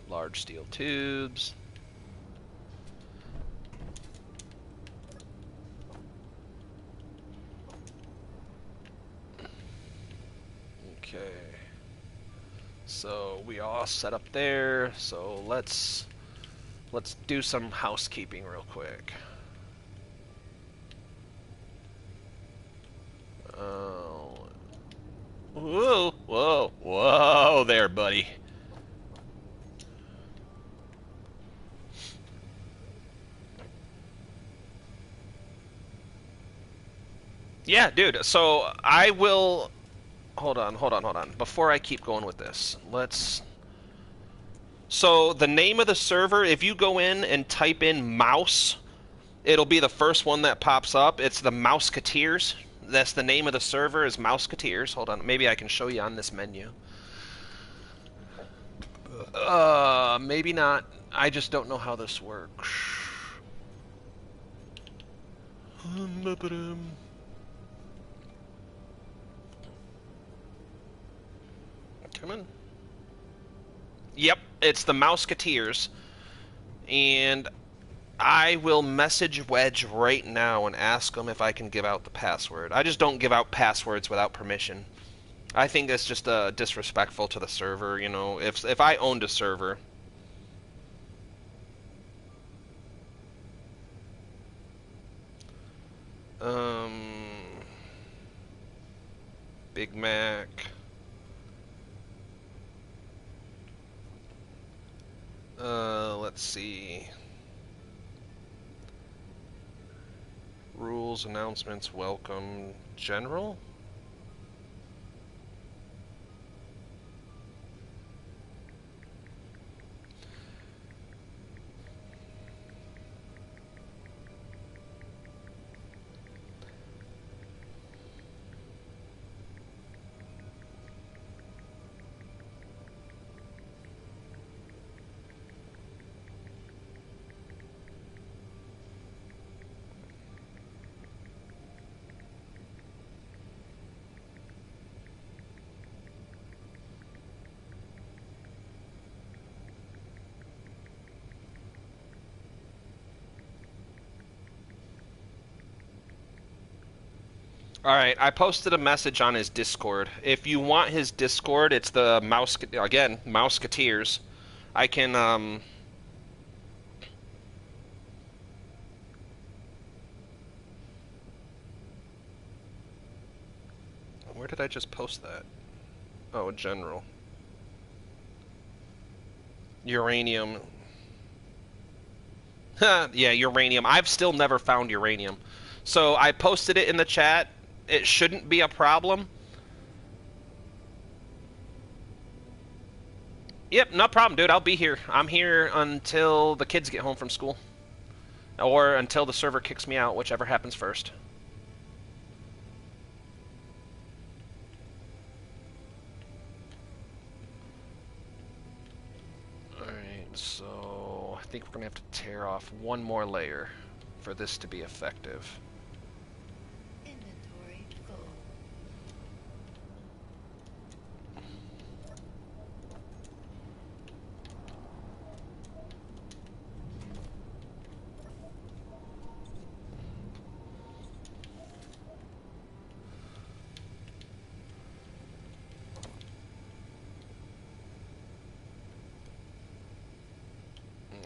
Large steel tubes. Okay. So we all set up there. So let's do some housekeeping real quick. Whoa, whoa, whoa there, buddy. Yeah, dude. So I will. Hold on, hold on, hold on. Before I keep going with this, let's. So the name of the server, if you go in and type in mouse, it'll be the first one that pops up. It's the Mouseketeers. That's the name of the server is Mouseketeers. Hold on, maybe I can show you on this menu. Maybe not. I just don't know how this works. Come on. Yep, it's the Mouseketeers, and I will message Wedge right now and ask him if I can give out the password. I just don't give out passwords without permission. I think that's just disrespectful to the server, you know. If I owned a server. Um, Big Mac. Let's see. Rules, announcements, welcome, general? Alright, I posted a message on his Discord. If you want his Discord, it's the Mouseketeers. I can, where did I just post that? Oh, general. Uranium. Yeah, uranium. I've still never found uranium. So I posted it in the chat. It shouldn't be a problem. Yep, no problem, dude. I'll be here. I'm here until the kids get home from school. Or until the server kicks me out, whichever happens first. Alright, so I think we're going to have to tear off one more layer for this to be effective. Inventory full.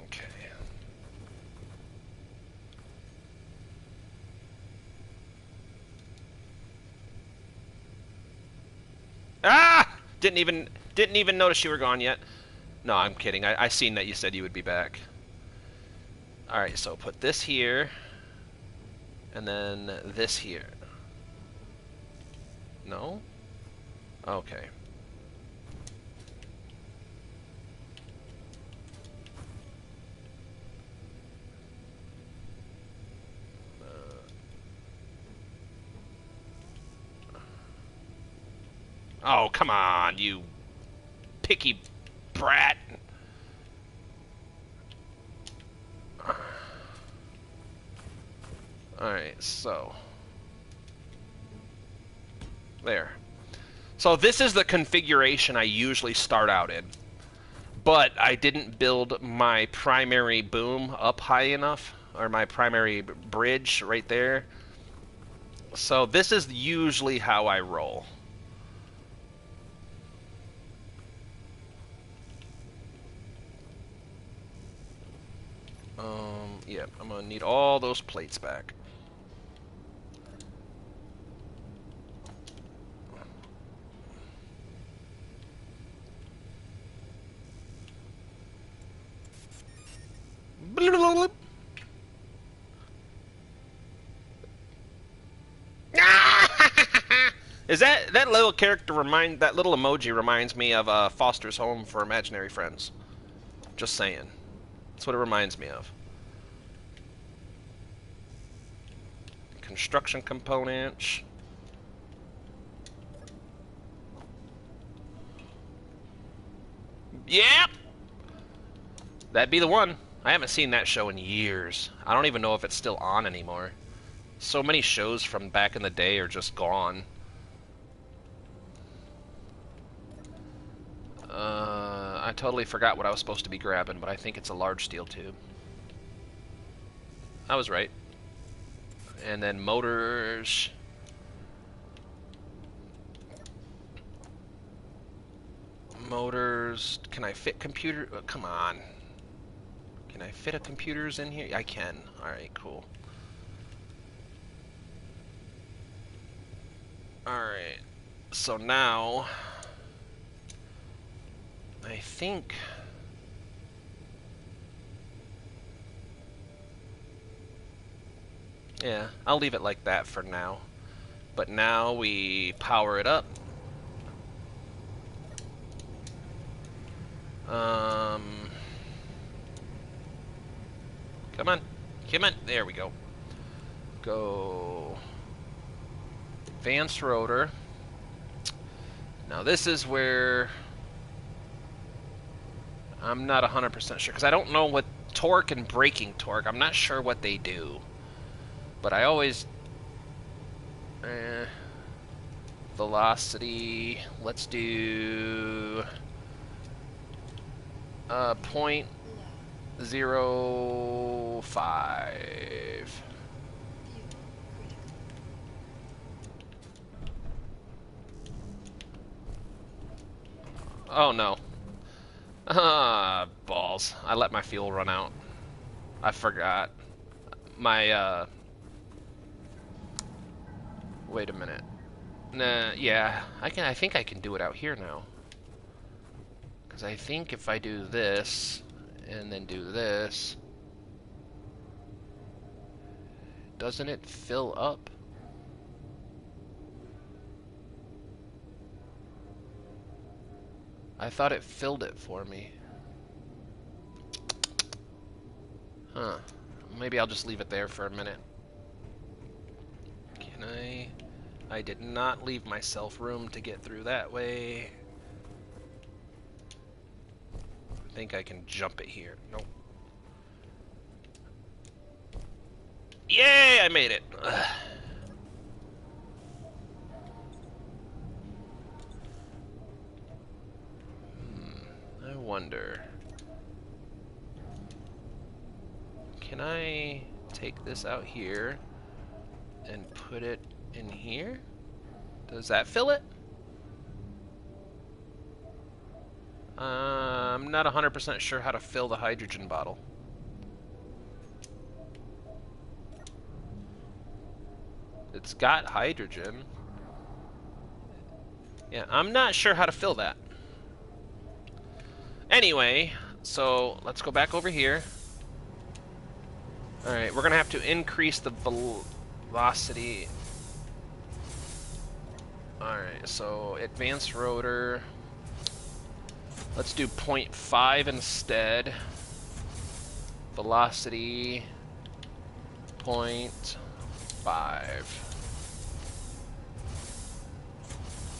Okay. Ah! Didn't even notice you were gone yet. No, I'm kidding. I seen that you said you would be back. Alright, so put this here. And then this here. No? Okay. Oh, come on, you picky brat. Alright, so... There. So this is the configuration I usually start out in. But I didn't build my primary boom up high enough, or my primary bridge right there. So this is usually how I roll. Yeah, I'm gonna need all those plates back. Is that little character that little emoji reminds me of Foster's Home for Imaginary Friends? Just saying. That's what it reminds me of. Construction components. Yep! That'd be the one. I haven't seen that show in years. I don't even know if it's still on anymore. So many shows from back in the day are just gone. I totally forgot what I was supposed to be grabbing, but I think it's a large steel tube. I was right. And then motors. Motors. Can I fit computer? Come on. Can I fit a computers in here? I can. Alright, cool. Alright. So now... I think... Yeah, I'll leave it like that for now. But now we power it up. Come on. Come on. There we go. Go. Advanced rotor. Now this is where I'm not 100% sure, because I don't know what torque and braking torque, I'm not sure what they do. But I always... velocity, let's do... 0.05. Oh no. Ah, balls. I let my fuel run out. I forgot. My, Wait a minute. Nah, yeah. I think I can do it out here now. Because I think if I do this, and then do this... Doesn't it fill up? I thought it filled it for me. Huh. Maybe I'll just leave it there for a minute. Can I... I did not leave myself room to get through that way. I think I can jump it here. Nope. Yay! I made it! Ugh. I wonder... Can I take this out here and put it in here? Does that fill it? I'm not 100% sure how to fill the hydrogen bottle. It's got hydrogen. Yeah, I'm not sure how to fill that. Anyway, so let's go back over here. Alright, we're gonna have to increase the velocity. Alright, so advanced rotor. Let's do 0.5 instead. Velocity 0.5.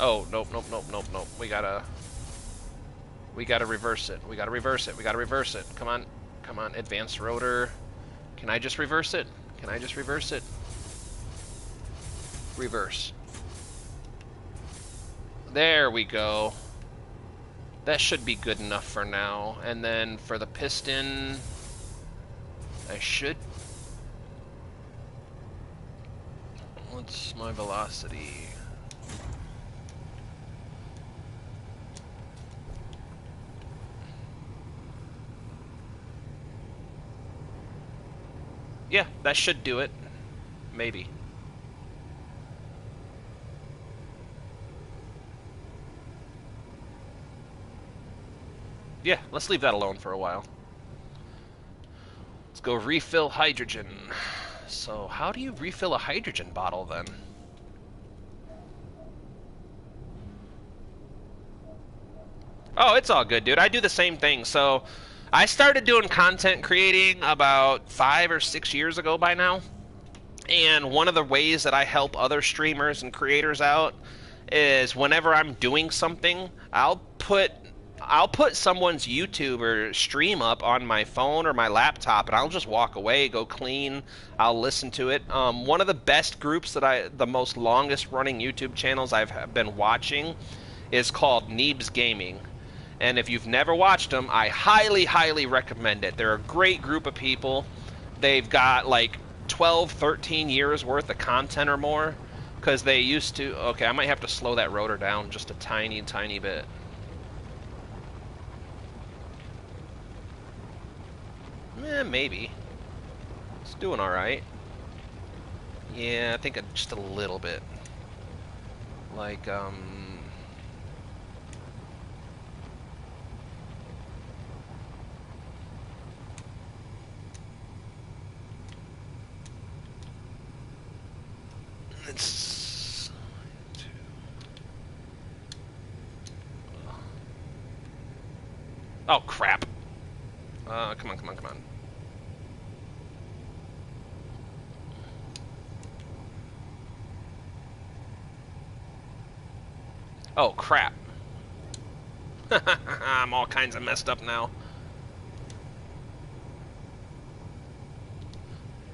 Oh, nope, nope, nope, nope, nope. We gotta reverse it. We gotta reverse it. We gotta reverse it. Come on. Come on, advanced rotor. Can I just reverse it? Can I just reverse it? Reverse. There we go. That should be good enough for now. And then for the piston, I should... What's my velocity? Yeah, that should do it. Maybe. Yeah, let's leave that alone for a while. Let's go refill hydrogen. So, how do you refill a hydrogen bottle then? Oh, it's all good, dude. I do the same thing. So, I started doing content creating about 5 or 6 years ago by now. And one of the ways that I help other streamers and creators out is whenever I'm doing something, I'll put someone's YouTube or stream up on my phone or my laptop, and I'll just walk away, go clean. I'll listen to it. One of the best groups the most longest running YouTube channels I've been watching is called Neebs Gaming. And if you've never watched them, I highly, highly recommend it. They're a great group of people. They've got like 12, 13 years worth of content or more. Because they used to... Okay, I might have to slow that rotor down just a tiny, tiny bit. Maybe. It's doing alright. Yeah, I think just a little bit. Like, It's... Oh, crap. Come on, come on, come on. Oh, crap. I'm all kinds of messed up now.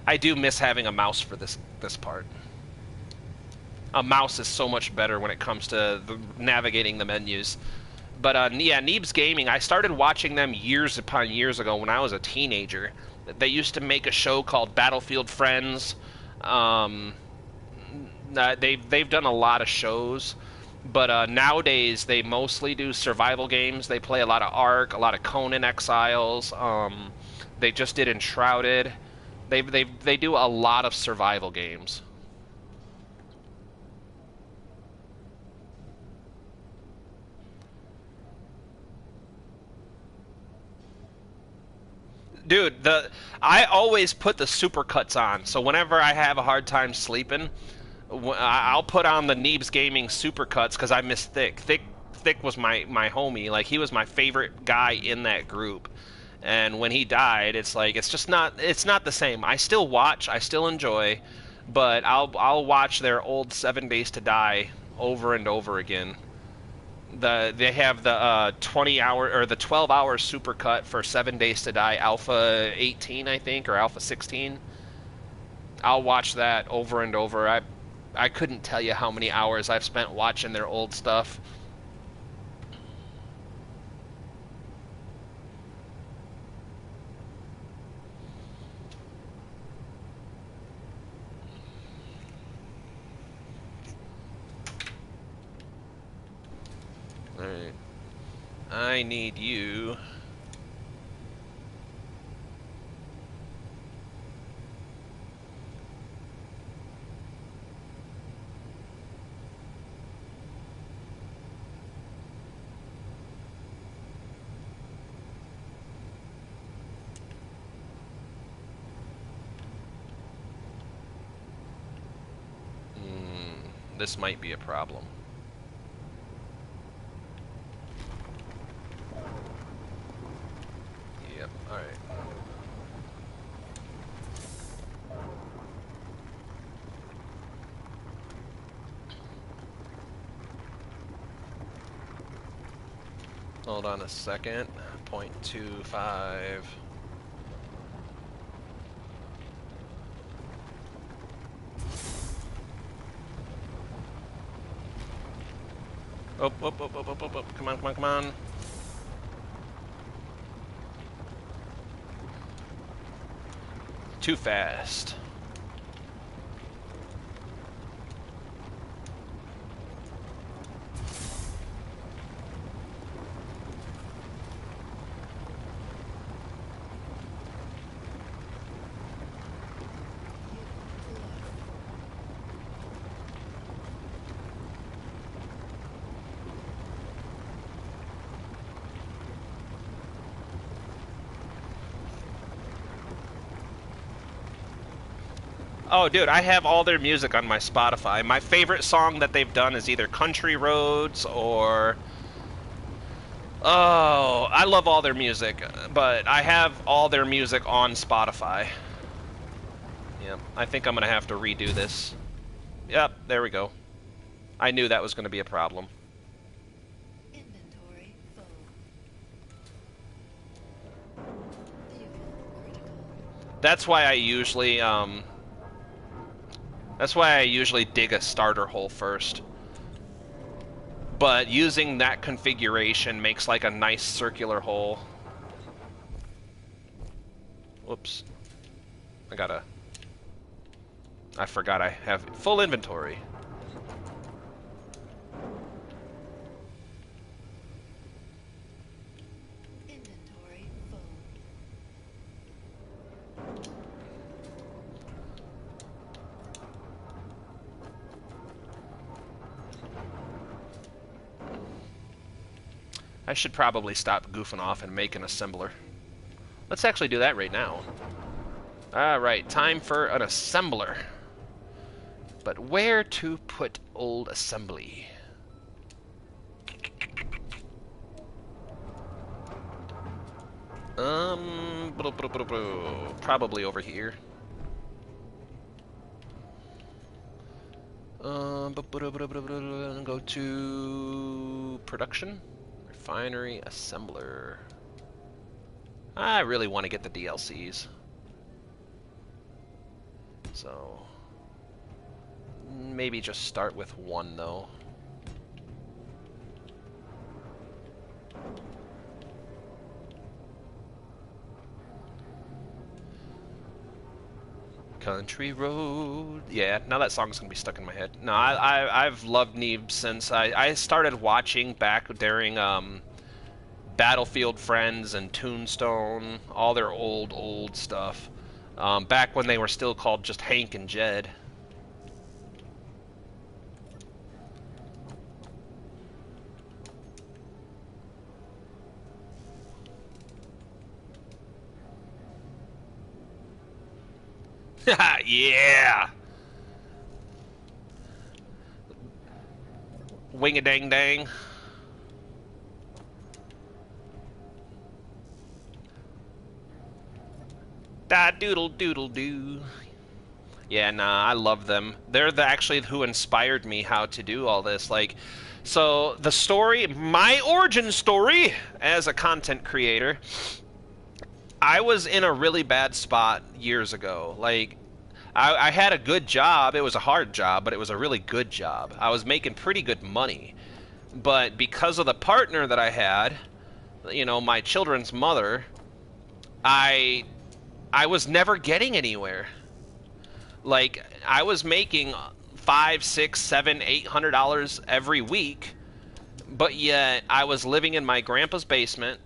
I do miss having a mouse for this part. A mouse is so much better when it comes to navigating the menus. But yeah, Neebs Gaming, I started watching them years upon years ago when I was a teenager. They used to make a show called Battlefield Friends. They've done a lot of shows, but nowadays they mostly do survival games. They play a lot of Ark, a lot of Conan Exiles. They just did Enshrouded. They do a lot of survival games. Dude, I always put the supercuts on, so whenever I have a hard time sleeping, I'll put on the Neebs Gaming supercuts because I miss Thick. Thick was my homie. Like, he was my favorite guy in that group. And when he died, it's like it's not the same. I still watch, I still enjoy, but I'll watch their old 7 Days to Die over and over again. They have the 20-hour or the 12-hour supercut for 7 Days to Die Alpha 18, I think, or Alpha 16. I'll watch that over and over. I couldn't tell you how many hours I've spent watching their old stuff. Alright. I need you. This might be a problem. Yep, alright. Hold on a second. 0.25. Oh, oh, oh, oh, oh, oh, oh. Come on, come on, come on. Too fast. Oh, dude, I have all their music on my Spotify. My favorite song that they've done is either Country Roads or... Oh, I love all their music, but I have all their music on Spotify. Yep, I think I'm gonna have to redo this. Yep, there we go. I knew that was gonna be a problem. Inventory full. Vehicle critical. That's why I usually, that's why I usually dig a starter hole first. But using that configuration makes like a nice circular hole. Whoops. I forgot I have full inventory. Inventory full. I should probably stop goofing off and make an assembler. Let's actually do that right now. Alright, time for an assembler. But where to put old assembly? Probably over here. Go to production. Refinery assembler. I really want to get the DLCs. So maybe just start with one though. Country Road. Yeah, now that song's gonna be stuck in my head. No, I've loved Neebs since I started watching back during Battlefield Friends and Tombstone, all their old stuff. Back when they were still called just Hank and Jed. Yeah! Wing-a-dang-dang. Da-doodle-doodle-doo. Yeah, nah, I love them. They're actually who inspired me how to do all this. Like, so the story, my origin story as a content creator, I was in a really bad spot years ago. Like, I had a good job. It was a hard job, but it was a really good job. I was making pretty good money. But because of the partner that I had, you know, my children's mother, I was never getting anywhere. Like, I was making $5, $6, $7, $800 every week, but yet I was living in my grandpa's basement,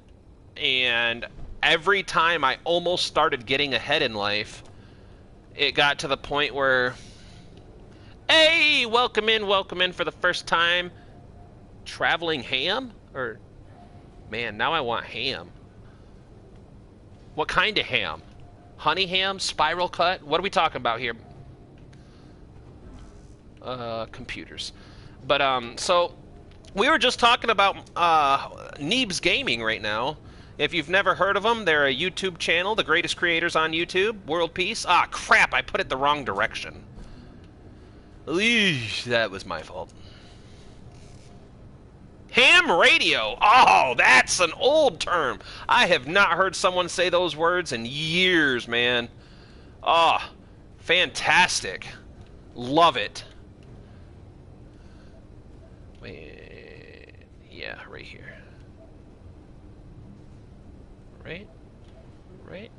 and every time I almost started getting ahead in life, it got to the point where, hey, welcome in for the first time. Traveling ham? Or, man, now I want ham. What kind of ham? Honey ham? Spiral cut? What are we talking about here? Computers. But, so, we were just talking about, Neebs Gaming right now. If you've never heard of them, they're a YouTube channel, the greatest creators on YouTube, world peace. Ah, crap, I put it the wrong direction. Eesh, that was my fault. Ham radio. Oh, that's an old term. I have not heard someone say those words in years, man. Oh, fantastic. Love it. Wait, yeah, right here. Right? Right?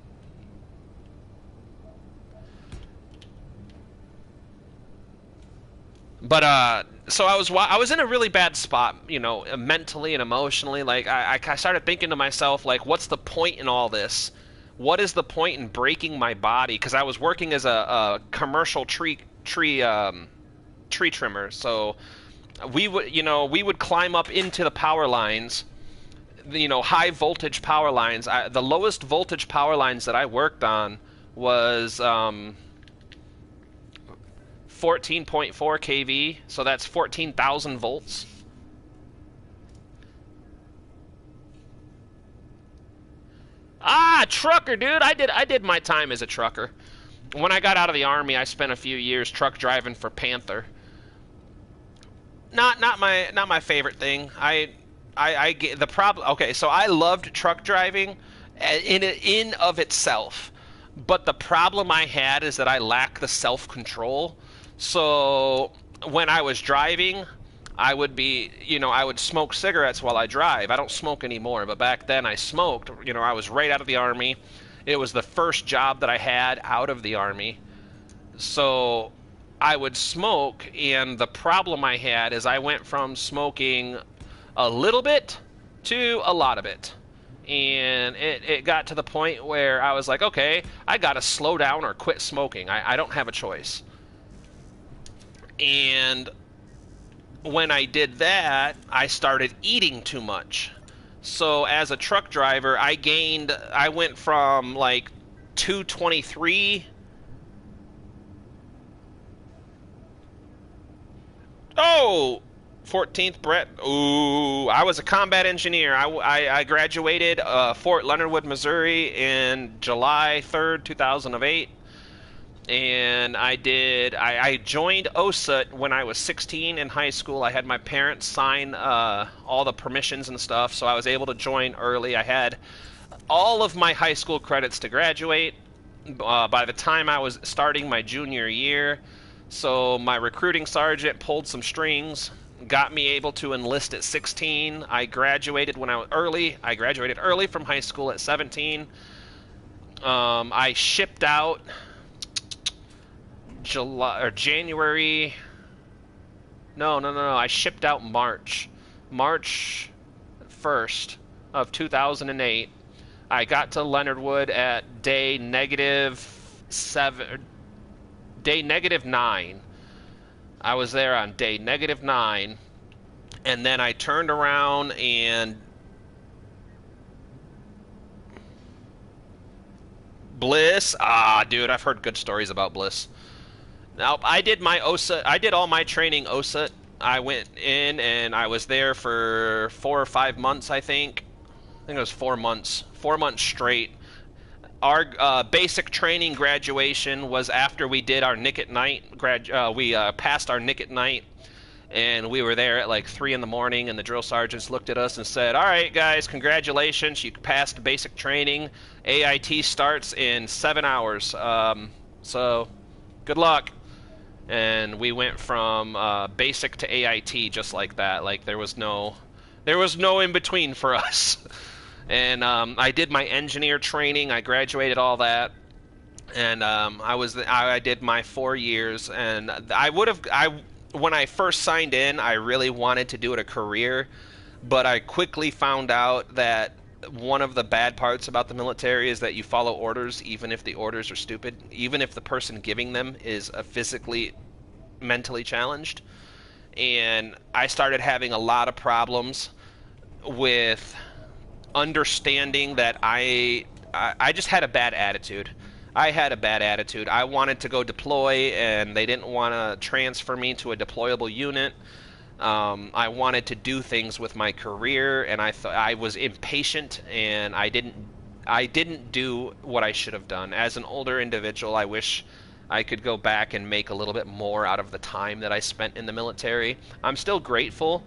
But so I was in a really bad spot, mentally and emotionally. Like I started thinking to myself, like, what's the point in all this? What is the point in breaking my body? Because I was working as a commercial tree trimmer, so we would climb up into the power lines, high voltage power lines. The lowest voltage power lines that I worked on was 14.4 kV, so that's 14,000 volts. Ah, trucker, dude. I did my time as a trucker. When I got out of the army, I spent a few years truck driving for Panther. Not my favorite thing. I get the problem. Okay, so I loved truck driving in of itself, but the problem I had is that I lack the self control. So when I was driving, I would smoke cigarettes while I drive. I don't smoke anymore, but back then I smoked. I was right out of the army. It was the first job that I had out of the army. So I would smoke, and the problem I had is I went from smoking a little bit to a lot of it. And it got to the point where I was like, okay, I got to slow down or quit smoking. I don't have a choice. And when I did that, I started eating too much. So as a truck driver, I went from like 223. Oh, 14th Brett. Ooh, I was a combat engineer. I graduated Fort Leonard Wood, Missouri in July 3rd, 2008. And I joined OSUT when I was 16 in high school. I had my parents sign all the permissions and stuff, so I was able to join early. I had all of my high school credits to graduate by the time I was starting my junior year. So my recruiting sergeant pulled some strings, got me able to enlist at 16. I graduated when I was early. I graduated early from high school at 17. I shipped out January. No, no, no, no. I shipped out March 1st of 2008. I got to Leonard Wood at day -9. I was there on day -9, and then I turned around and Bliss. Ah, dude, I've heard good stories about Bliss. Now, I did my OSA. I did all my training OSA. I went in and I was there for 4 or 5 months, I think. I think it was 4 months. 4 months straight. Our basic training graduation was after we did our Nick at Night. We passed our Nick at Night, and we were there at like 3 in the morning, and the drill sergeants looked at us and said, all right, guys, congratulations. You passed basic training. AIT starts in 7 hours. So good luck. And we went from basic to AIT just like that. Like there was no in between for us. And I did my engineer training. I graduated all that, and I did my 4 years. And when I first signed in, I really wanted to do it a career, but I quickly found out that one of the bad parts about the military is that you follow orders, even if the orders are stupid, even if the person giving them is a physically, mentally challenged. And I started having a lot of problems with understanding that I just had a bad attitude. I had a bad attitude. I wanted to go deploy, and they didn't want to transfer me to a deployable unit. I wanted to do things with my career, and I was impatient, and I didn't do what I should have done. As an older individual, I wish I could go back and make a little bit more out of the time that I spent in the military. I'm still grateful,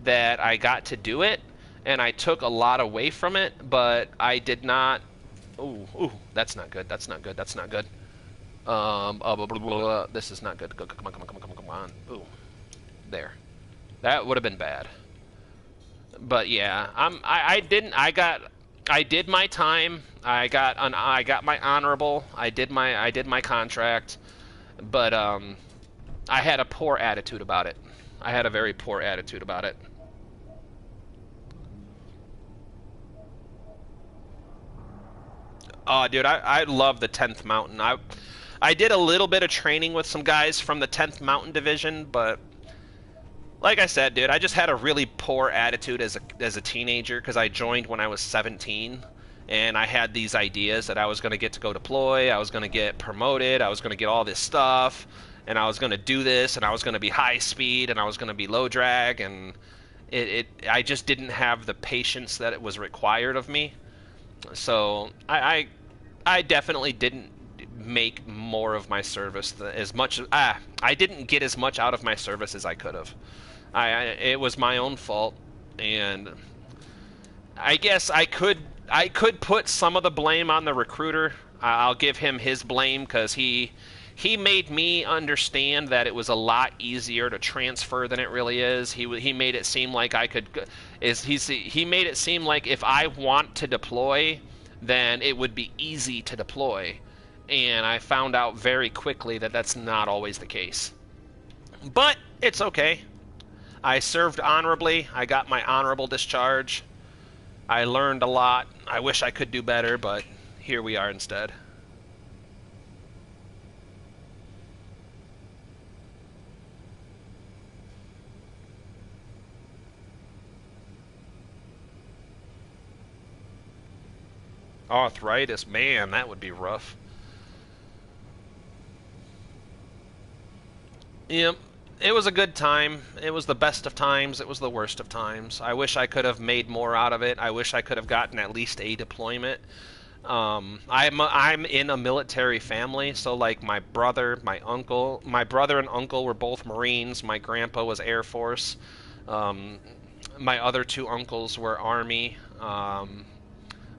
that I got to do it, and I took a lot away from it, but I did not. Ooh, ooh, that's not good. That's not good. That's not good. Blah, blah, blah, blah. This is not good. Come on, come on, come on, come on, come on. Ooh, there. That would have been bad. But yeah, I didn't. I did my time. I got my honorable. I did my contract. But I had a poor attitude about it. I had a very poor attitude about it. Oh, dude, I love the 10th Mountain. I did a little bit of training with some guys from the 10th Mountain Division, but like I said, dude, I just had a really poor attitude as a teenager because I joined when I was 17, and I had these ideas that I was going to get to go deploy, I was going to get promoted, I was going to get all this stuff, and I was going to do this, and I was going to be high speed, and I was going to be low drag, and I just didn't have the patience that it was required of me. So I definitely didn't make more of my service as much. I didn't get as much out of my service as I could have. It was my own fault, and I guess I could put some of the blame on the recruiter. I'll give him his blame because he made me understand that it was a lot easier to transfer than it really is. He made it seem like I could he made it seem like if I want to deploy, then it would be easy to deploy. And I found out very quickly that that's not always the case. But it's okay. I served honorably. I got my honorable discharge. I learned a lot. I wish I could do better, but here we are instead. Arthritis, man, that would be rough. Yep. It was a good time. It was the best of times. It was the worst of times. I wish I could have made more out of it. I wish I could have gotten at least a deployment. I'm in a military family, so like my brother and uncle were both Marines. My grandpa was Air Force. Um, my other two uncles were Army.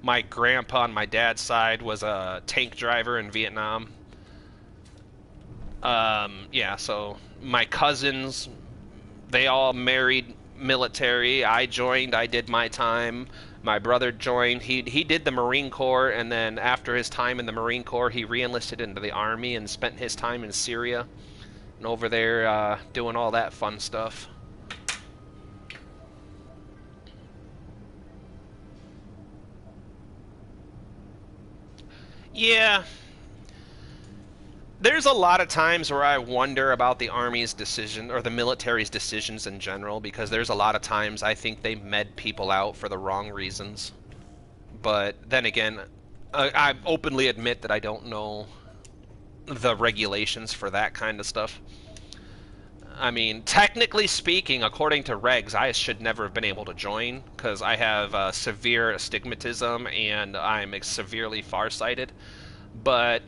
My grandpa on my dad's side was a tank driver in Vietnam. Yeah, so my cousins, they all married military. I joined, I did my time. My brother joined. He did the Marine Corps, and then after his time in the Marine Corps, he reenlisted into the Army and spent his time in Syria and over there doing all that fun stuff. Yeah, there's a lot of times where I wonder about the Army's decision or the military's decisions in general because there's a lot of times I think they med people out for the wrong reasons. But then again, I openly admit that I don't know the regulations for that kind of stuff. I mean, technically speaking, according to regs, I should never have been able to join because I have severe astigmatism and I'm severely farsighted. But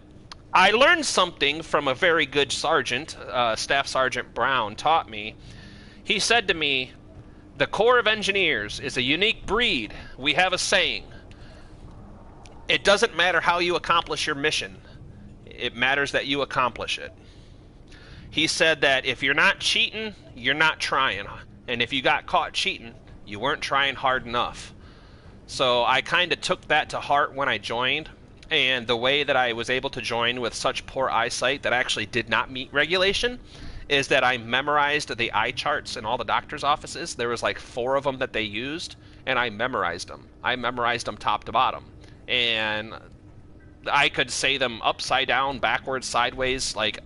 I learned something from a very good sergeant, Staff Sergeant Brown taught me. He said to me, "The Corps of Engineers is a unique breed. We have a saying. It doesn't matter how you accomplish your mission. It matters that you accomplish it." He said that if you're not cheating, you're not trying. And if you got caught cheating, you weren't trying hard enough. So I kind of took that to heart when I joined. And the way that I was able to join with such poor eyesight that actually did not meet regulation is that I memorized the eye charts in all the doctor's offices. There was like 4 of them that they used, and I memorized them. I memorized them top to bottom. And I could say them upside down, backwards, sideways. Like,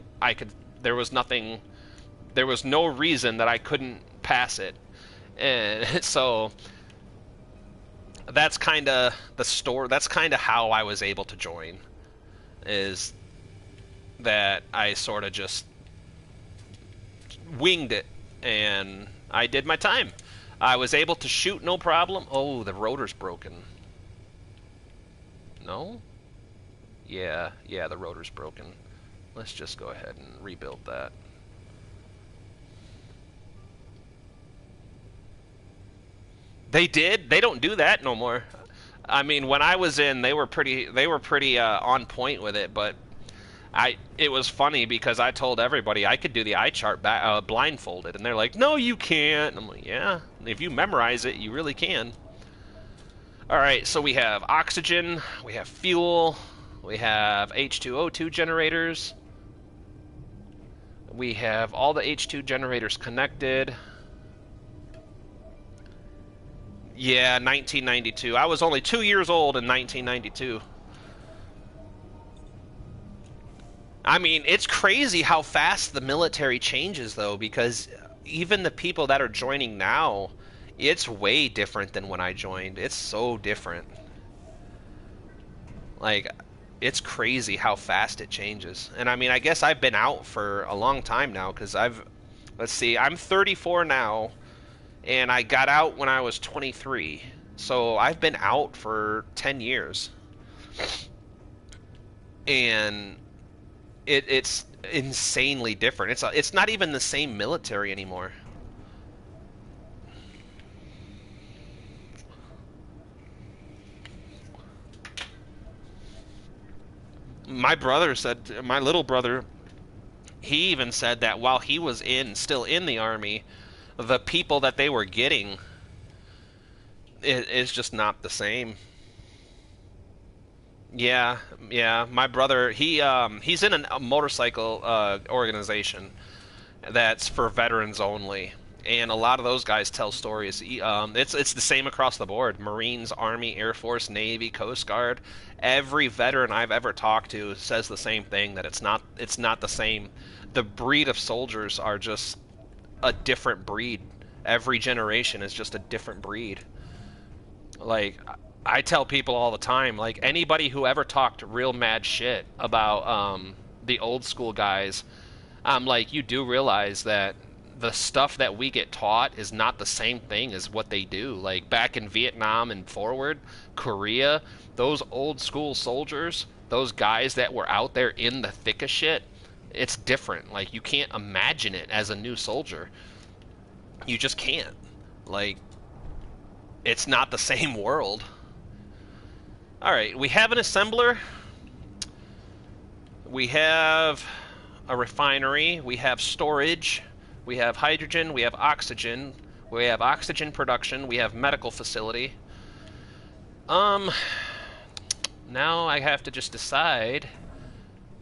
there was nothing, there was no reason that I couldn't pass it. And so that's kind of the story. That's kind of how I was able to join. Is that I sort of just winged it, and I did my time. I was able to shoot no problem. Oh, the rotor's broken. No? Yeah, the rotor's broken. Let's just go ahead and rebuild that. They did. They don't do that no more. I mean, when I was in, they were pretty on point with it, but it was funny because I told everybody I could do the eye chart blindfolded, and they're like, "No, you can't." I'm like, "Yeah, if you memorize it, you really can." All right, so we have oxygen, we have fuel, we have H2O2 generators, we have all the H2 generators connected. Yeah, 1992. I was only 2 years old in 1992. I mean, it's crazy how fast the military changes, though, because even the people that are joining now, it's way different than when I joined. It's so different. Like, it's crazy how fast it changes. And I mean, I guess I've been out for a long time now, because let's see, I'm 34 now, and I got out when I was 23. So I've been out for 10 years. And it's insanely different. It's not even the same military anymore. My little brother, he even said that while he was still in the army, the people that they were getting is just not the same. Yeah, yeah. My brother, he's in a motorcycle organization that's for veterans only, and a lot of those guys tell stories. It's the same across the board: Marines, Army, Air Force, Navy, Coast Guard. Every veteran I've ever talked to says the same thing, that it's not the same. The breed of soldiers are just a different breed. Every generation is just a different breed. Like, I tell people all the time, like, anybody who ever talked real mad shit about the old school guys, I'm like, you do realize that the stuff that we get taught is not the same thing as what they do. Like, back in Vietnam and forward, Korea, those old school soldiers, those guys that were out there in the thick of shit, it's different. Like, you can't imagine it as a new soldier. You just can't. Like, it's not the same world. All right, we have an assembler. We have a refinery. We have storage. We have hydrogen. We have oxygen. We have oxygen production. We have medical facility. Um, Now I have to just decide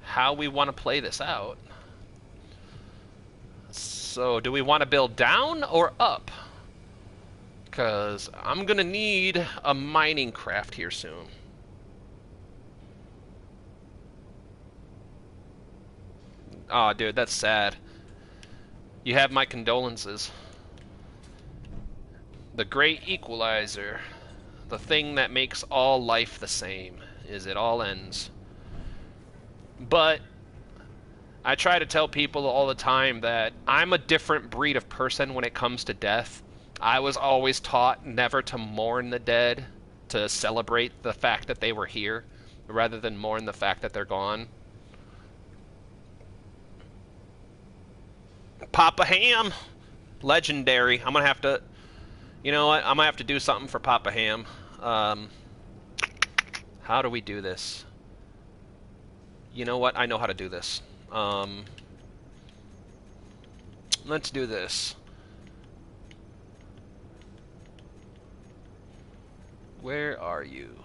how we want to play this out. So, do we want to build down or up? Because I'm going to need a mining craft here soon. Aw, dude, that's sad. You have my condolences. The great equalizer. The thing that makes all life the same is it all ends. But I try to tell people all the time that I'm a different breed of person when it comes to death. I was always taught never to mourn the dead, to celebrate the fact that they were here, rather than mourn the fact that they're gone. Papa Ham! Legendary. I'm gonna have to. You know what? I'm gonna have to do something for Papa Ham. Um, how do we do this? You know what? I know how to do this. Um, let's do this. Where are you?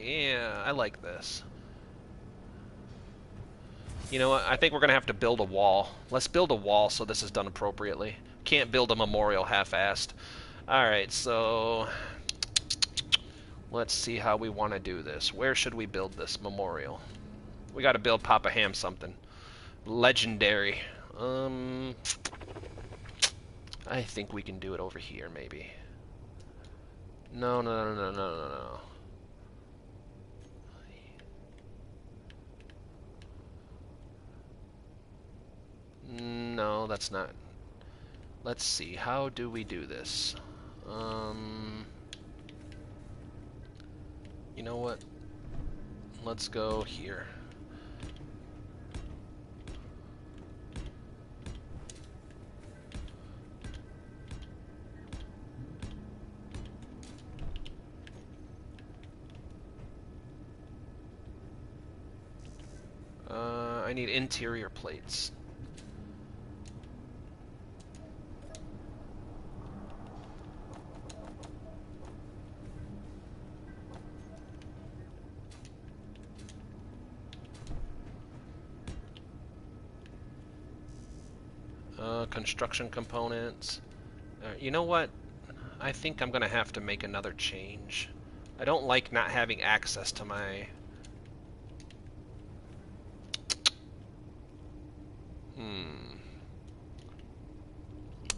Yeah, I like this. You know what? I think we're gonna have to build a wall. Let's build a wall so this is done appropriately. Can't build a memorial half-assed. Alright, so let's see how we want to do this. Where should we build this memorial? We gotta build Papa Ham something. Legendary. I think we can do it over here, maybe. No, no, no, no, no, no, no. No, that's not. Let's see. How do we do this? Um, You know what? Let's go here. I need interior plates. Construction components. You know what? I think I'm gonna have to make another change. I don't like not having access to my...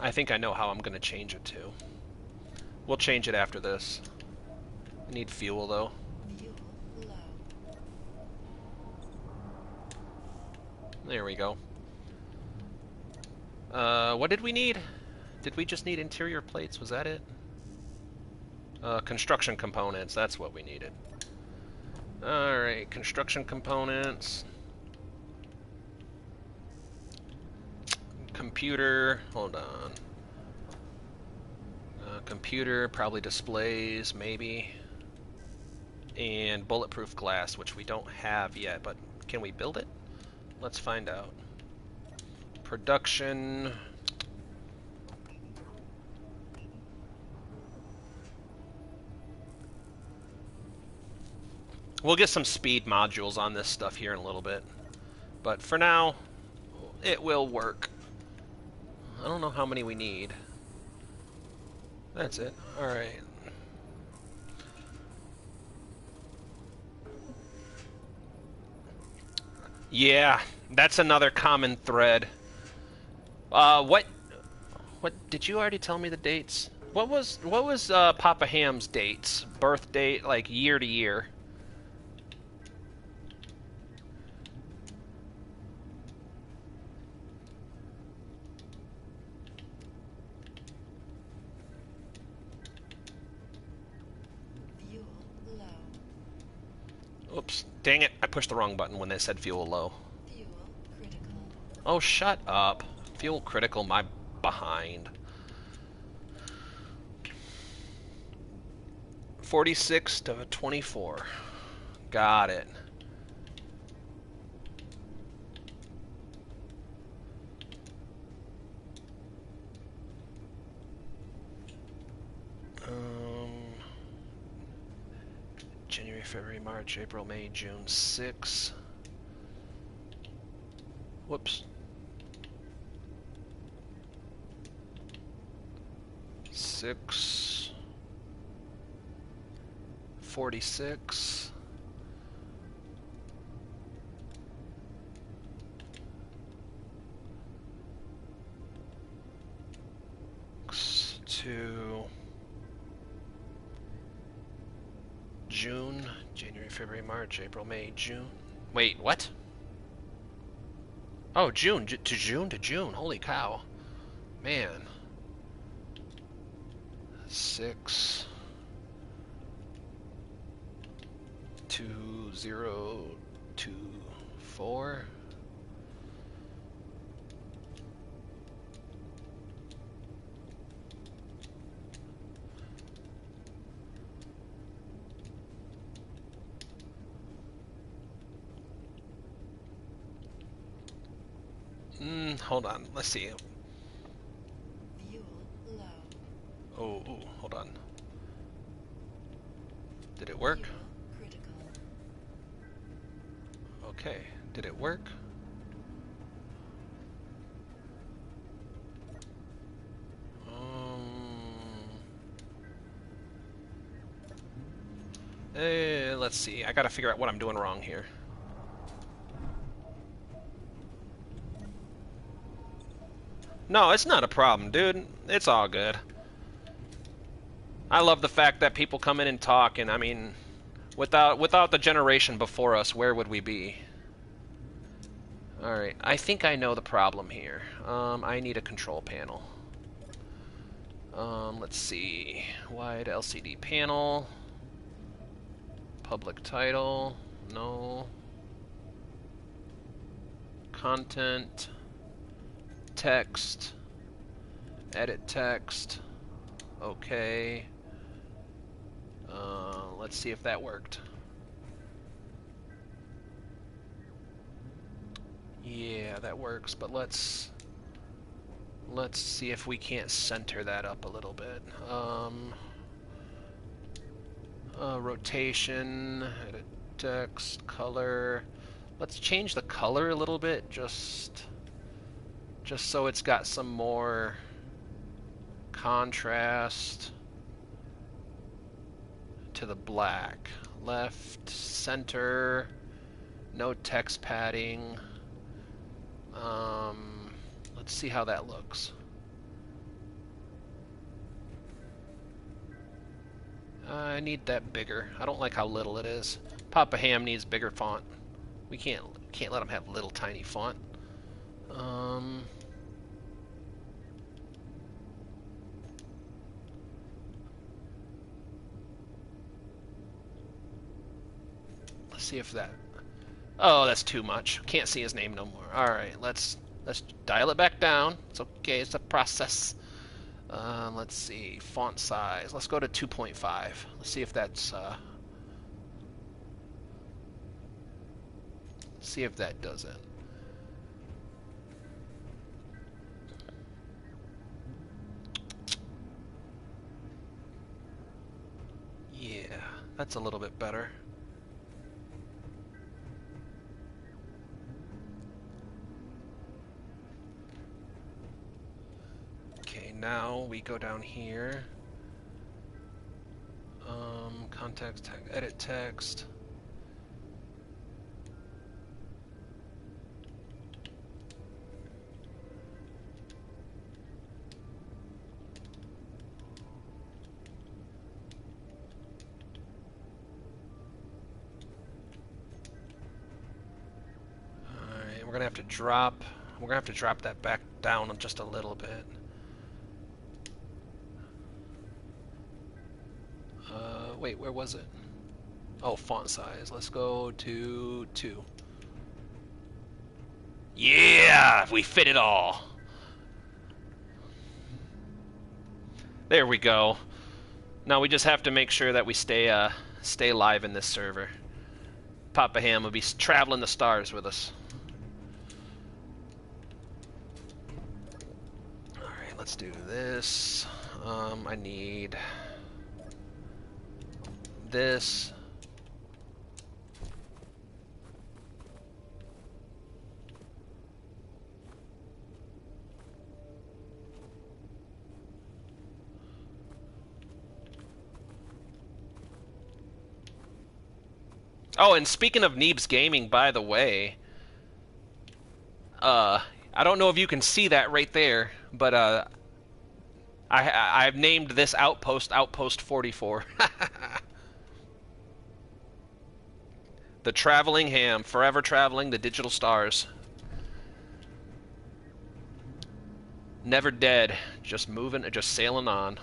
I think I know how I'm gonna change it to. We'll change it after this. I need fuel though. Fuel low. There we go. What did we need? Did we just need interior plates? Was that it? Construction components. That's what we needed. Alright, construction components. Computer. Hold on. Computer, probably displays, maybe. And bulletproof glass, which we don't have yet, but can we build it? Let's find out. Production. We'll get some speed modules on this stuff here in a little bit. But for now, it will work. I don't know how many we need. That's it. Alright. Yeah, that's another common thread. What did you already tell me the dates? What was Papa Ham's dates? Birth date, like year to year. Fuel low. Oops, dang it, I pushed the wrong button when they said fuel low. Fuel critical. Oh, shut up. Fuel critical, my behind. 46 to 24. Got it. January, February, March, April, May, June, 6. Whoops. 6. 46. To June, January, February, March, April, May, June. Wait, what? Oh, June to June to June. Holy cow. Man. 6 2 0 2 4. Hold on. Let's see. Fuel low. Oh, ooh, hold on. Did it work? Fuel critical. Okay. Did it work? Let's see. I gotta figure out what I'm doing wrong here. No, it's not a problem, dude. It's all good. I love the fact that people come in and talk, and I mean, without the generation before us, where would we be? Alright, I think I know the problem here. I need a control panel. Let's see. Wide LCD panel. Public title, no. Content, text, edit text, okay. Let's see if that worked. Yeah, that works, but let's see if we can't center that up a little bit. Rotation, edit text, color. Let's change the color a little bit, just so it's got some more contrast to the black. Left, center, no text padding. Let's see how that looks. I need that bigger. I don't like how little it is. Papa Ham needs bigger font. We can't let him have little tiny font. Let's see if that. Oh, that's too much. Can't see his name no more. All right, let's dial it back down. It's okay. It's a process. Let's see. Font size. Let's go to 2.5. Let's see if that's. See if that does it. Yeah, that's a little bit better. Okay, now we go down here. Context, tag, edit text. We're gonna have to drop. We're gonna have to drop that back down just a little bit. Wait, where was it? Oh, font size. Let's go to 2. Yeah, we fit it all. There we go. Now we just have to make sure that we stay live in this server. Papa Ham will be traveling the stars with us. Alright, let's do this. I need this. Oh, and speaking of Neebs Gaming, by the way, I don't know if you can see that right there, but I've named this outpost Outpost 44. The traveling ham, forever traveling the digital stars. Never dead, just moving, just sailing on.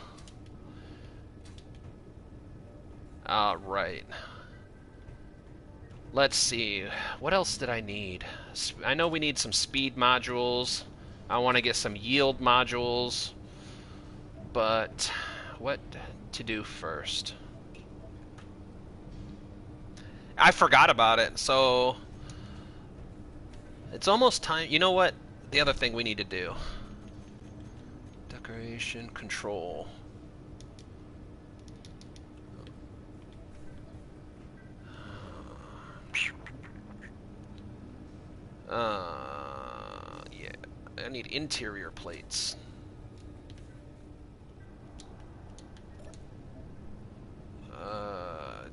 Alright. Let's see, what else did I need? I know we need some speed modules. I want to get some yield modules. But what to do first? I forgot about it, so it's almost time. You know what? The other thing we need to do. Decoration control. Yeah, I need interior plates.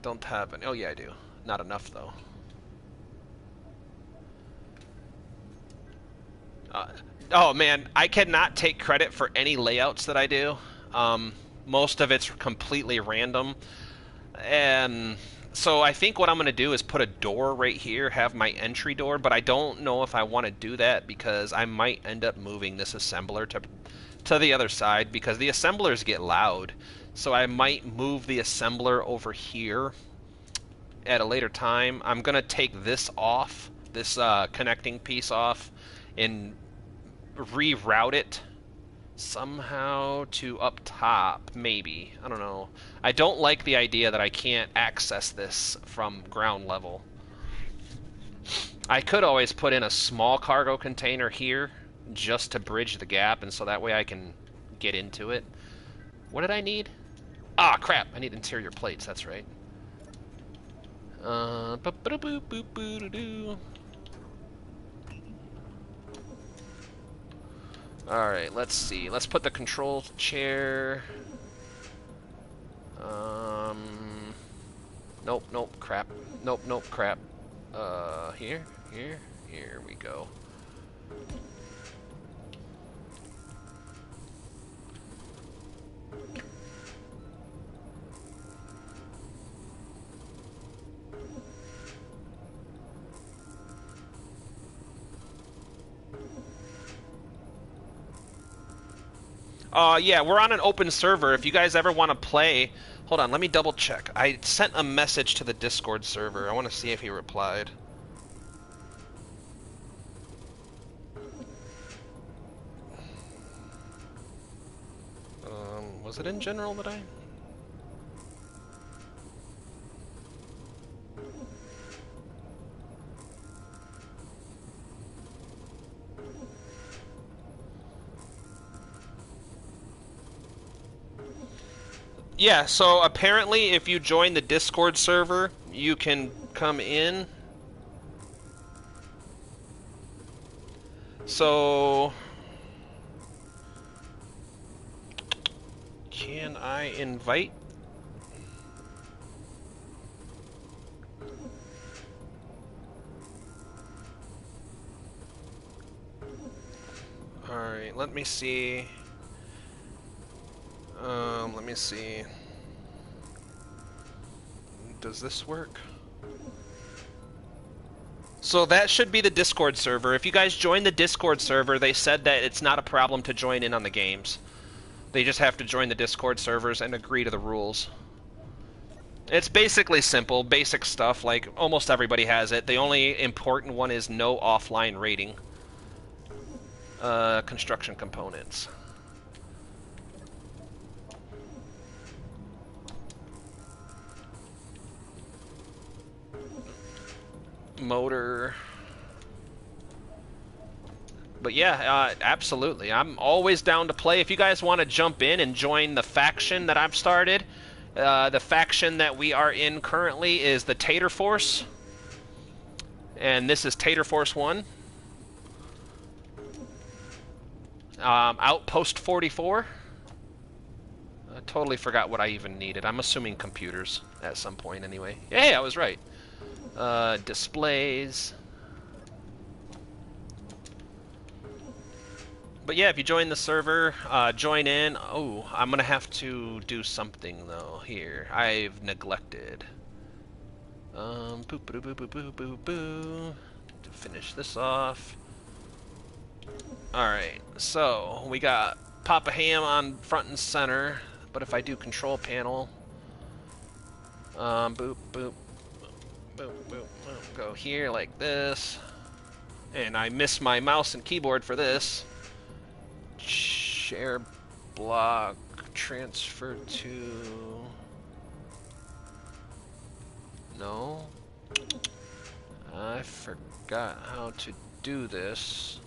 Don't have any. Oh yeah, I do. Not enough though. Oh man, I cannot take credit for any layouts that I do. Most of it's completely random. And so I think what I'm going to do is put a door right here, have my entry door, but I don't know if I want to do that because I might end up moving this assembler to the other side because the assemblers get loud. So I might move the assembler over here at a later time. I'm gonna take this off, this connecting piece off, and reroute it somehow to up top, maybe. I don't know. I don't like the idea that I can't access this from ground level. I could always put in a small cargo container here just to bridge the gap, and so that way I can get into it. What did I need? Ah, crap! I need interior plates, that's right. Alright, let's see. Let's put the control chair... Nope, nope, crap. Nope, nope, crap. Here we go. Yeah, we're on an open server. If you guys ever want to play... Hold on, let me double check. I sent a message to the Discord server. I want to see if he replied. Was it in general that I... Yeah, so apparently if you join the Discord server, you can come in. So... Can I invite? Alright, let me see. Let me see. Does this work? So that should be the Discord server. If you guys join the Discord server, they said that it's not a problem to join in on the games. They just have to join the Discord servers and agree to the rules. It's basically simple, basic stuff, like almost everybody has it. The only important one is no offline rating. Construction components. Motor. But yeah, absolutely. I'm always down to play. If you guys want to jump in and join the faction that I've started, the faction that we are in currently is the Tater Force. And this is Tater Force 1. Outpost 44. I totally forgot what I even needed. I'm assuming computers at some point anyway. Hey, I was right. Displays. But yeah, if you join the server, join in. Oh, I'm gonna have to do something though here. I've neglected. Boo boo boo boo boo boo boo. To finish this off. Alright, so we got Papa Ham on front and center, but if I do control panel, boop, boop, boop, boop, boop, go here like this, and I miss my mouse and keyboard for this. Share block, transfer to... No, I forgot how to do this.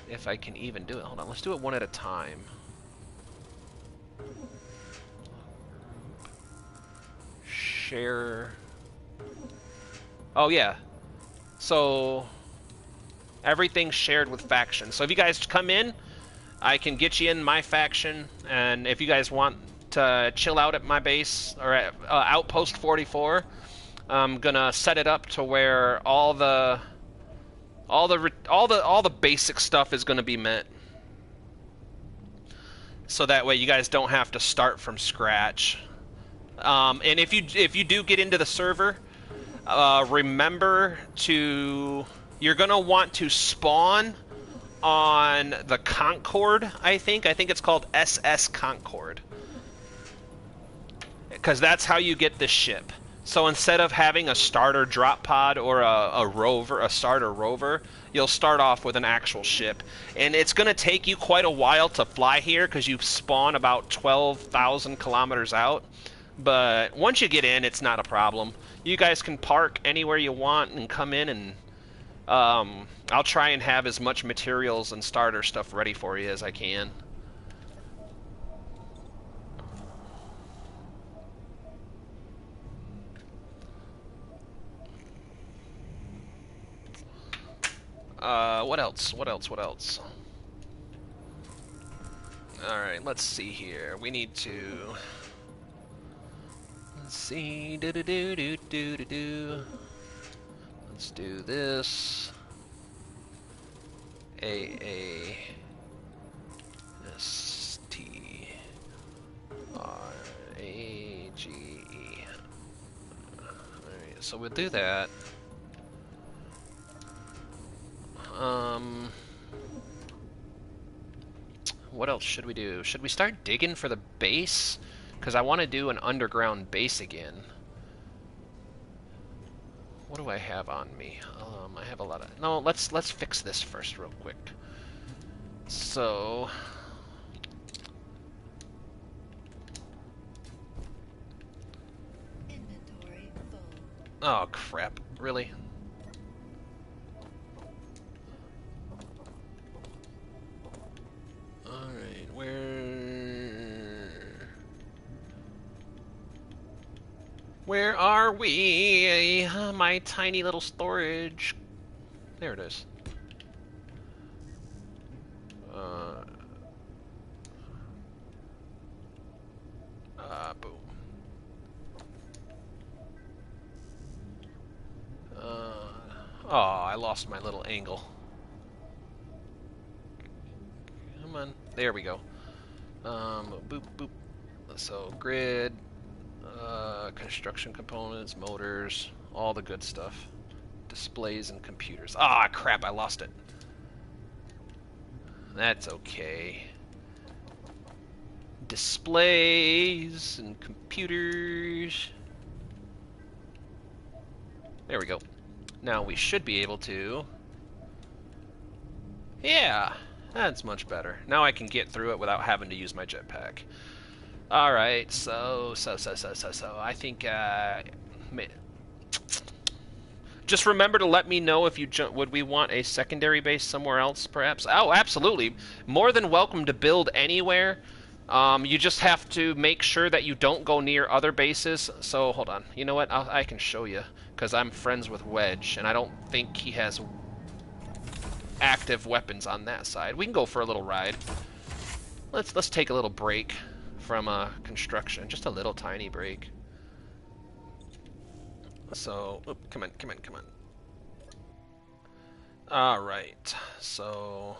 If I can even do it. Hold on, let's do it one at a time. Share. Oh yeah. So everything's shared with factions. So if you guys come in, I can get you in my faction, and if you guys want to chill out at my base or at Outpost 44, I'm gonna set it up to where all the basic stuff is going to be met, so that way you guys don't have to start from scratch. And if you do get into the server, remember you're going to want to spawn on the Concord. I think it's called SS Concord, because that's how you get this ship. So instead of having a starter drop pod or a rover, a starter rover, you'll start off with an actual ship. And it's going to take you quite a while to fly here because you spawn about 12,000 kilometers out. But once you get in, it's not a problem. You guys can park anywhere you want and come in, and I'll try and have as much materials and starter stuff ready for you as I can. What else? What else? What else? Alright, let's see here. We need to... Let's see. Do do do do do do do. Let's do this. AASTRAGE. Alright, so we'll do that. What else should we do? Should we start digging for the base? Because I want to do an underground base again. What do I have on me? I have a lot of... No, let's fix this first real quick. So... Inventory full. Oh, crap. Really? Alright, Where are we? My tiny little storage. There it is. Boom. Oh, I lost my little angle. Come on. There we go. Boop, boop. So, grid, construction components, motors, all the good stuff. Displays and computers. Ah, crap, I lost it. That's okay. Displays and computers. There we go. Now we should be able to... Yeah, that's much better. Now I can get through it without having to use my jetpack. Alright, so, I think, just remember to let me know if you would we want a secondary base somewhere else, perhaps? Oh, absolutely. More than welcome to build anywhere. You just have to make sure that you don't go near other bases. So, hold on. You know what? I can show you, because I'm friends with Wedge, and I don't think he has active weapons on that side. We can go for a little ride. Let's take a little break from construction. Just a little tiny break. So, come on. Alright, so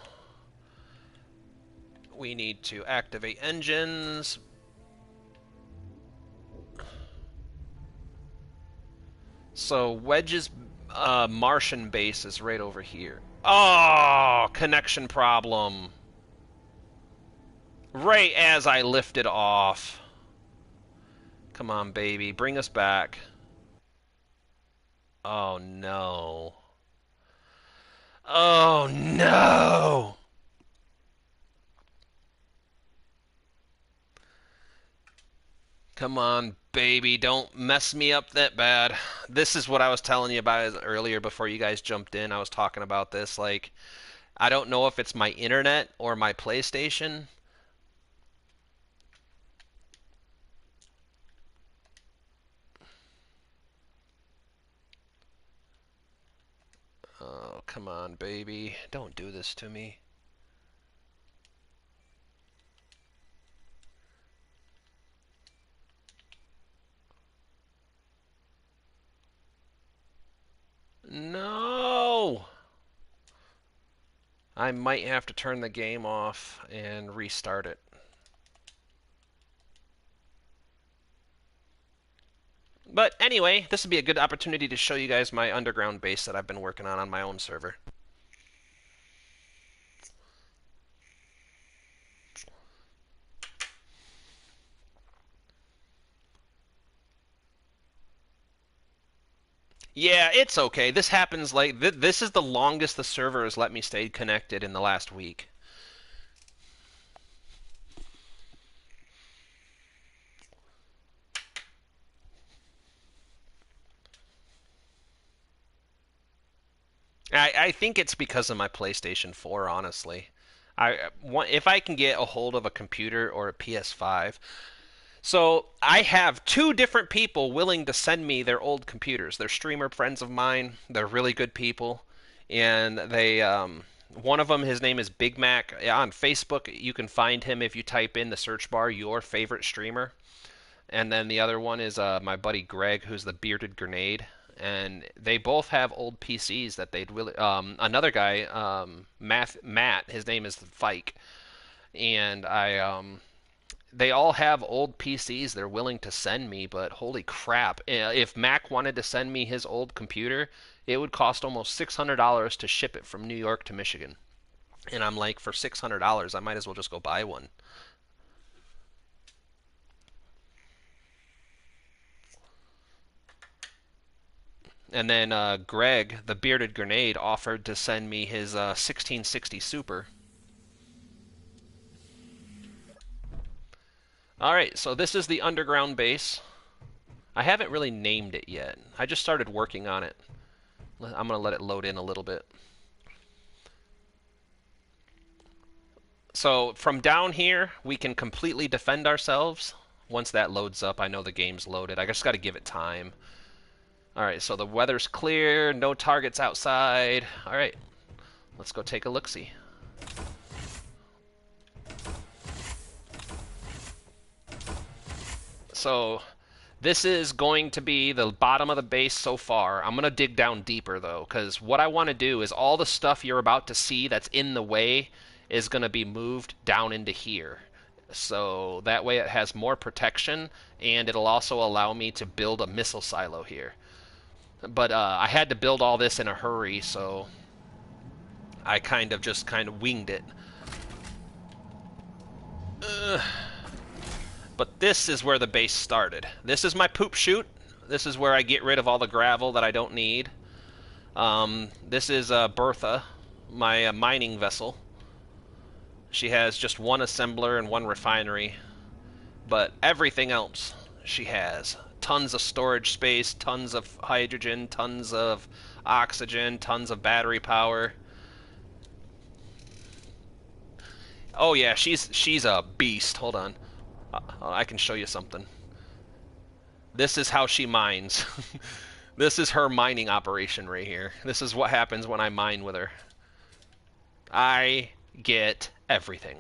we need to activate engines. So Wedge's Martian base is right over here. Oh, connection problem. Right as I lifted off. Come on, baby, bring us back. Oh, no. Oh, no! Come on, baby, don't mess me up that bad. This is what I was telling you about earlier before you guys jumped in. I was talking about this. Like, I don't know if it's my internet or my PlayStation. Oh, come on, baby. Don't do this to me. No! I might have to turn the game off and restart it. But anyway, this would be a good opportunity to show you guys my underground base that I've been working on my own server. Yeah, it's okay. This happens like this is the longest the server has let me stay connected in the last week. I think it's because of my PlayStation 4, honestly. If I can get a hold of a computer or a PS5. So I have two different people willing to send me their old computers. They're streamer friends of mine. They're really good people, and one of them, his name is Big Mac. On Facebook, you can find him if you type in the search bar your favorite streamer. And then the other one is my buddy Greg, who's the Bearded Grenade. And they both have old PCs that they'd really. Another guy, Matt, his name is Fike, and they all have old PCs they're willing to send me, but holy crap. If Mac wanted to send me his old computer, it would cost almost $600 to ship it from New York to Michigan. And I'm like, for $600, I might as well just go buy one. And then Greg, the Bearded Grenade, offered to send me his 1660 Super. Alright, so this is the underground base. I haven't really named it yet. I just started working on it. I'm going to let it load in a little bit. So from down here, we can completely defend ourselves. Once that loads up, I know the game's loaded. I just got to give it time. Alright, so the weather's clear, no targets outside. Alright, let's go take a look-see. So this is going to be the bottom of the base so far. I'm going to dig down deeper, though, because what I want to do is all the stuff you're about to see that's in the way is going to be moved down into here. So that way it has more protection, and it'll also allow me to build a missile silo here. But I had to build all this in a hurry, so I just kind of winged it. But this is where the base started. This is my poop chute. This is where I get rid of all the gravel that I don't need. This is Bertha, my mining vessel. She has just one assembler and one refinery. But everything else she has. Tons of storage space, tons of hydrogen, tons of oxygen, tons of battery power. Oh yeah, she's a beast. Hold on. I can show you something. This is how she mines. This is her mining operation right here. This is what happens when I mine with her. I get everything.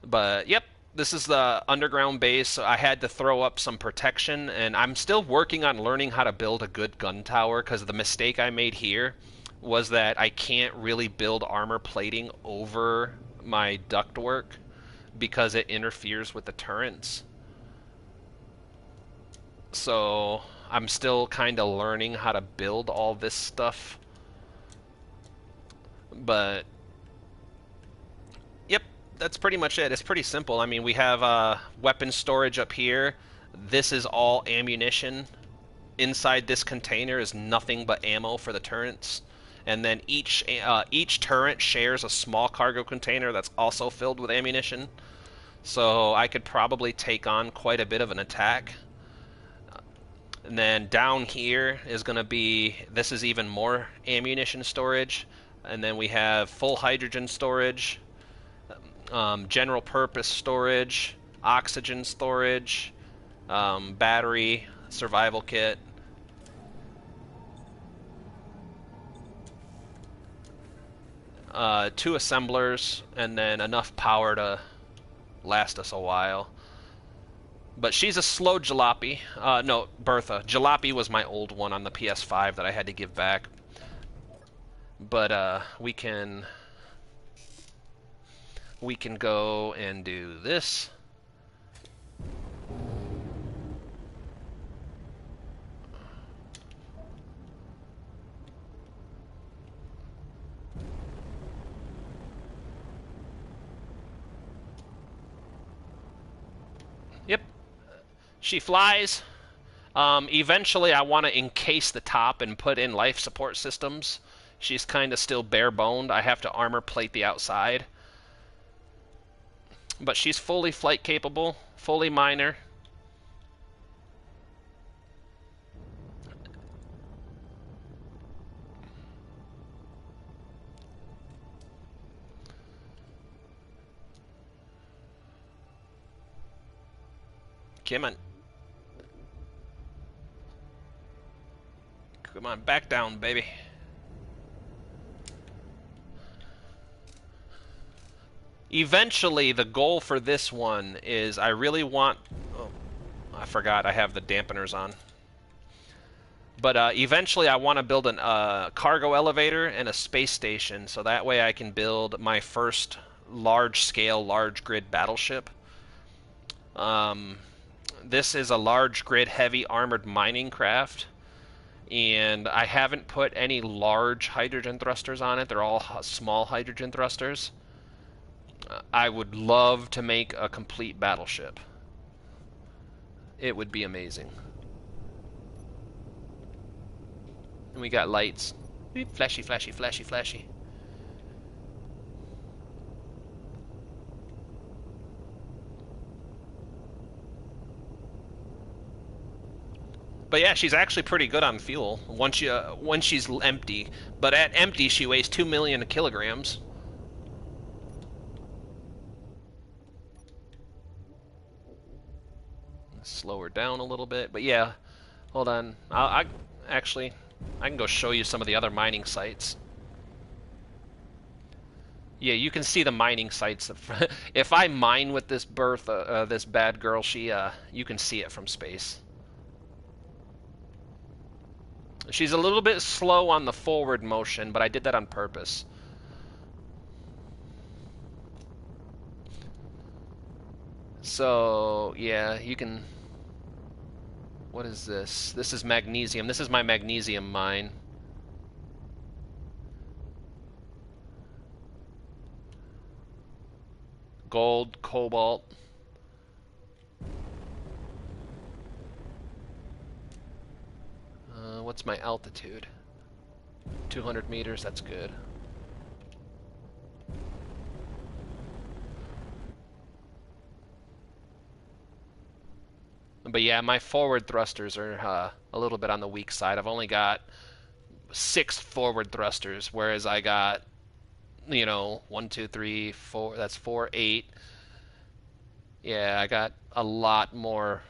But, yep, this is the underground base. I had to throw up some protection, and I'm still working on learning how to build a good gun tower, because the mistake I made here was that I can't really build armor plating over my ductwork because it interferes with the turrets. So I'm still kind of learning how to build all this stuff. But yep, that's pretty much it. It's pretty simple. I mean, we have weapon storage up here. This is all ammunition. Inside this container is nothing but ammo for the turrets. And then each turret shares a small cargo container that's also filled with ammunition. So I could probably take on quite a bit of an attack. And then down here is going to be, this is even more ammunition storage. And then we have full hydrogen storage, general purpose storage, oxygen storage, battery, survival kit. Two assemblers, and then enough power to last us a while. But she's a slow jalopy. No, Bertha. Jalopy was my old one on the PS5 that I had to give back. But we can go and do this. Yep. She flies. Eventually, I want to encase the top and put in life support systems. She's kind of still bare-boned. I have to armor plate the outside. But she's fully flight capable, fully minor. Come on. Come on, back down, baby. Eventually, the goal for this one is I really want... Oh, I forgot I have the dampeners on. But eventually I want to build a cargo elevator and a space station, so that way I can build my first large-scale, large-grid battleship. This is a large-grid, heavy armored mining craft, and I haven't put any large hydrogen thrusters on it. They're all small hydrogen thrusters. I would love to make a complete battleship. It would be amazing. And we got lights. Flashy, flashy, flashy, flashy. But yeah, she's actually pretty good on fuel once she's empty. But at empty, she weighs 2 million kilograms. Slow her down a little bit. But yeah, hold on. I can go show you some of the other mining sites. Yeah, you can see the mining sites. If I mine with this this bad girl, you can see it from space. She's a little bit slow on the forward motion, but I did that on purpose. So, yeah, you can... What is this? This is magnesium. This is my magnesium mine. Gold, cobalt. What's my altitude? 200 meters, that's good. But yeah, my forward thrusters are a little bit on the weak side. I've only got 6 forward thrusters, whereas I got, 1, 2, 3, 4, that's 4, 8. Yeah, I got a lot more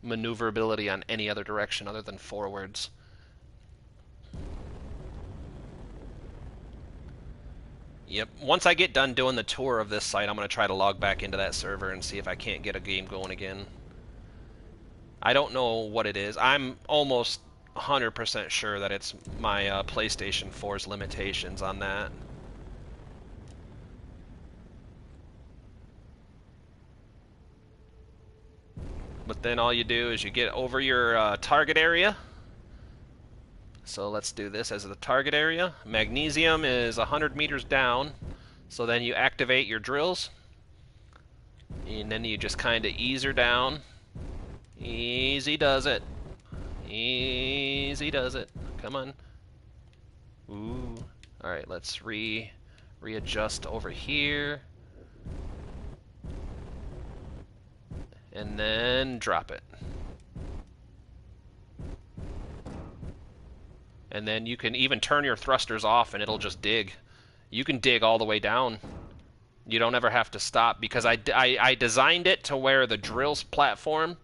maneuverability on any other direction other than forwards. Yep. Once I get done doing the tour of this site, I'm going to try to log back into that server and see if I can't get a game going again. I don't know what it is. I'm almost 100% sure that it's my PlayStation 4's limitations on that. But then all you do is you get over your target area. So let's do this as the target area. Magnesium is 100 meters down. So then you activate your drills. And then you just kind of ease her down. Easy does it. Easy does it. Come on. Ooh. Alright, let's readjust over here. And then drop it. And then you can even turn your thrusters off and it'll just dig. You can dig all the way down. You don't ever have to stop because I designed it to where the drills platform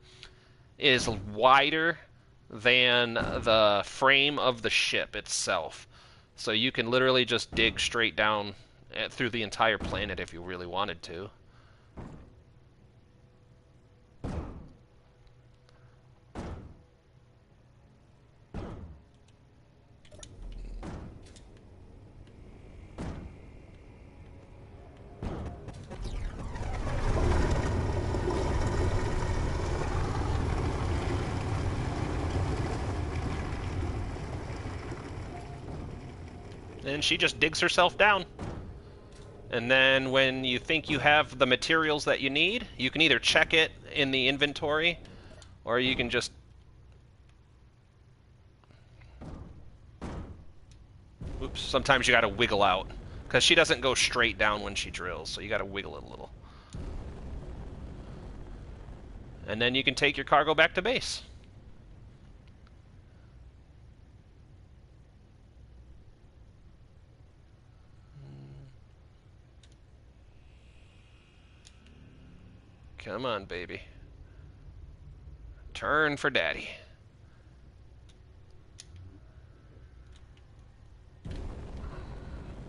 is wider than the frame of the ship itself. So you can literally just dig straight down through the entire planet if you really wanted to. And she just digs herself down. And then when you think you have the materials that you need, you can either check it in the inventory, or you can just Oops. Sometimes you gotta wiggle out. Because she doesn't go straight down when she drills, so you gotta wiggle it a little. And then you can take your cargo back to base. Come on, baby. Turn for daddy.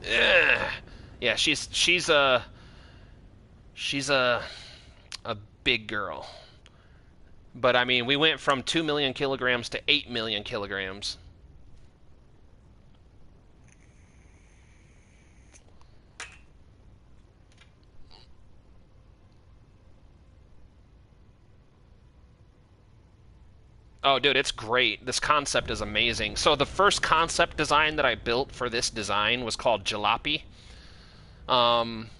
Ugh. Yeah, she's a big girl. But I mean, we went from 2 million kilograms to 8 million kilograms. Oh, dude, it's great. This concept is amazing. So the first concept design that I built for this design was called Jalopy. Um,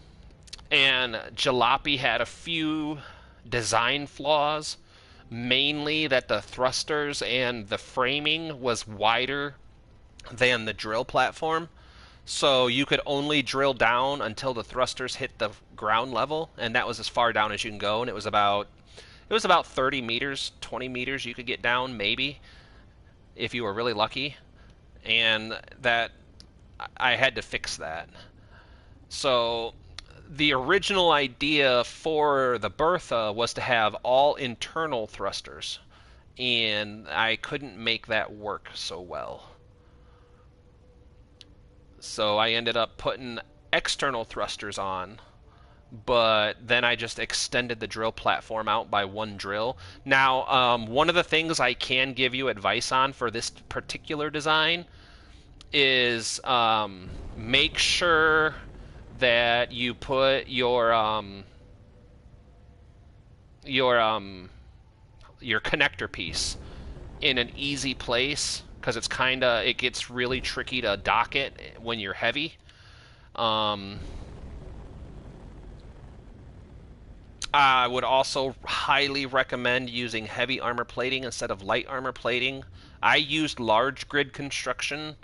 and Jalopy had a few design flaws, mainly that the thrusters and the framing was wider than the drill platform. So you could only drill down until the thrusters hit the ground level, and that was as far down as you can go. And it was about 30 meters, 20 meters you could get down, maybe, if you were really lucky. And that I had to fix that. So the original idea for the Bertha was to have all internal thrusters, and I couldn't make that work so well. So I ended up putting external thrusters on, but then I just extended the drill platform out by one drill. Now, one of the things I can give you advice on for this particular design is make sure that you put your connector piece in an easy place, because it gets really tricky to dock it when you're heavy. Um, I would also highly recommend using heavy armor plating instead of light armor plating. I used large grid construction,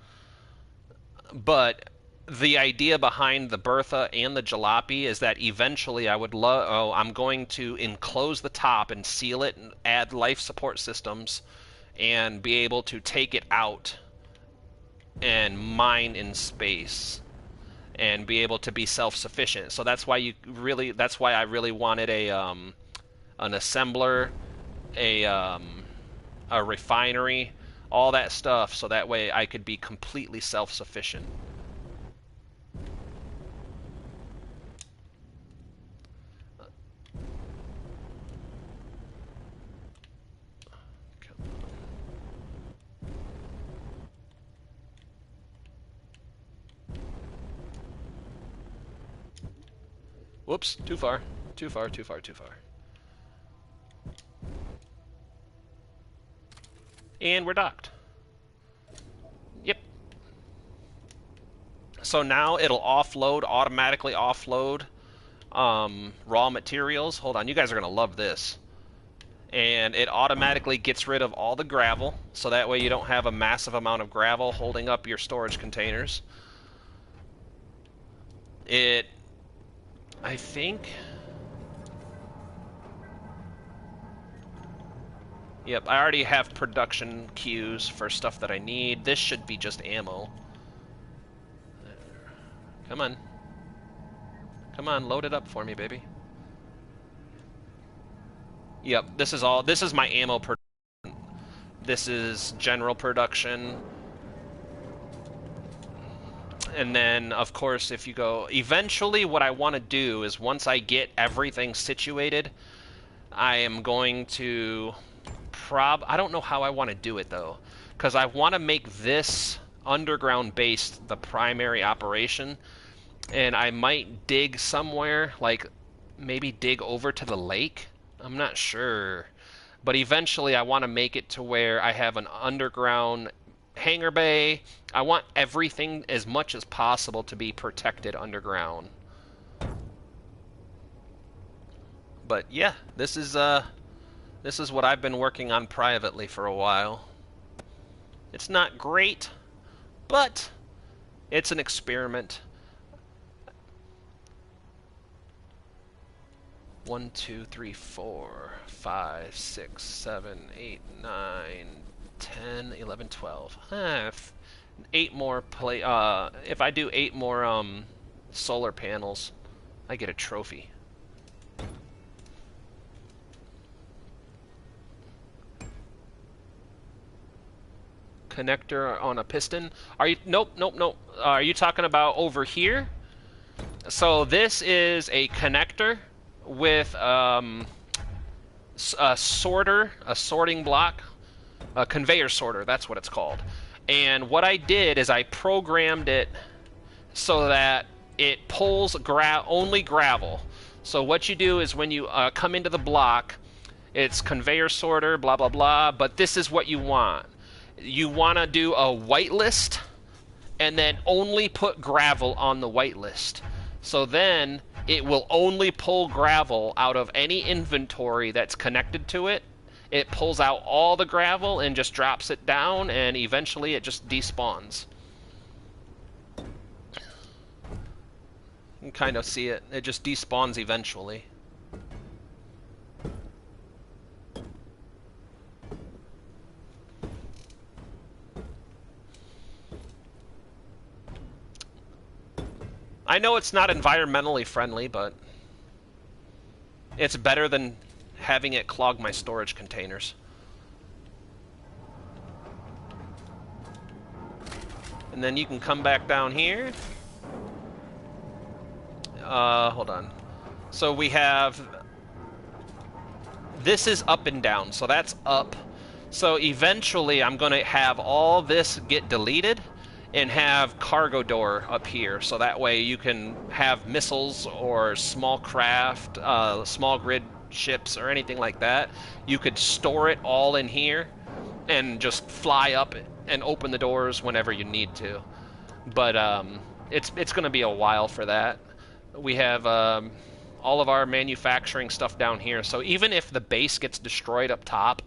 but the idea behind the Bertha and the Jalopy is that eventually I'm going to enclose the top and seal it and add life support systems and be able to take it out and mine in space and be able to be self-sufficient. So that's why I really wanted an assembler, a refinery, all that stuff, so that way I could be completely self-sufficient. Whoops, too far. Too far, too far, too far. And we're docked. Yep. So now it'll automatically offload raw materials. Hold on, you guys are going to love this. And it automatically gets rid of all the gravel, so that way you don't have a massive amount of gravel holding up your storage containers. I think... Yep, I already have production queues for stuff that I need. This should be just ammo. Come on. Come on, load it up for me, baby. Yep, this is my ammo production. This is general production. And then, of course, if you go... Eventually, what I want to do is once I get everything situated, I am going to... I don't know how I want to do it, though. Because I want to make this underground base the primary operation. And I might dig somewhere, like maybe dig over to the lake. I'm not sure. But eventually I want to make it to where I have an underground hangar bay. I want everything as much as possible to be protected underground. But yeah, this is what I've been working on privately for a while. It's not great, but It's an experiment. 1, 2, 3, 4, 5, 6, 7, 8, 9, 10, 11, 12. 8 more play. If I do 8 more solar panels, I get a trophy. Connector on a piston. Are you? Nope, nope, nope. Are you talking about over here? So this is a connector with a sorter, a sorting block, a conveyor sorter. That's what it's called. And what I did is I programmed it so that it pulls only gravel. So what you do is when you come into the block, it's conveyor sorter, blah blah blah. But this is what you want. You want to do a whitelist, and then only put gravel on the whitelist. So then it will only pull gravel out of any inventory that's connected to it. It pulls out all the gravel and just drops it down, and eventually it just despawns. You can kind of see it. It just despawns eventually. I know it's not environmentally friendly, but it's better than having it clog my storage containers. And then you can come back down here. Hold on. So we have... This is up and down, so that's up. So eventually I'm going to have all this get deleted and have cargo door up here, so that way you can have missiles or small craft, small grid ships or anything like that. You could store it all in here and just fly up and open the doors whenever you need to. But it's going to be a while for that. We have all of our manufacturing stuff down here, so even if the base gets destroyed up top,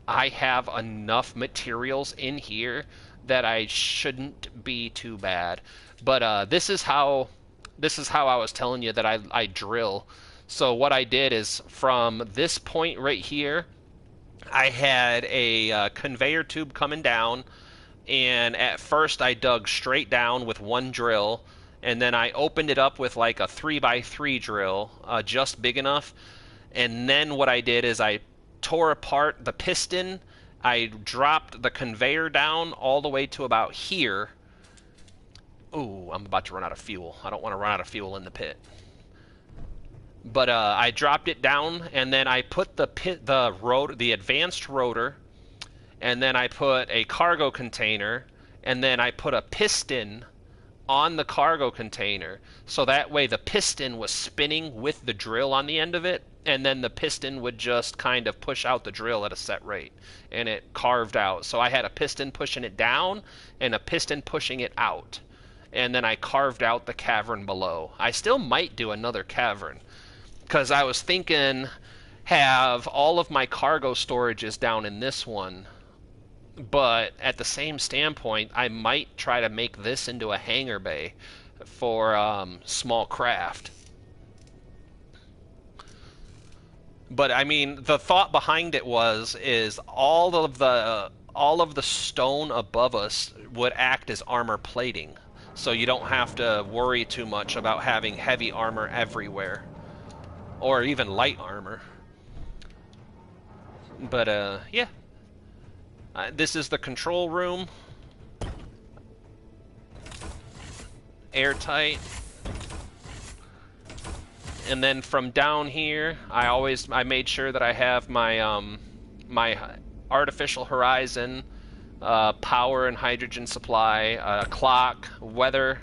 I have enough materials in here that I shouldn't be too bad. But this is how I was telling you that I drill. So what I did is from this point right here, I had a conveyor tube coming down, and at first I dug straight down with one drill, and then I opened it up with like a 3x3 drill, just big enough. And then what I did is I tore apart the piston. I dropped the conveyor down all the way to about here. Ooh, I'm about to run out of fuel. I don't want to run out of fuel in the pit. But I dropped it down, and then I put the advanced rotor, and then I put a cargo container, and then I put a piston on the cargo container, so that way the piston was spinning with the drill on the end of it, and then the piston would just kind of push out the drill at a set rate, and it carved out. So I had a piston pushing it down and a piston pushing it out, and then I carved out the cavern below. I still might do another cavern, because I was thinking have all of my cargo storages down in this one, but at the same standpoint, I might try to make this into a hangar bay for small craft. But I mean, the thought behind it is all of the stone above us would act as armor plating, so you don't have to worry too much about having heavy armor everywhere, or even light armor. But yeah. This is the control room. Airtight. And then from down here, I made sure that I have my my artificial horizon, power and hydrogen supply, clock, weather,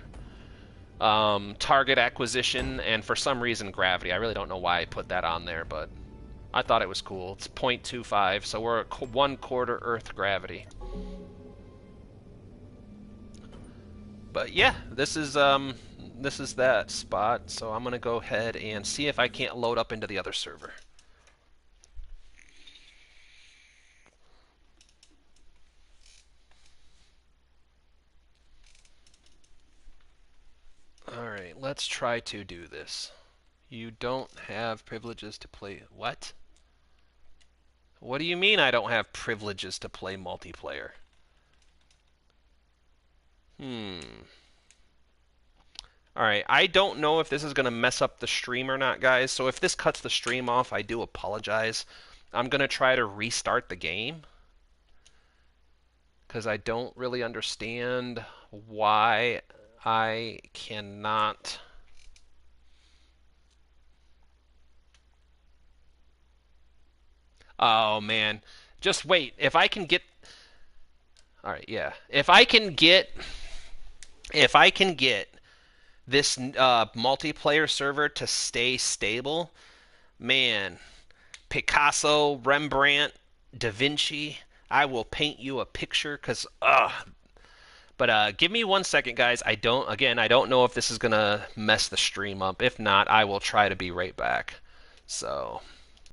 target acquisition, and for some reason gravity. I really don't know why I put that on there, but I thought it was cool. It's 0.25, so we're at 1/4 Earth gravity. But yeah, this is that spot. So I'm gonna go ahead and see if I can't load up into the other server. let's try to do this. You don't have privileges to play. What? What do you mean I don't have privileges to play multiplayer? Hmm. Alright, I don't know if this is going to mess up the stream or not, guys. So if this cuts the stream off, I do apologize. I'm going to try to restart the game because I don't really understand why I cannot. Oh man, just wait. If I can get, all right, yeah. If I can get this multiplayer server to stay stable, man, Picasso, Rembrandt, Da Vinci, I will paint you a picture. Cause but give me 1 second, guys. I don't know if this is gonna mess the stream up. If not, I will try to be right back. So.